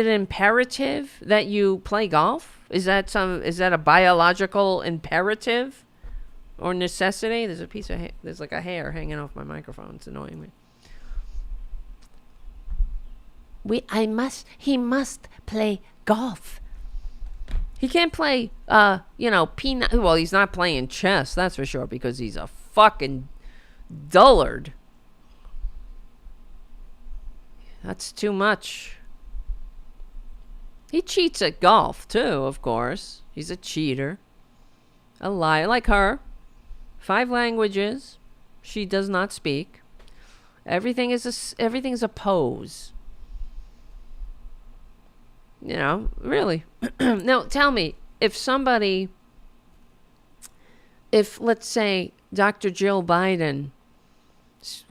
imperative that you play golf? Is that a biological imperative or necessity?" There's like a hair hanging off my microphone. It's annoying me. He must play golf. He can't play, peanut. Well, he's not playing chess, that's for sure, because he's a fucking dullard. That's too much. He cheats at golf, too, of course. He's a cheater. A liar, like her. 5 languages she does not speak. Everything is a pose. Really. Now, tell me, if let's say Dr. Jill Biden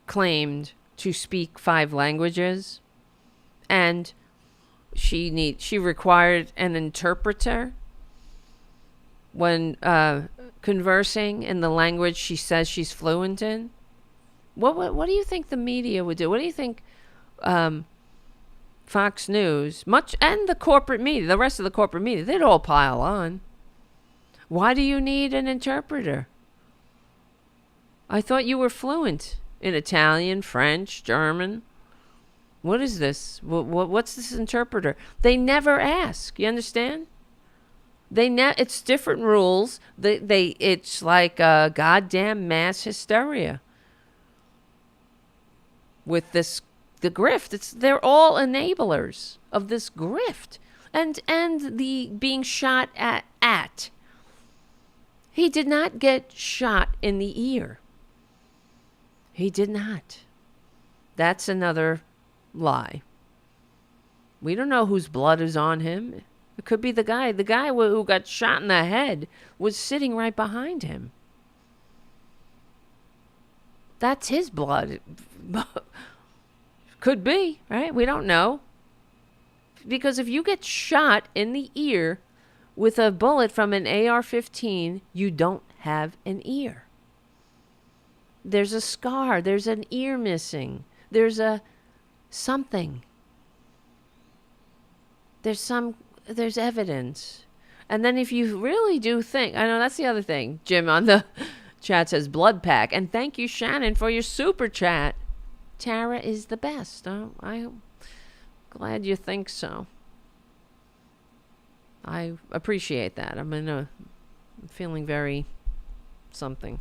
claimed to speak 5 languages and she required an interpreter when conversing in the language she says she's fluent in, what do you think the media would do? What do you think Fox News, and the corporate media, the rest of the corporate media, they'd all pile on? Why do you need an interpreter? I thought you were fluent in Italian, French, German. What is this? What's this interpreter? They never ask. You understand? It's different rules. It's like a goddamn mass hysteria with the grift. They're all enablers of this grift and the being shot at. He did not get shot in the ear. He did not. That's another lie. We don't know whose blood is on him. It could be the guy who got shot in the head was sitting right behind him. That's his blood. Could be, right? We don't know. Because if you get shot in the ear with a bullet from an AR-15, you don't have an ear. There's a scar. There's an ear missing. There's something. There's evidence. And then if you really do think, I know that's the other thing. Jim on the chat says blood pack. And thank you, Shannon, for your super chat. Tara is the best. I'm glad you think so. I appreciate that. I'm feeling very something.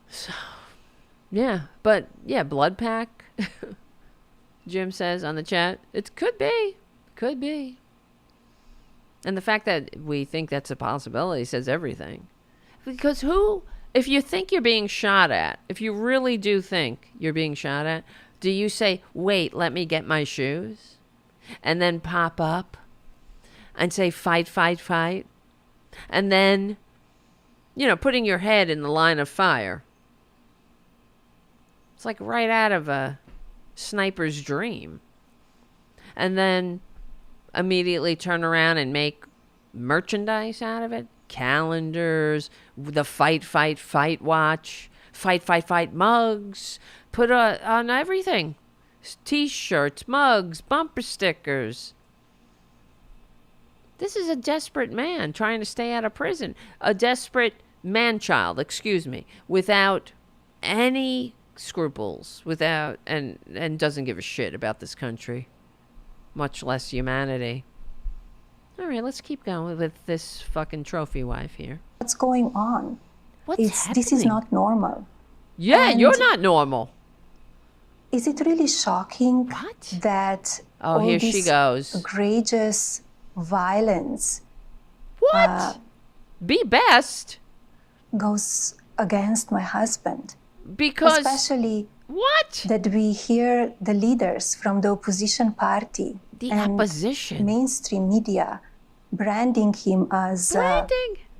So, yeah. But, yeah, blood pack. Jim says on the chat, it could be. Could be. And the fact that we think that's a possibility says everything. Because if you think you're being shot at, if you really do think you're being shot at, do you say, wait, let me get my shoes? And then pop up and say, fight, fight, fight? And then, putting your head in the line of fire. It's like right out of a sniper's dream. And then immediately turn around and make merchandise out of it. Calendars, the fight, fight, fight watch, fight, fight, fight mugs, put on everything. T-shirts, mugs, bumper stickers. This is a desperate man trying to stay out of prison. A desperate man-child, without any scruples without and doesn't give a shit about this country, much less humanity. All right, let's keep going with this fucking trophy wife here. What's going on? What's happening? This is not normal. Yeah, And you're not normal. is it really shocking that all here she this goes. egregious violence Be best goes against my husband? because Especially what? that we hear the leaders from the opposition party The and opposition. mainstream media branding him as a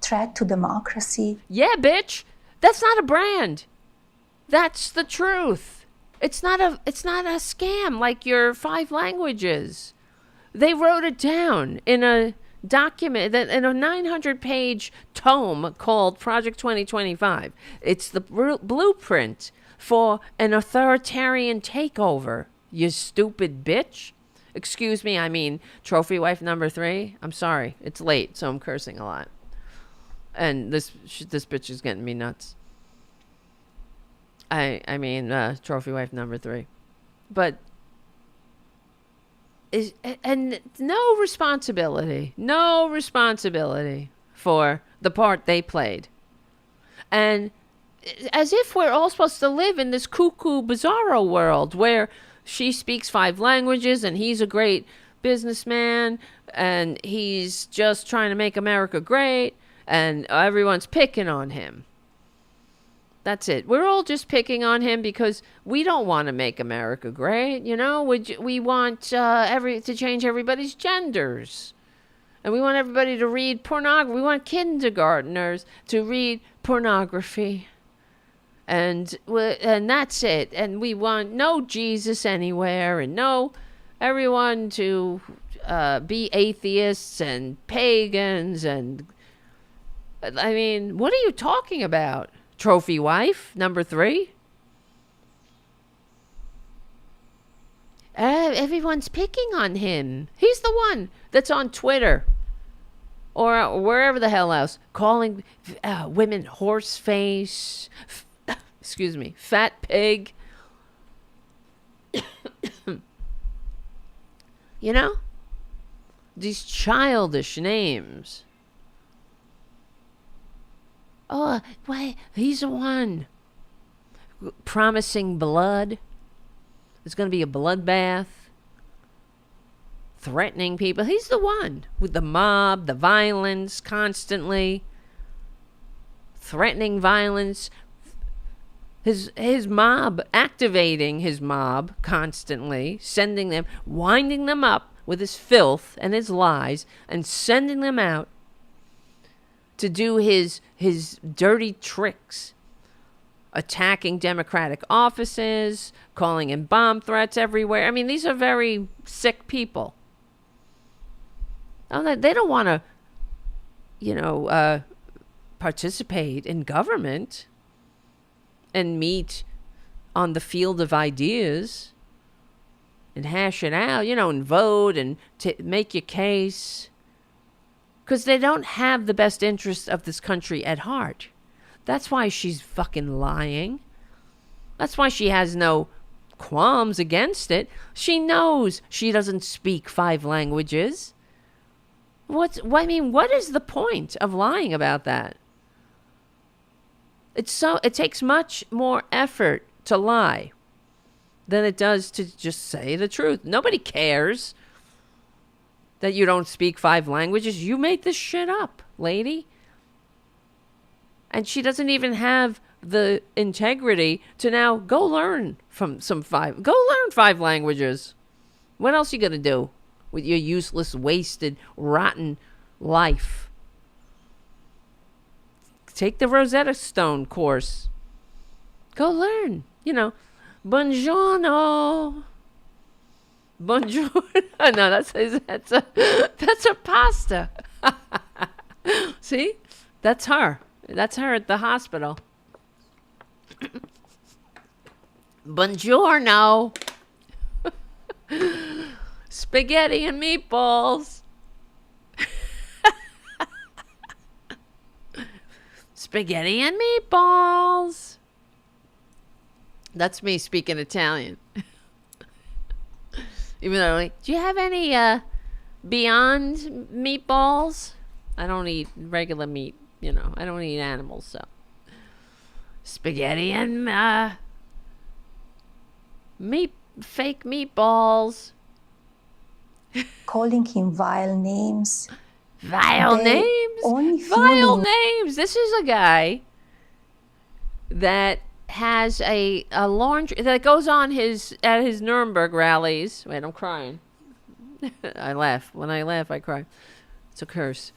threat to democracy. Yeah, bitch. That's not a brand. That's the truth. It's not a scam like your 5 languages. They wrote it down in a document, in a 900-page tome called Project 2025. It's the blueprint for an authoritarian takeover, you stupid bitch. Excuse me, I mean trophy wife number 3. I'm sorry. It's late, so I'm cursing a lot. And this bitch is getting me nuts. I mean trophy wife number 3. But no responsibility for the part they played. And as if we're all supposed to live in this cuckoo bizarro world where she speaks 5 languages and he's a great businessman and he's just trying to make America great and everyone's picking on him. That's it. We're all just picking on him because we don't want to make America great, you know? We want to change everybody's genders. And we want everybody to read pornography. We want kindergartners to read pornography. And that's it. And we want no Jesus anywhere and no everyone to be atheists and pagans. And I mean, what are you talking about? Trophy wife number 3? Everyone's picking on him. He's the one that's on Twitter or wherever the hell else calling women horse face, excuse me, fat pig. You know? These childish names. Oh, why? He's the one promising blood. There's going to be a bloodbath. Threatening people. He's the one with the mob, the violence constantly. Threatening violence. His mob, activating his mob constantly, sending them, winding them up with his filth and his lies, and sending them out to do his dirty tricks, attacking Democratic offices, calling in bomb threats everywhere. I mean, these are very sick people. They don't want to, participate in government and meet on the field of ideas and hash it out, and vote and make your case. Because they don't have the best interests of this country at heart. That's why she's fucking lying. That's why she has no qualms against it. She knows she doesn't speak 5 languages. What is the point of lying about that? It takes much more effort to lie than it does to just say the truth. Nobody cares that you don't speak 5 languages. You made this shit up, lady. And she doesn't even have the integrity to now go learn from go learn 5 languages. What else you gonna do with your useless, wasted, rotten life? Take the Rosetta Stone course. Go learn, Buongiorno. Buongiorno. No, that's a pasta. See? That's her. That's her at the hospital. Buongiorno. Spaghetti and meatballs. Spaghetti and meatballs. That's me speaking Italian. Even though, like, do you have any Beyond meatballs? I don't eat regular meat, you know. I don't eat animals, so. Spaghetti and fake meatballs. Calling him vile names. Vile names? Vile names. This is a guy that has a laundry that goes on at his Nuremberg rallies. Wait, I'm crying. I laugh. When I laugh, I cry. It's a curse.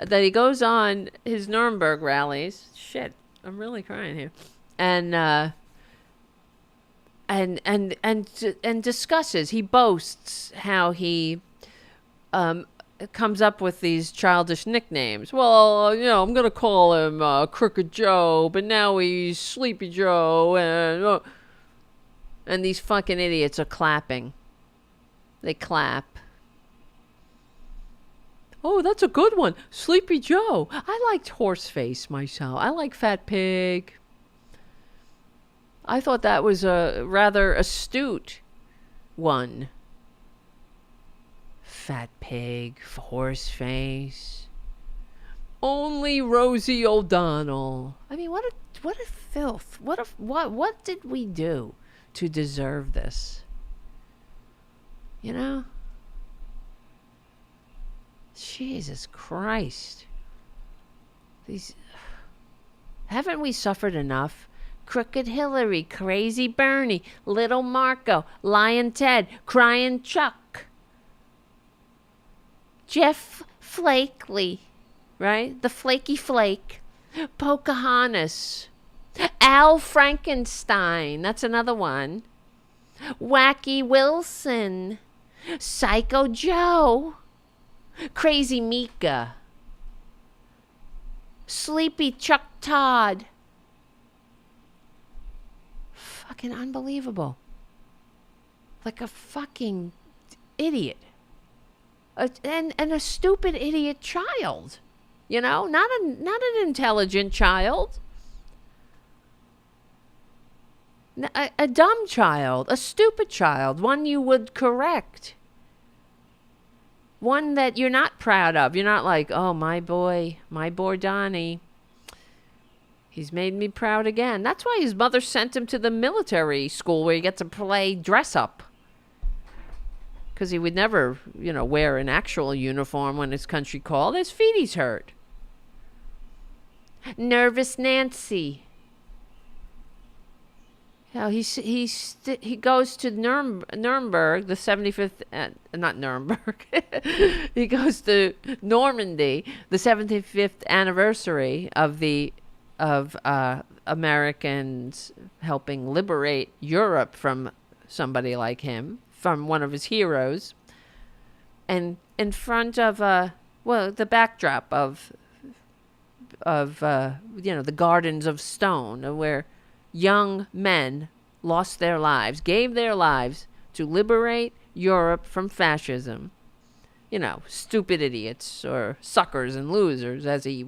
That he goes on his Nuremberg rallies. Shit, I'm really crying here. And discusses. He boasts how he comes up with these childish nicknames. Well, you know, I'm gonna call him Crooked Joe, but now he's Sleepy Joe, and these fucking idiots are clapping. They clap. Oh, that's a good one. Sleepy Joe. I liked Horseface myself. I like Fat Pig. I thought that was a rather astute one. Fat Pig, Horseface. Only Rosie O'Donnell. I mean, what a filth. What did we do to deserve this? You know? Jesus Christ. Haven't we suffered enough? Crooked Hillary, Crazy Bernie, Little Marco, Lion Ted, Crying Chuck, Jeff Flakely, right? The Flaky Flake, Pocahontas, Al Frankenstein, that's another one, Wacky Wilson, Psycho Joe, Crazy Mika, Sleepy Chuck Todd. Fucking unbelievable. Like a fucking idiot. And a stupid idiot child. You know? Not an intelligent child. A dumb child. A stupid child. One you would correct. One that you're not proud of. You're not like, oh, my boy Donnie. He's made me proud again. That's why his mother sent him to the military school where he gets to play dress up. Because he would never, you know, wear an actual uniform when his country called. His feeties hurt. Nervous Nancy. You know, he goes to Nuremberg, the 75th, not Nuremberg. He goes to Normandy, the 75th anniversary of Americans helping liberate Europe from somebody like him, from one of his heroes, and in front of the backdrop of you know, the Gardens of Stone, where young men lost their lives, gave their lives to liberate Europe from fascism. You know, stupid idiots or suckers and losers, as he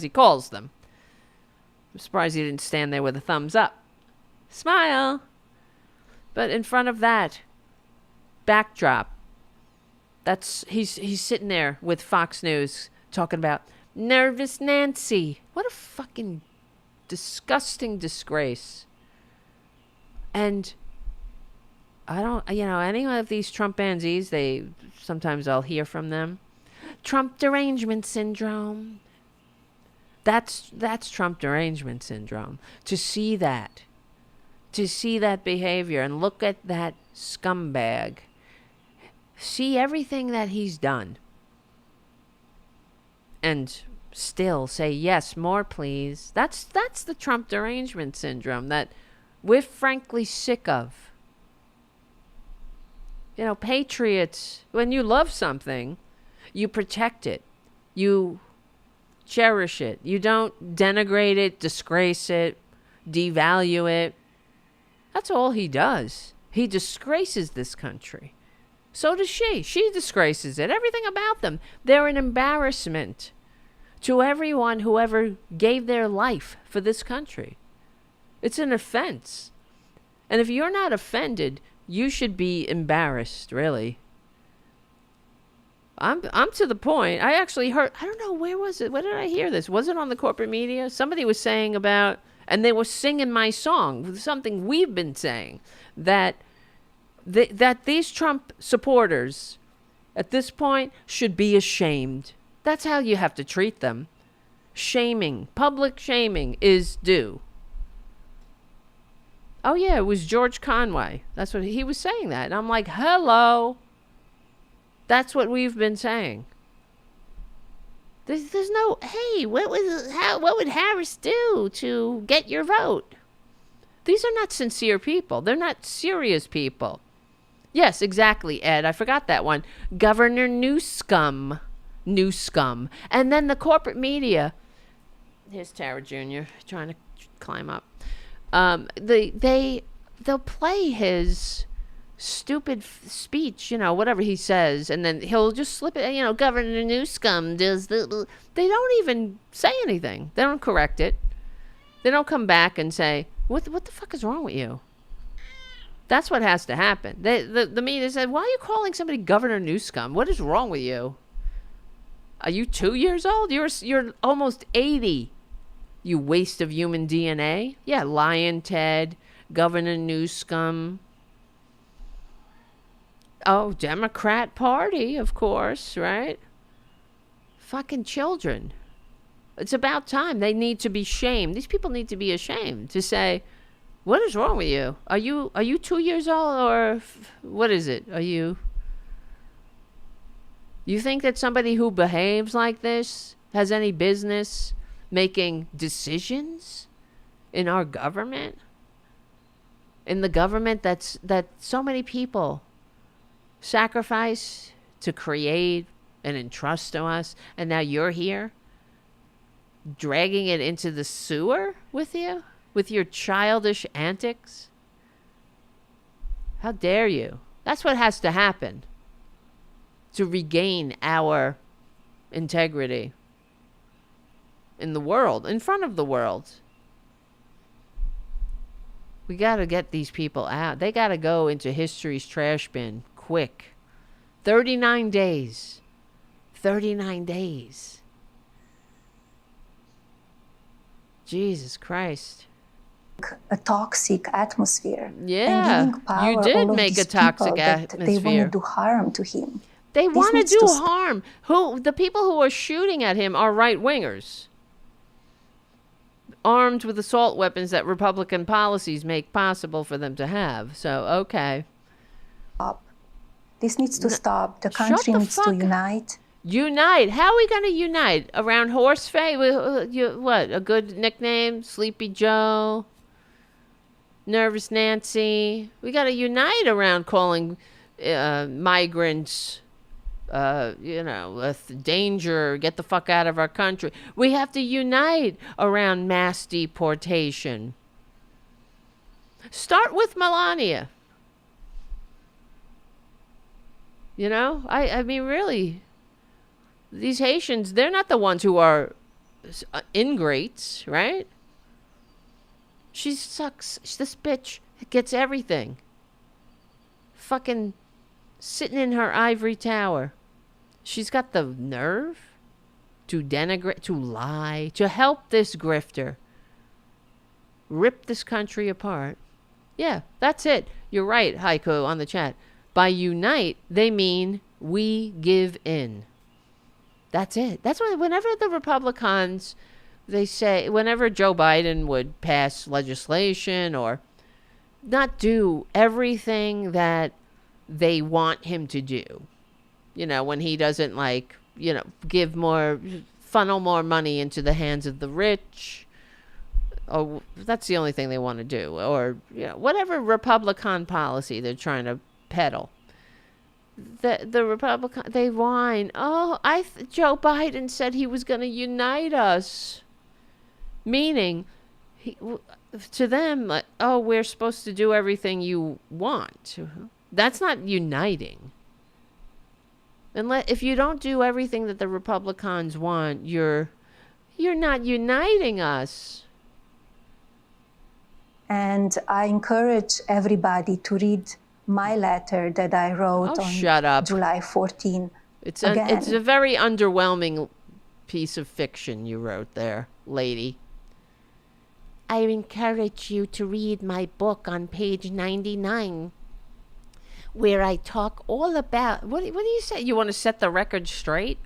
calls them. I'm surprised he didn't stand there with a thumbs up. Smile. But in front of that backdrop, he's sitting there with Fox News talking about Nervous Nancy. What a fucking disgusting disgrace. And I don't, you know, any of these Trumpanzees, sometimes I'll hear from them. Trump derangement syndrome. That's Trump derangement syndrome. To see that behavior and look at that scumbag, see everything that he's done, and still say, yes, more please. That's the Trump derangement syndrome that we're frankly sick of. You know, patriots, when you love something, you protect it. You cherish it. You don't denigrate it, disgrace it, devalue it. That's all he does. He disgraces this country. So does she. She disgraces it. Everything about them. They're an embarrassment to everyone who ever gave their life for this country. It's an offense. And if you're not offended, you should be embarrassed, really. I'm to the point. I actually heard, I don't know, where was it? Where did I hear this? Was it on the corporate media? Somebody was saying about, and they were singing my song, something we've been saying, that these Trump supporters at this point should be ashamed. That's how you have to treat them. Shaming, public shaming is due. Oh yeah, it was George Conway. That's what he was saying that. And I'm like, hello. That's what we've been saying. There's no, hey, what would Harris do to get your vote? These are not sincere people. They're not serious people. Yes, exactly, Ed. I forgot that one. Governor Newscum. And then the corporate media. Here's Tara Jr. trying to climb up. They'll play his stupid speech, whatever he says, and then he'll just slip it, Governor Newscum does the... They don't even say anything. They don't correct it. They don't come back and say, what the fuck is wrong with you? That's what has to happen. The media said, why are you calling somebody Governor Newscum? What is wrong with you? Are you 2 years old? You're almost 80. You waste of human DNA. Yeah, Lion Ted, Governor Newscum. Oh, Democrat Party, of course, right? Fucking children. It's about time. They need to be shamed. These people need to be ashamed to say, what is wrong with you? Are you 2 years old, or what is it? You think that somebody who behaves like this has any business making decisions in our government? In the government that so many people sacrifice to create and entrust to us, and now you're here dragging it into the sewer with you, with your childish antics? How dare you? That's what has to happen to regain our integrity in the world, in front of the world. We got to get these people out. They got to go into history's trash bin quick. 39 days. 39 days. Jesus Christ. A toxic atmosphere. Yeah, and giving power you did all of make a these toxic people that atmosphere. They want to do harm to him. They This want to needs do to harm. The people who are shooting at him are right-wingers, armed with assault weapons that Republican policies make possible for them to have. So, okay. This needs to stop. The country needs to unite. Unite? How are we going to unite? Around horseface? What? A good nickname? Sleepy Joe? Nervous Nancy? We got to unite around calling migrants, with danger, get the fuck out of our country. We have to unite around mass deportation. Start with Melania. I mean, really, these Haitians, they're not the ones who are ingrates, right? She sucks. This bitch gets everything. Fucking sitting in her ivory tower. She's got the nerve to denigrate, to lie, to help this grifter rip this country apart. Yeah, that's it. You're right, Haiku, on the chat. By unite, they mean we give in. That's it. That's why whenever the Republicans, they say, whenever Joe Biden would pass legislation or not do everything that they want him to do, when he doesn't funnel more money into the hands of the rich, or that's the only thing they want to do, or whatever Republican policy they're trying to peddle. The Republican, they whine, Joe Biden said he was going to unite us, meaning to them, we're supposed to do everything you want. That's not uniting. If you don't do everything that the Republicans want, you're not uniting us. And I encourage everybody to read my letter that I wrote on July 14. It's a very underwhelming piece of fiction you wrote there, lady. I encourage you to read my book on page 99, where I talk all about... What do you say? You want to set the record straight?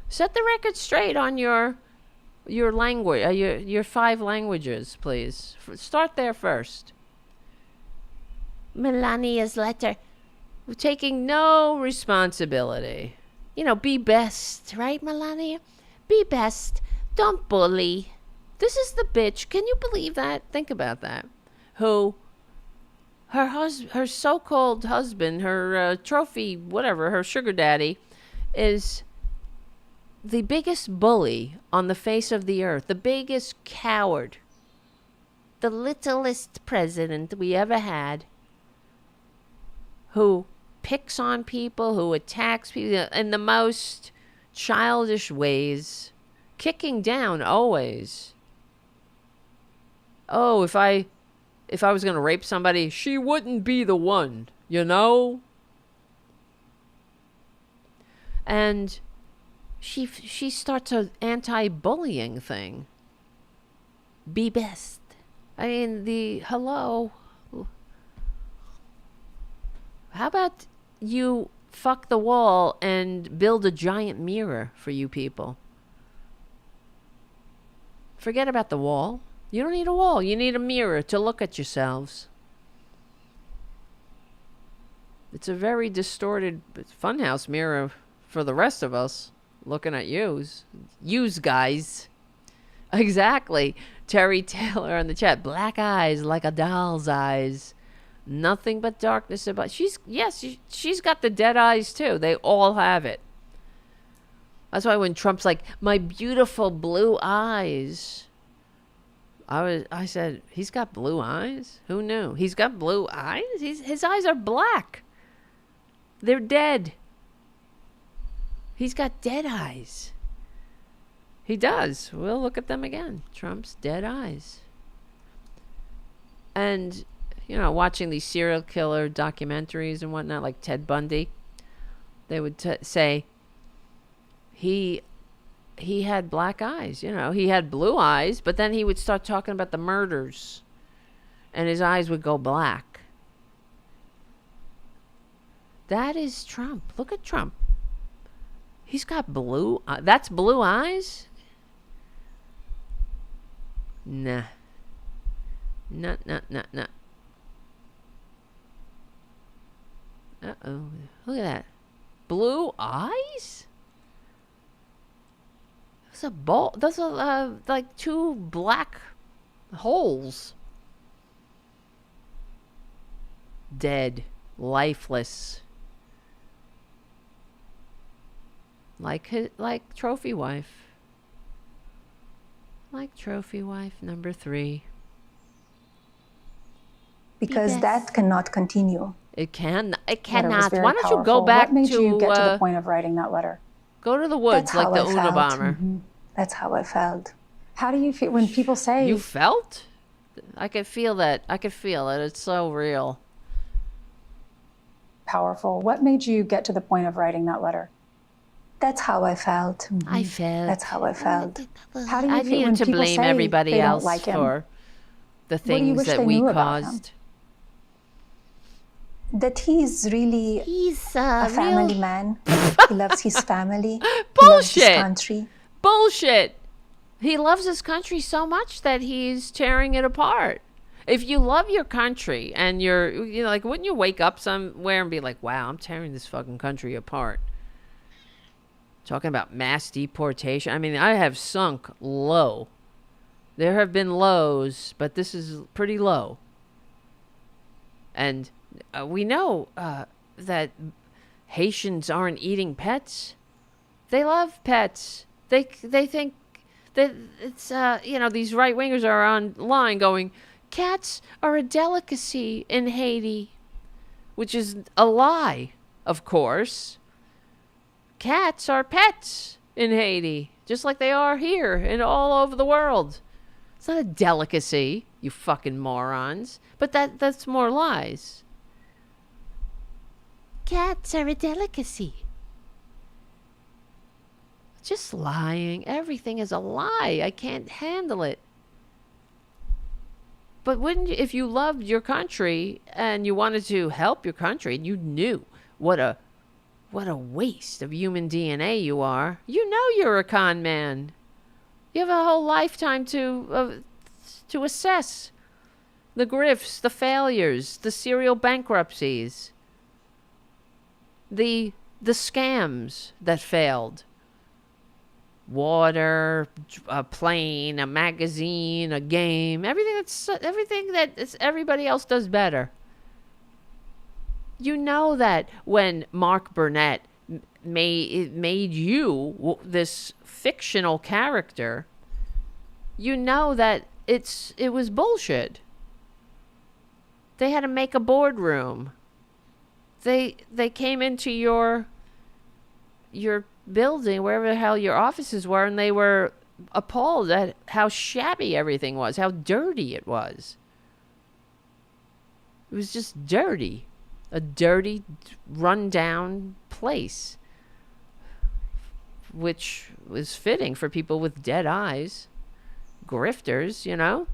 Set the record straight on your language, your 5 languages, please. Start there first. Melania's letter. We're taking no responsibility. You know, be best, right, Melania? Be best. Don't bully. This is the bitch. Can you believe that? Think about that. Who, her so-called husband, her trophy, whatever, her sugar daddy, is the biggest bully on the face of the earth, the biggest coward, the littlest president we ever had, who picks on people, who attacks people in the most childish ways, kicking down always. Oh, if I was going to rape somebody, she wouldn't be the one, you know? And she starts an anti-bullying thing. Be best. I mean, hello. How about you fuck the wall and build a giant mirror for you people? Forget about the wall. You don't need a wall. You need a mirror to look at yourselves. It's a very distorted funhouse mirror for the rest of us looking at yous guys. Exactly. Terry Taylor in the chat. Black eyes like a doll's eyes. Nothing but darkness about. She's got the dead eyes too. They all have it. That's why when Trump's like, my beautiful blue eyes, I said, he's got blue eyes? Who knew? He's got blue eyes? His eyes are black. They're dead. He's got dead eyes. He does. We'll look at them again. Trump's dead eyes. And, you know, watching these serial killer documentaries and whatnot, like Ted Bundy, they would say he had black eyes. You know, he had blue eyes, but then he would start talking about the murders, and his eyes would go black. That is Trump. Look at Trump. He's got blue... that's blue eyes? Nah. Nah. Uh-oh. Look at that. Blue eyes? Those are like 2 black holes. Dead. Lifeless. Like trophy wife. Like trophy wife number 3. Because that cannot continue. It cannot. Why don't you go back to... What made you get to the point of writing that letter? Go to the woods like the Unabomber. Mm-hmm. That's how I felt. How do you feel when people say... You felt? I could feel that. It's so real. Powerful. What made you get to the point of writing that letter? That's how I felt. Mm-hmm. I felt. That's how I felt. How do you I feel when to people blame say everybody they else don't like him? for the things that we caused. That he's really a family man. He loves his family. Bullshit. He loves his country. Bullshit. He loves his country so much that he's tearing it apart. If you love your country and you're like, wouldn't you wake up somewhere and be like, wow, I'm tearing this fucking country apart? Talking about mass deportation. I mean, I have sunk low. There have been lows, but this is pretty low. And we know that Haitians aren't eating pets. They love pets. They think that it's these right wingers are online going, cats are a delicacy in Haiti, which is a lie, of course. Cats are pets in Haiti, just like they are here and all over the world. It's not a delicacy, you fucking morons. But that's more lies. Cats are a delicacy. Just lying. Everything is a lie. I can't handle it. But wouldn't you, if you loved your country and you wanted to help your country and you knew what a waste of human DNA you are, you know you're a con man. You have a whole lifetime to assess the grifts, the failures, the serial bankruptcies, the scams that failed. Water, a plane, a magazine, a game, everything that everybody else does better. You know that when Mark Burnett made you this fictional character, you know that it was bullshit. They had to make a boardroom. They came into your building, wherever the hell your offices were, and they were appalled at how shabby everything was, how dirty it was. It was just dirty. A dirty, run-down place, which was fitting for people with dead eyes. Grifters, you know?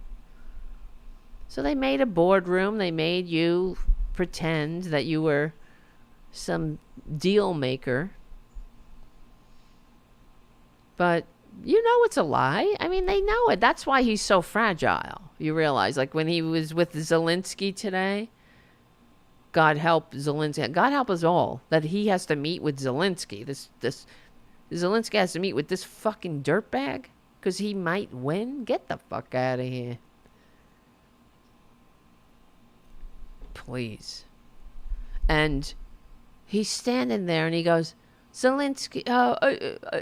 So they made a boardroom. They made you pretend that you were some deal maker. But you know it's a lie. I mean, they know it. That's why he's so fragile. You realize, like when he was with Zelensky today, God help Zelensky. God help us all that he has to meet with Zelensky. This Zelensky has to meet with this fucking dirtbag because he might win. Get the fuck out of here. Please. And he's standing there and he goes, Zelensky,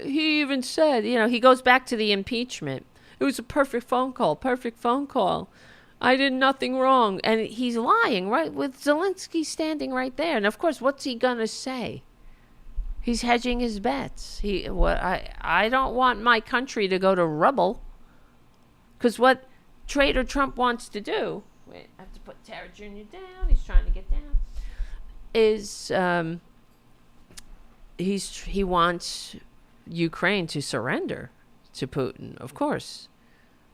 he even said, you know, he goes back to the impeachment. It was a perfect phone call. I did nothing wrong. And he's lying, right? With Zelensky standing right there. And of course, what's he going to say? He's hedging his bets. I don't want my country to go to rubble. Because what Traitor Trump wants to do, wait, I have to put Tara Jr. down. He's trying to get down. Is, he wants Ukraine to surrender to Putin, of course.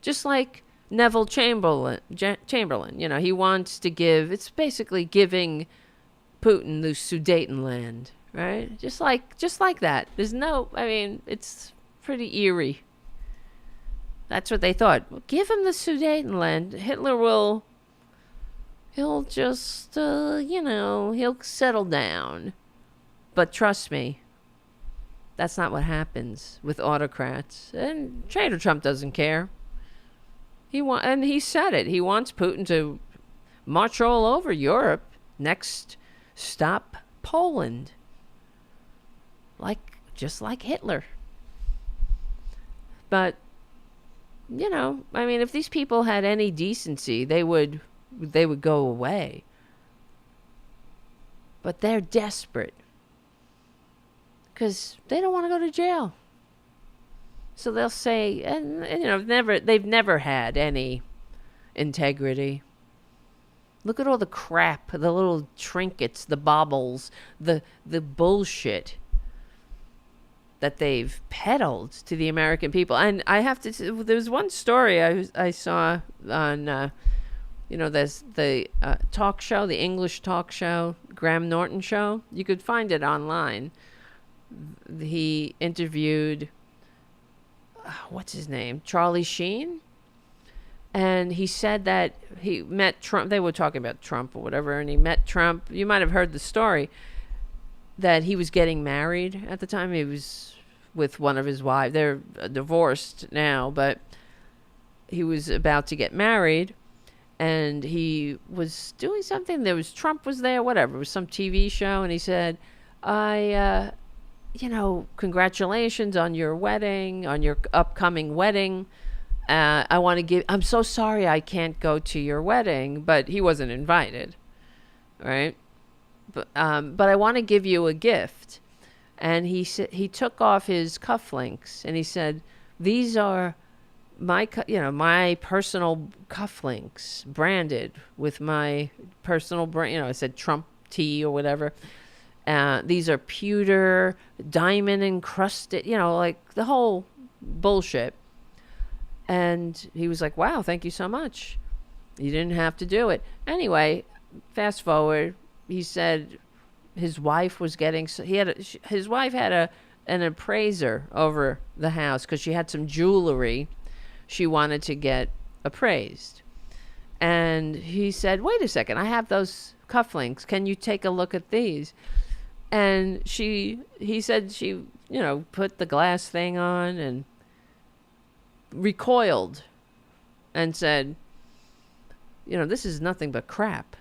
Just like Neville Chamberlain, you know, he wants to give, it's basically giving Putin the Sudetenland, right? Just like that. There's no, I mean, it's pretty eerie. That's what they thought. Well, give him the Sudetenland. Hitler he'll just, you know, he'll settle down. But trust me, that's not what happens with autocrats. And Traitor Trump doesn't care. And he said it. He wants Putin to march all over Europe. Next stop, Poland. Just like Hitler. But, you know, I mean, if these people had any decency, they would go away. But they're desperate. Because they don't want to go to jail. So they'll say, and you know, they've never had any integrity. Look at all the crap, the little trinkets, the baubles, the bullshit that they've peddled to the American people. And I have to, there was one story I saw on, you know, there's the talk show, the English talk show, Graham Norton show. You could find it online. He interviewed, what's his name? Charlie Sheen. And he said that he met Trump. They were talking about Trump or whatever. And he met Trump. You might have heard the story that he was getting married at the time. He was with one of his wives. They're divorced now, but he was about to get married. And he was doing something. Trump was there, whatever. It was some TV show. And he said, you know, congratulations on your wedding, on your upcoming wedding. I'm so sorry I can't go to your wedding, but he wasn't invited, right? But I want to give you a gift. And he took off his cufflinks and he said, these are my personal cufflinks branded with my personal brand. It said Trump tea or whatever. These are pewter, diamond encrusted, like the whole bullshit. And he was like, wow, thank you so much. You didn't have to do it. Anyway, fast forward, he said his wife was getting, his wife had an appraiser over the house because she had some jewelry she wanted to get appraised. And he said, wait a second, I have those cufflinks. Can you take a look at these? And he said she, put the glass thing on and recoiled and said, this is nothing but crap.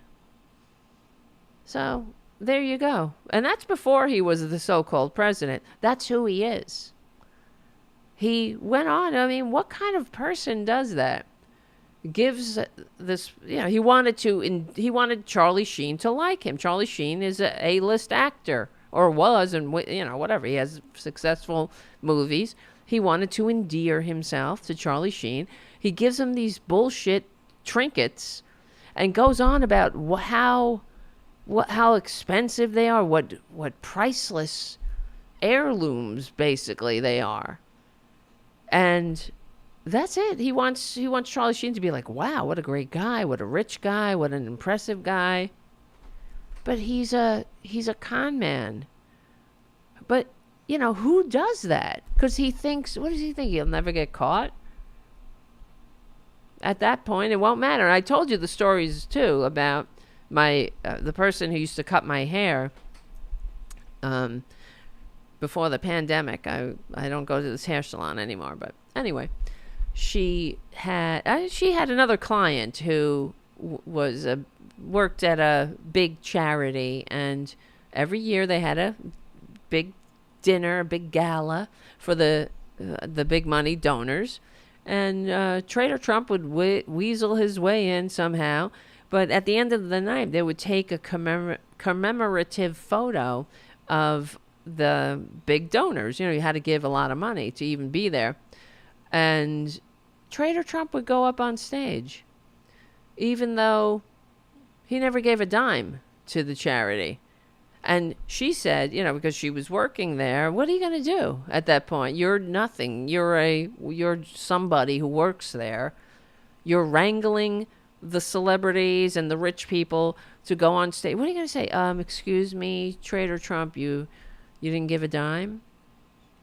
So there you go. And that's before he was the so-called president. That's who he is. He went on. I mean, what kind of person does that? Gives this, he wanted Charlie Sheen to like him. Charlie Sheen is a A-list actor, or was, and whatever. He has successful movies. He wanted to endear himself to Charlie Sheen. He gives him these bullshit trinkets and goes on about how expensive they are, what priceless heirlooms basically they are. And that's it. He wants Charlie Sheen to be like, wow, what a great guy, what a rich guy, what an impressive guy. But he's a con man. But who does that? Because he thinks, what does he think? He'll never get caught? At that point, it won't matter. And I told you the stories, too, about the person who used to cut my hair before the pandemic. I don't go to this hair salon anymore. But anyway, she had another client who worked at a big charity. And every year they had a big dinner, a big gala for the big money donors, and Trader Trump would weasel his way in somehow. But at the end of the night, they would take a commemorative photo of the big donors. You had to give a lot of money to even be there, and Trader Trump would go up on stage, even though he never gave a dime to the charity. And she said, because she was working there, what are you going to do at that point? You're nothing. You're somebody who works there. You're wrangling the celebrities and the rich people to go on stage. What are you going to say? Excuse me, Trader Trump, you didn't give a dime?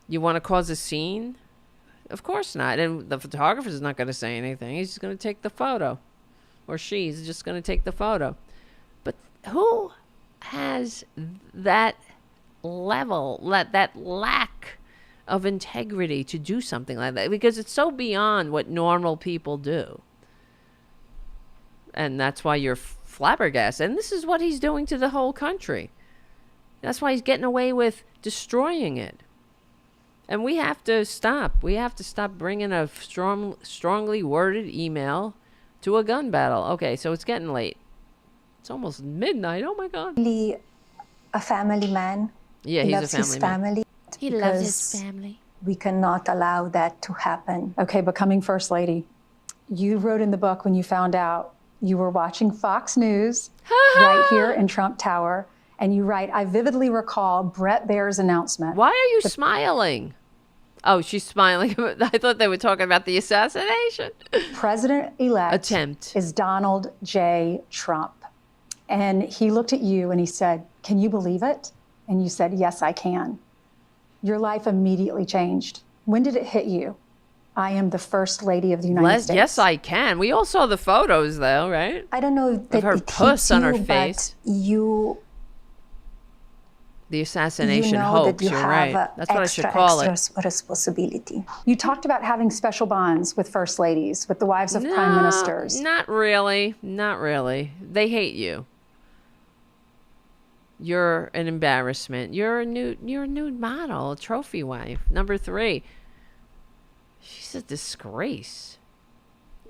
You want to cause a scene? Of course not. And the photographer's not going to say anything. He's just going to take the photo. Or she's just going to take the photo. But who has that level, that lack of integrity to do something like that? Because it's so beyond what normal people do. And that's why you're flabbergasted. And this is what he's doing to the whole country. That's why he's getting away with destroying it. And we have to stop. We have to stop bringing a strongly worded email to a gun battle. Okay, so it's getting late. It's almost midnight. Oh my God. Really a family man. Yeah, he he's loves a his family. He loves his family. We cannot allow that to happen. Okay, becoming First Lady. You wrote in the book when you found out you were watching Fox News right here in Trump Tower, and you write, I vividly recall Brett Baer's announcement. Why are you smiling? Oh, she's smiling. I thought they were talking about the assassination. President-elect attempt is Donald J. Trump. And he looked at you and he said, can you believe it? And you said, yes, I can. Your life immediately changed. When did it hit you? I am the First Lady of the United States. Yes, I can. We all saw the photos, though, right? I don't know that of her it puss hits on you, her face. The assassination hoax. You're right. That's what I should call it. Responsibility. You talked about having special bonds with First Ladies, with the wives of prime ministers. Not really. Not really. They hate you. You're an embarrassment. You're a nude model, a trophy wife. Number 3. She's a disgrace.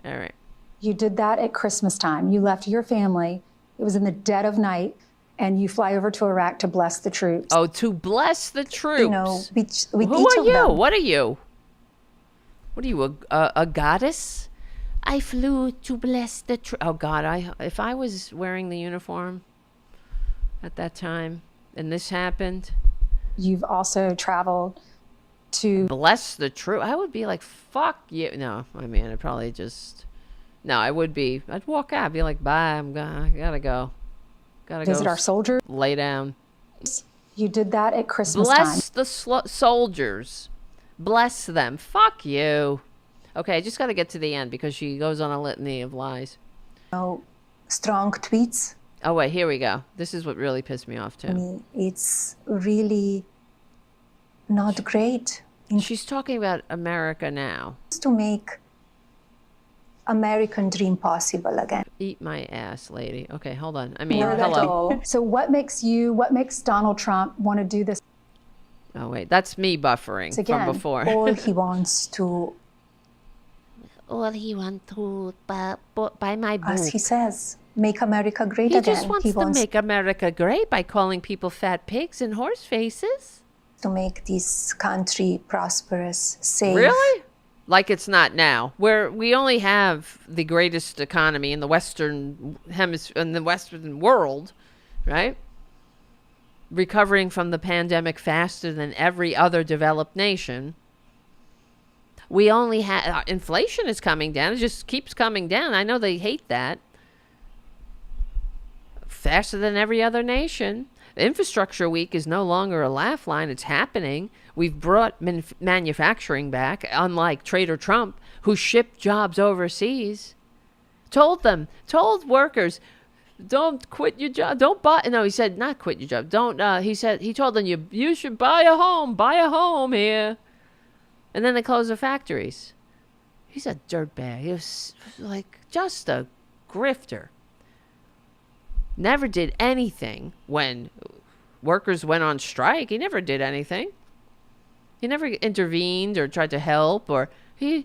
All right. You did that at Christmas time. You left your family. It was in the dead of night, and you fly over to Iraq to bless the troops. Oh, to bless the troops. You know, Who are you? What are you? What are you, a goddess? I flew to bless the oh God, if I was wearing the uniform at that time and this happened. You've also traveled to bless the truth. I would be like, fuck you. No, I mean, I'd probably just, no, I would be, I'd walk out, be like, bye, I gotta go. Visit our soldiers. Lay down. You did that at Christmas time. Bless the soldiers. Bless them. Fuck you. Okay, I just got to get to the end because she goes on a litany of lies. Oh, strong tweets. Oh, wait, here we go. This is what really pissed me off, too. I mean, it's really not great. She's talking about America now. To make American dream possible again. Eat my ass, lady. Okay, hold on. I mean, hello. So what makes Donald Trump want to do this? Oh, wait, that's me buffering from before. All he wants to... All he wants to buy my book. As he says, make America great again. He just wants to make America great by calling people fat pigs and horse faces. To make this country prosperous, safe. Really? Like it's not now, where we only have the greatest economy in the Western Hemisphere, in the Western world, right? Recovering from the pandemic faster than every other developed nation. We only have, inflation is coming down. It just keeps coming down. I know they hate that. Faster than every other nation. Infrastructure Week is no longer a laugh line. It's happening. We've brought manufacturing back, unlike Trader Trump, who shipped jobs overseas. Told workers, don't quit your job. Don't buy. No, he said not quit your job. Don't. He told them you should buy a home here. And then they closed the factories. He's a dirtbag. He was like just a grifter. Never did anything when workers went on strike. He never did anything. He never intervened or tried to help, or in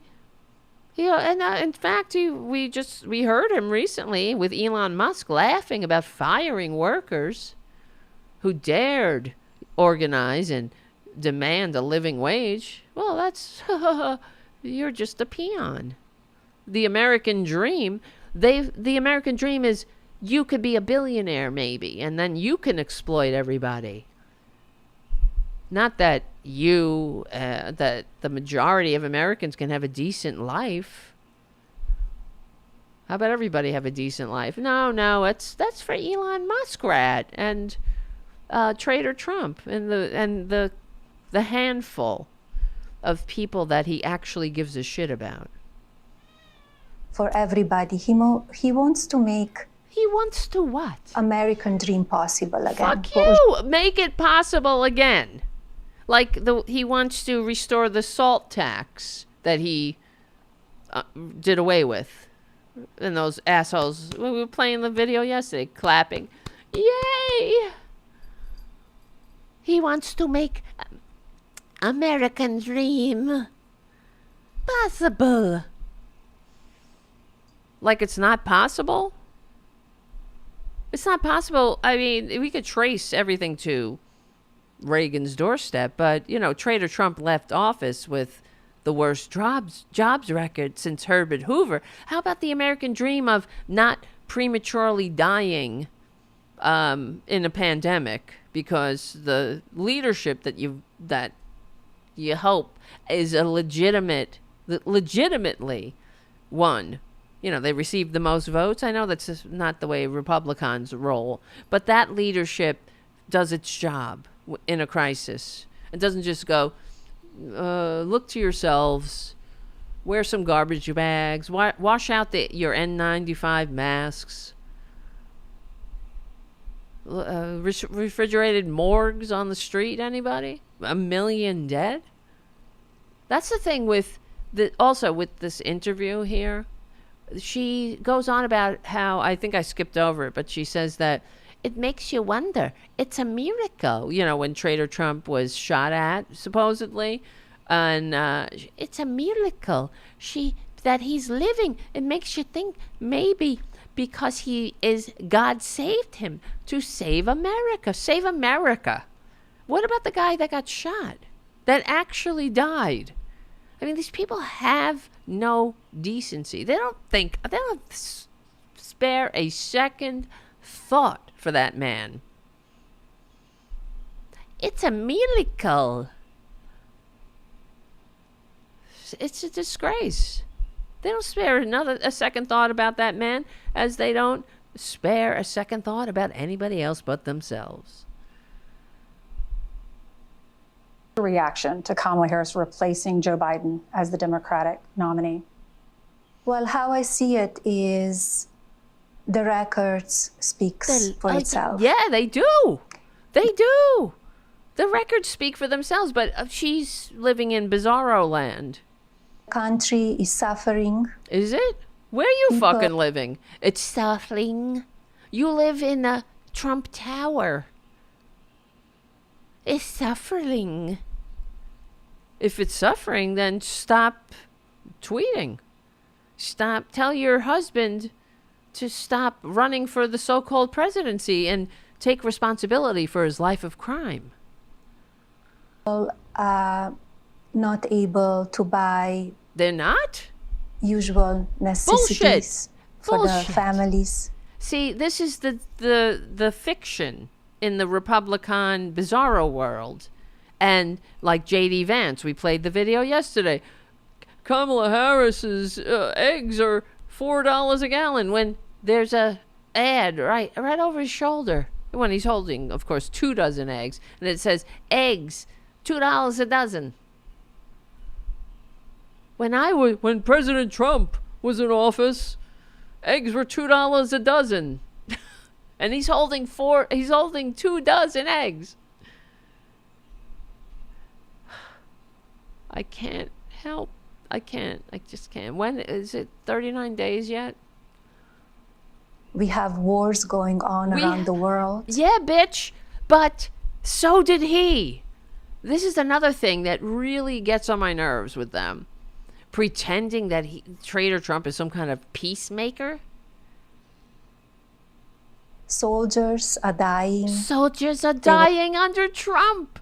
fact, we heard him recently with Elon Musk laughing about firing workers who dared organize and demand a living wage. Well, that's you're just a peon. The American dream, the American dream is you could be a billionaire maybe, and then you can exploit everybody. Not that that the majority of Americans can have a decent life. How about everybody have a decent life? No, that's for Elon Musk and Trader Trump and the handful of people that he actually gives a shit about. For everybody, he wants to make. He wants to what? American dream possible again. Fuck you! Make it possible again. Like he wants to restore the salt tax that he did away with. And those assholes, we were playing the video yesterday, clapping. Yay! He wants to make American dream possible. Like it's not possible? It's not possible. I mean, we could trace everything to Reagan's doorstep, but, Trader Trump left office with the worst jobs record since Herbert Hoover. How about the American dream of not prematurely dying in a pandemic because the leadership that you hope is a legitimately won. They received the most votes. I know that's just not the way Republicans roll, but that leadership does its job in a crisis. It doesn't just go, look to yourselves, wear some garbage bags, wash out your N95 masks, refrigerated morgues on the street. Anybody? 1 million dead? That's the thing with also with this interview here. She goes on about how, I think I skipped over it, but she says that it makes you wonder. It's a miracle, when Trader Trump was shot at, supposedly. And it's a miracle that he's living. It makes you think maybe because God saved him to save America. Save America. What about the guy that got shot? That actually died? I mean, these people have no decency. They don't spare a second thought for that man. It's a miracle. It's a disgrace. They don't spare a second thought about that man, as they don't spare a second thought about anybody else but themselves. Reaction to Kamala Harris replacing Joe Biden as the Democratic nominee? Well, how I see it is the records speaks for itself. Yeah, they do. They do. The records speak for themselves, but she's living in bizarro land. Country is suffering. Is it? Where are you fucking living? It's suffering. You live in the Trump Tower. It's suffering. If it's suffering, then stop tweeting. Tell your husband to stop running for the so-called presidency and take responsibility for his life of crime. Well, not able to buy. They're not? Usual necessities for the families. See, this is the fiction in the Republican bizarro world. And like J.D. Vance, we played the video yesterday. Kamala Harris's eggs are $4 a gallon, when there's a ad right over his shoulder when he's holding, of course, 2 dozen eggs, and it says eggs $2 a dozen. When President Trump was in office, eggs were $2 a dozen. And he's holding 2 dozen eggs. I can't help. I just can't. When is it 39 days yet? We have wars going on around the world. Yeah, bitch. But so did he. This is another thing that really gets on my nerves with them. Pretending that Trader Trump is some kind of peacemaker. Soldiers are dying. Soldiers are dying under Trump.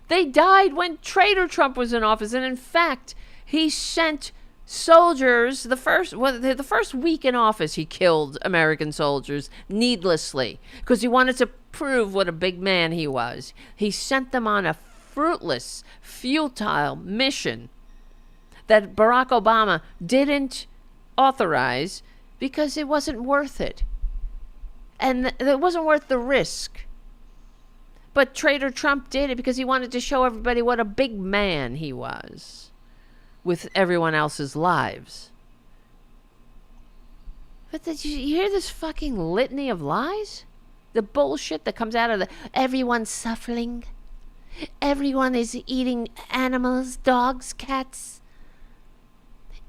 They died when Trader Trump was in office. And in fact, he sent soldiers, the first week in office, he killed American soldiers needlessly because he wanted to prove what a big man he was. He sent them on a fruitless, futile mission that Barack Obama didn't authorize because it wasn't worth it. And it wasn't worth the risk. But Trader Trump did it because he wanted to show everybody what a big man he was with everyone else's lives. But did you hear this fucking litany of lies? The bullshit that comes out of everyone's suffering. Everyone is eating animals, dogs, cats.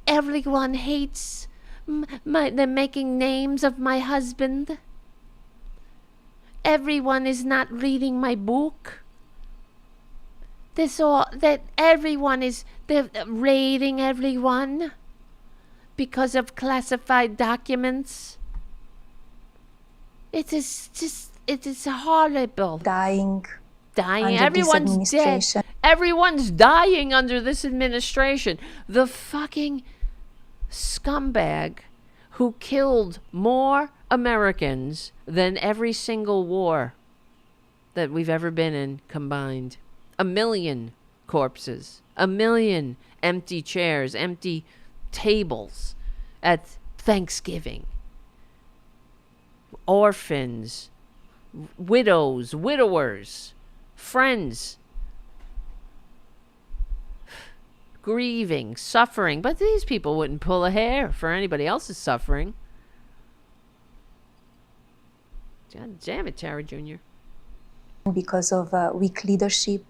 Everyone hates they're making names of my husband. Everyone is not reading my book. They're raiding everyone because of classified documents. It is horrible. Dying. Everyone's dead. Everyone's dying under this administration. The fucking scumbag who killed more Americans than every single war that we've ever been in combined. 1 million corpses, 1 million empty chairs, empty tables at Thanksgiving. Orphans, widows, widowers, friends, grieving, suffering. But these people wouldn't pull a hair for anybody else's suffering. God damn it, Tara Jr. Because of weak leadership.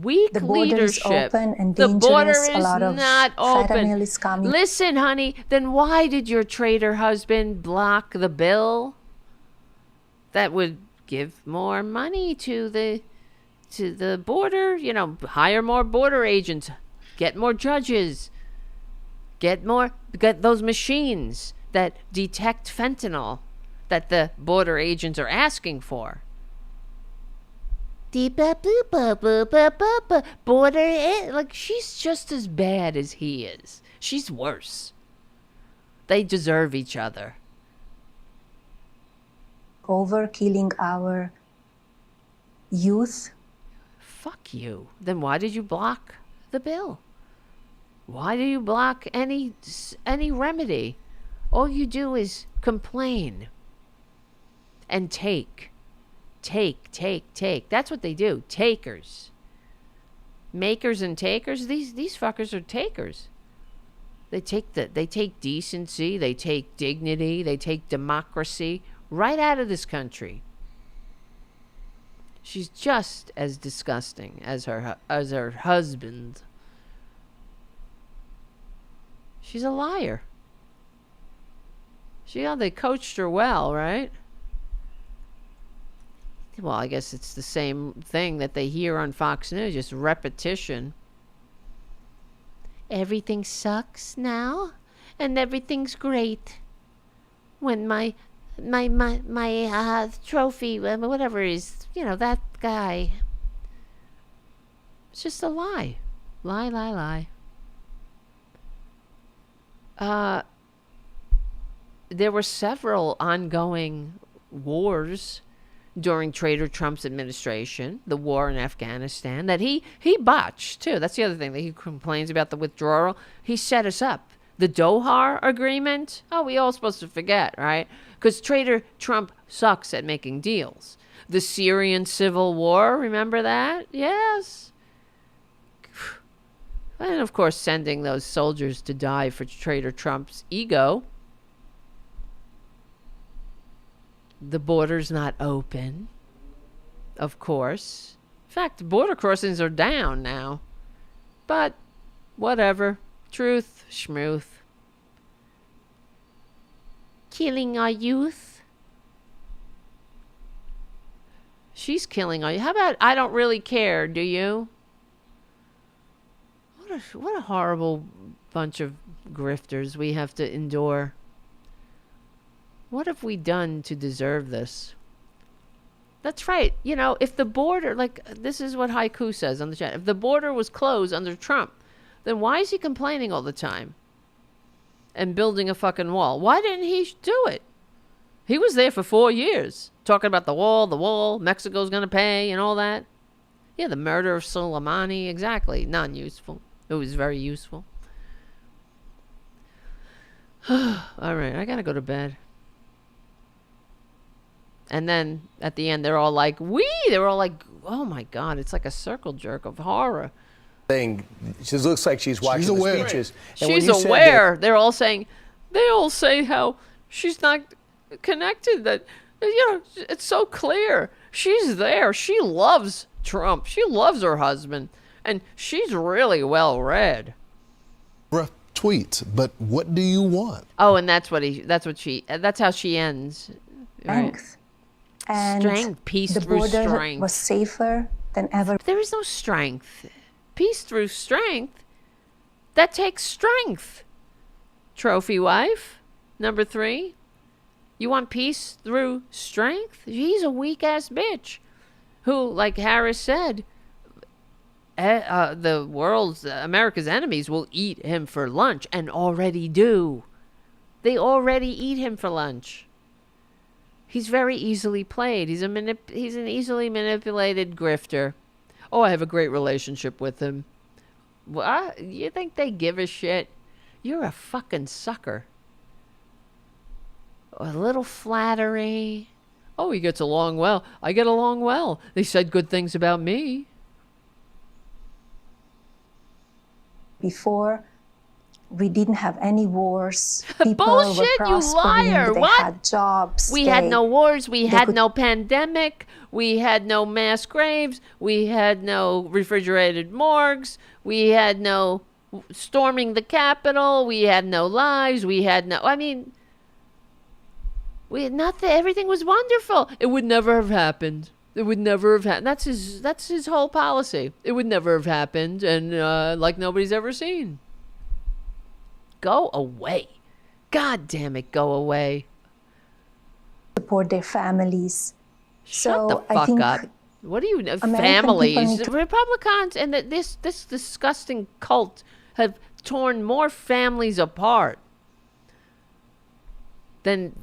Weak the border leadership. Is open and the dangerous. border is a lot of not open. fentanyl is coming. Listen, honey, then why did your traitor husband block the bill that would give more money to the border? You know, hire more border agents, get more judges, get those machines that detect fentanyl that the border agents are asking for. border. Like, she's just as bad as he is. She's worse. They deserve each other. Over killing our youth. Fuck you. Then why did you block the bill? Why do you block any remedy? All you do is complain and take. That's what they do. Takers. Makers and takers. These fuckers are takers. They take decency, they take dignity, they take democracy right out of this country. She's just as disgusting as her husband. She's a liar. They coached her well, right? Well, I guess it's the same thing that they hear on Fox News, just repetition. Everything sucks now, and everything's great. When my trophy, whatever is, that guy. It's just a lie. Lie. There were several ongoing wars during Trader Trump's administration, the war in Afghanistan, that he botched, too. That's the other thing that he complains about, the withdrawal. He set us up. The Doha Agreement, we all supposed to forget, right? Because Trader Trump sucks at making deals. The Syrian civil war, remember that? Yes. And, of course, sending those soldiers to die for Trader Trump's ego. The border's not open, of course. In fact, border crossings are down now. But, whatever. Truth, schmooth. Killing our youth. She's killing our youth. How about I don't really care, do you? What a horrible bunch of grifters we have to endure. What have we done to deserve this? That's right. If the border, this is what Haiku says on the chat. If the border was closed under Trump, then why is he complaining all the time? And building a fucking wall? Why didn't he do it? He was there for 4 years. Talking about the wall, Mexico's going to pay and all that. Yeah, the murder of Soleimani, exactly. Non-useful. It was very useful. All right, I got to go to bed. And then at the end, they're all like, oh my God, it's like a circle jerk of horror. She looks like she's watching the speeches. And she's aware. They all say how she's not connected, that, it's so clear. She's there. She loves Trump. She loves her husband. And she's really well read. Rough tweets, but what do you want? Oh, and that's how she ends. Right? Strength. And strength, peace the through border strength. Was safer than ever. There is no strength. Peace through strength. That takes strength. Trophy wife, number 3. You want peace through strength? She's a weak ass bitch, who, like Harris said, America's enemies will eat him for lunch, and already do. They already eat him for lunch. He's very easily played. He's an easily manipulated grifter. Oh, I have a great relationship with him. What? You think they give a shit? You're a fucking sucker. A little flattery. Oh, he gets along well. I get along well. They said good things about me. Before, we didn't have any wars. People Bullshit, were you liar. They What? had jobs. We had no wars. We had no pandemic. We had no mass graves. We had no refrigerated morgues. We had no storming the Capitol. We had no lies. We had nothing. Everything was wonderful. It would never have happened. It would never have happened. That's his whole policy. It would never have happened, and like nobody's ever seen. Go away. God damn it, go away. Support their families. Shut so the fuck I think up. What do you families? Republicans and this disgusting cult have torn more families apart than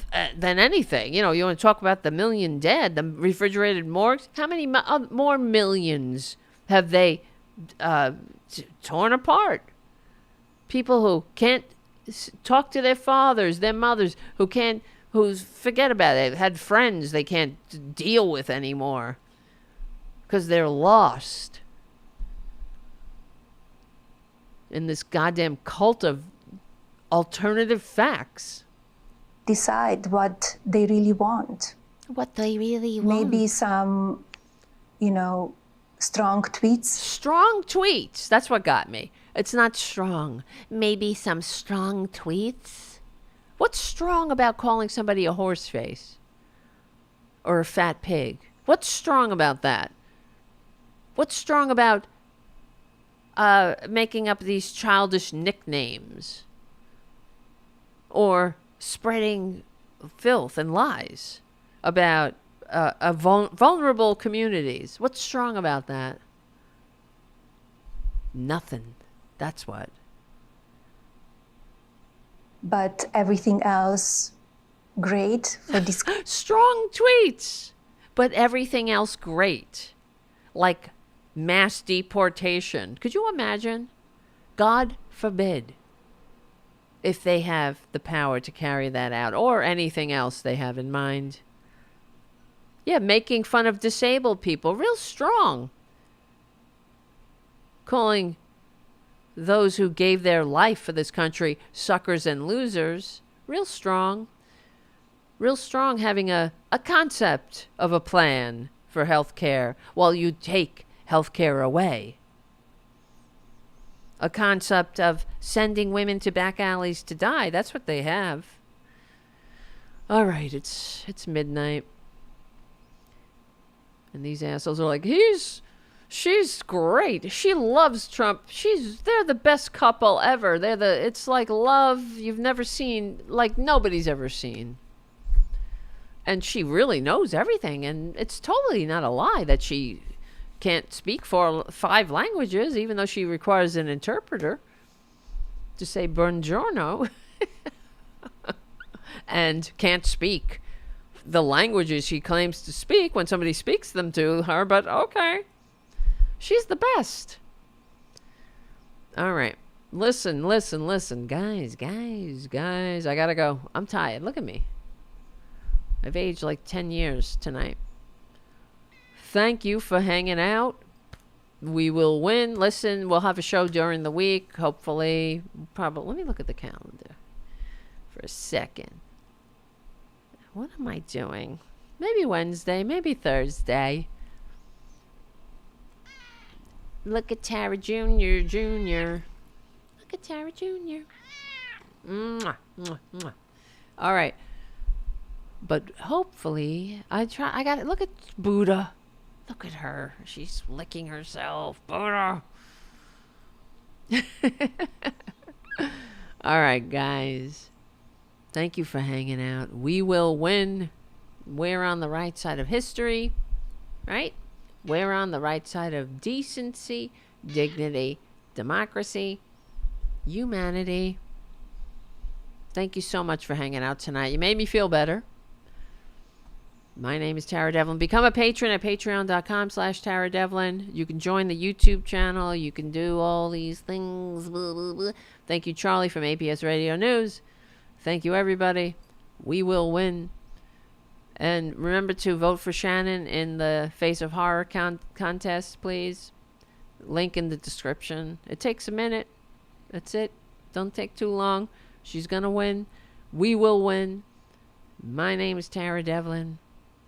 anything. You know, you want to talk about the million dead, the refrigerated morgues. How many more millions have they torn apart? People who can't talk to their fathers, their mothers, who forget about it, had friends they can't deal with anymore because they're lost in this goddamn cult of alternative facts. Decide what they really want. What they really want. Maybe some, strong tweets. Strong tweets. That's what got me. It's not strong. Maybe some strong tweets. What's strong about calling somebody a horse face? Or a fat pig? What's strong about that? What's strong about making up these childish nicknames? Or spreading filth and lies about vulnerable communities? What's strong about that? Nothing. That's what. But everything else, great for this. Strong tweets, but everything else great. Like mass deportation. Could you imagine? God forbid. If they have the power to carry that out, or anything else they have in mind. Yeah, making fun of disabled people, real strong. Calling those who gave their life for this country suckers and losers, real strong. Real strong having a concept of a plan for health care while you take health care away. A concept of sending women to back alleys to die. That's what they have. All right, it's midnight. And these assholes are like, she's great. She loves Trump. They're the best couple ever. It's like love you've never seen, like nobody's ever seen. And she really knows everything. And it's totally not a lie that she can't speak 5 languages, even though she requires an interpreter to say buongiorno. And can't speak the languages she claims to speak when somebody speaks them to her, but okay. She's the best. All right. Listen. Guys. I gotta go. I'm tired. Look at me. I've aged like 10 years tonight. Thank you for hanging out. We will win. Listen, we'll have a show during the week, hopefully. Probably. Let me look at the calendar for a second. What am I doing? Maybe Wednesday, maybe Thursday. Look at Tara Jr. Look at Tara Jr. Mwah, mwah, mwah. All right. But hopefully, look at Buddha. Look at her. She's licking herself. Buddha. All right, guys. Thank you for hanging out. We will win. We're on the right side of history, right? We're on the right side of decency, dignity, democracy, humanity. Thank you so much for hanging out tonight. You made me feel better. My name is Tara Devlin. Become a patron at patreon.com/Tara Devlin. You can join the YouTube channel. You can do all these things. Blah, blah, blah. Thank you, Charlie, from APS Radio News. Thank you, everybody. We will win. And remember to vote for Shannon in the Face of Horror contest, please. Link in the description. It takes a minute. That's it. Don't take too long. She's going to win. We will win. My name is Tara Devlin.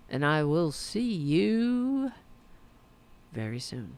And I will see you very soon.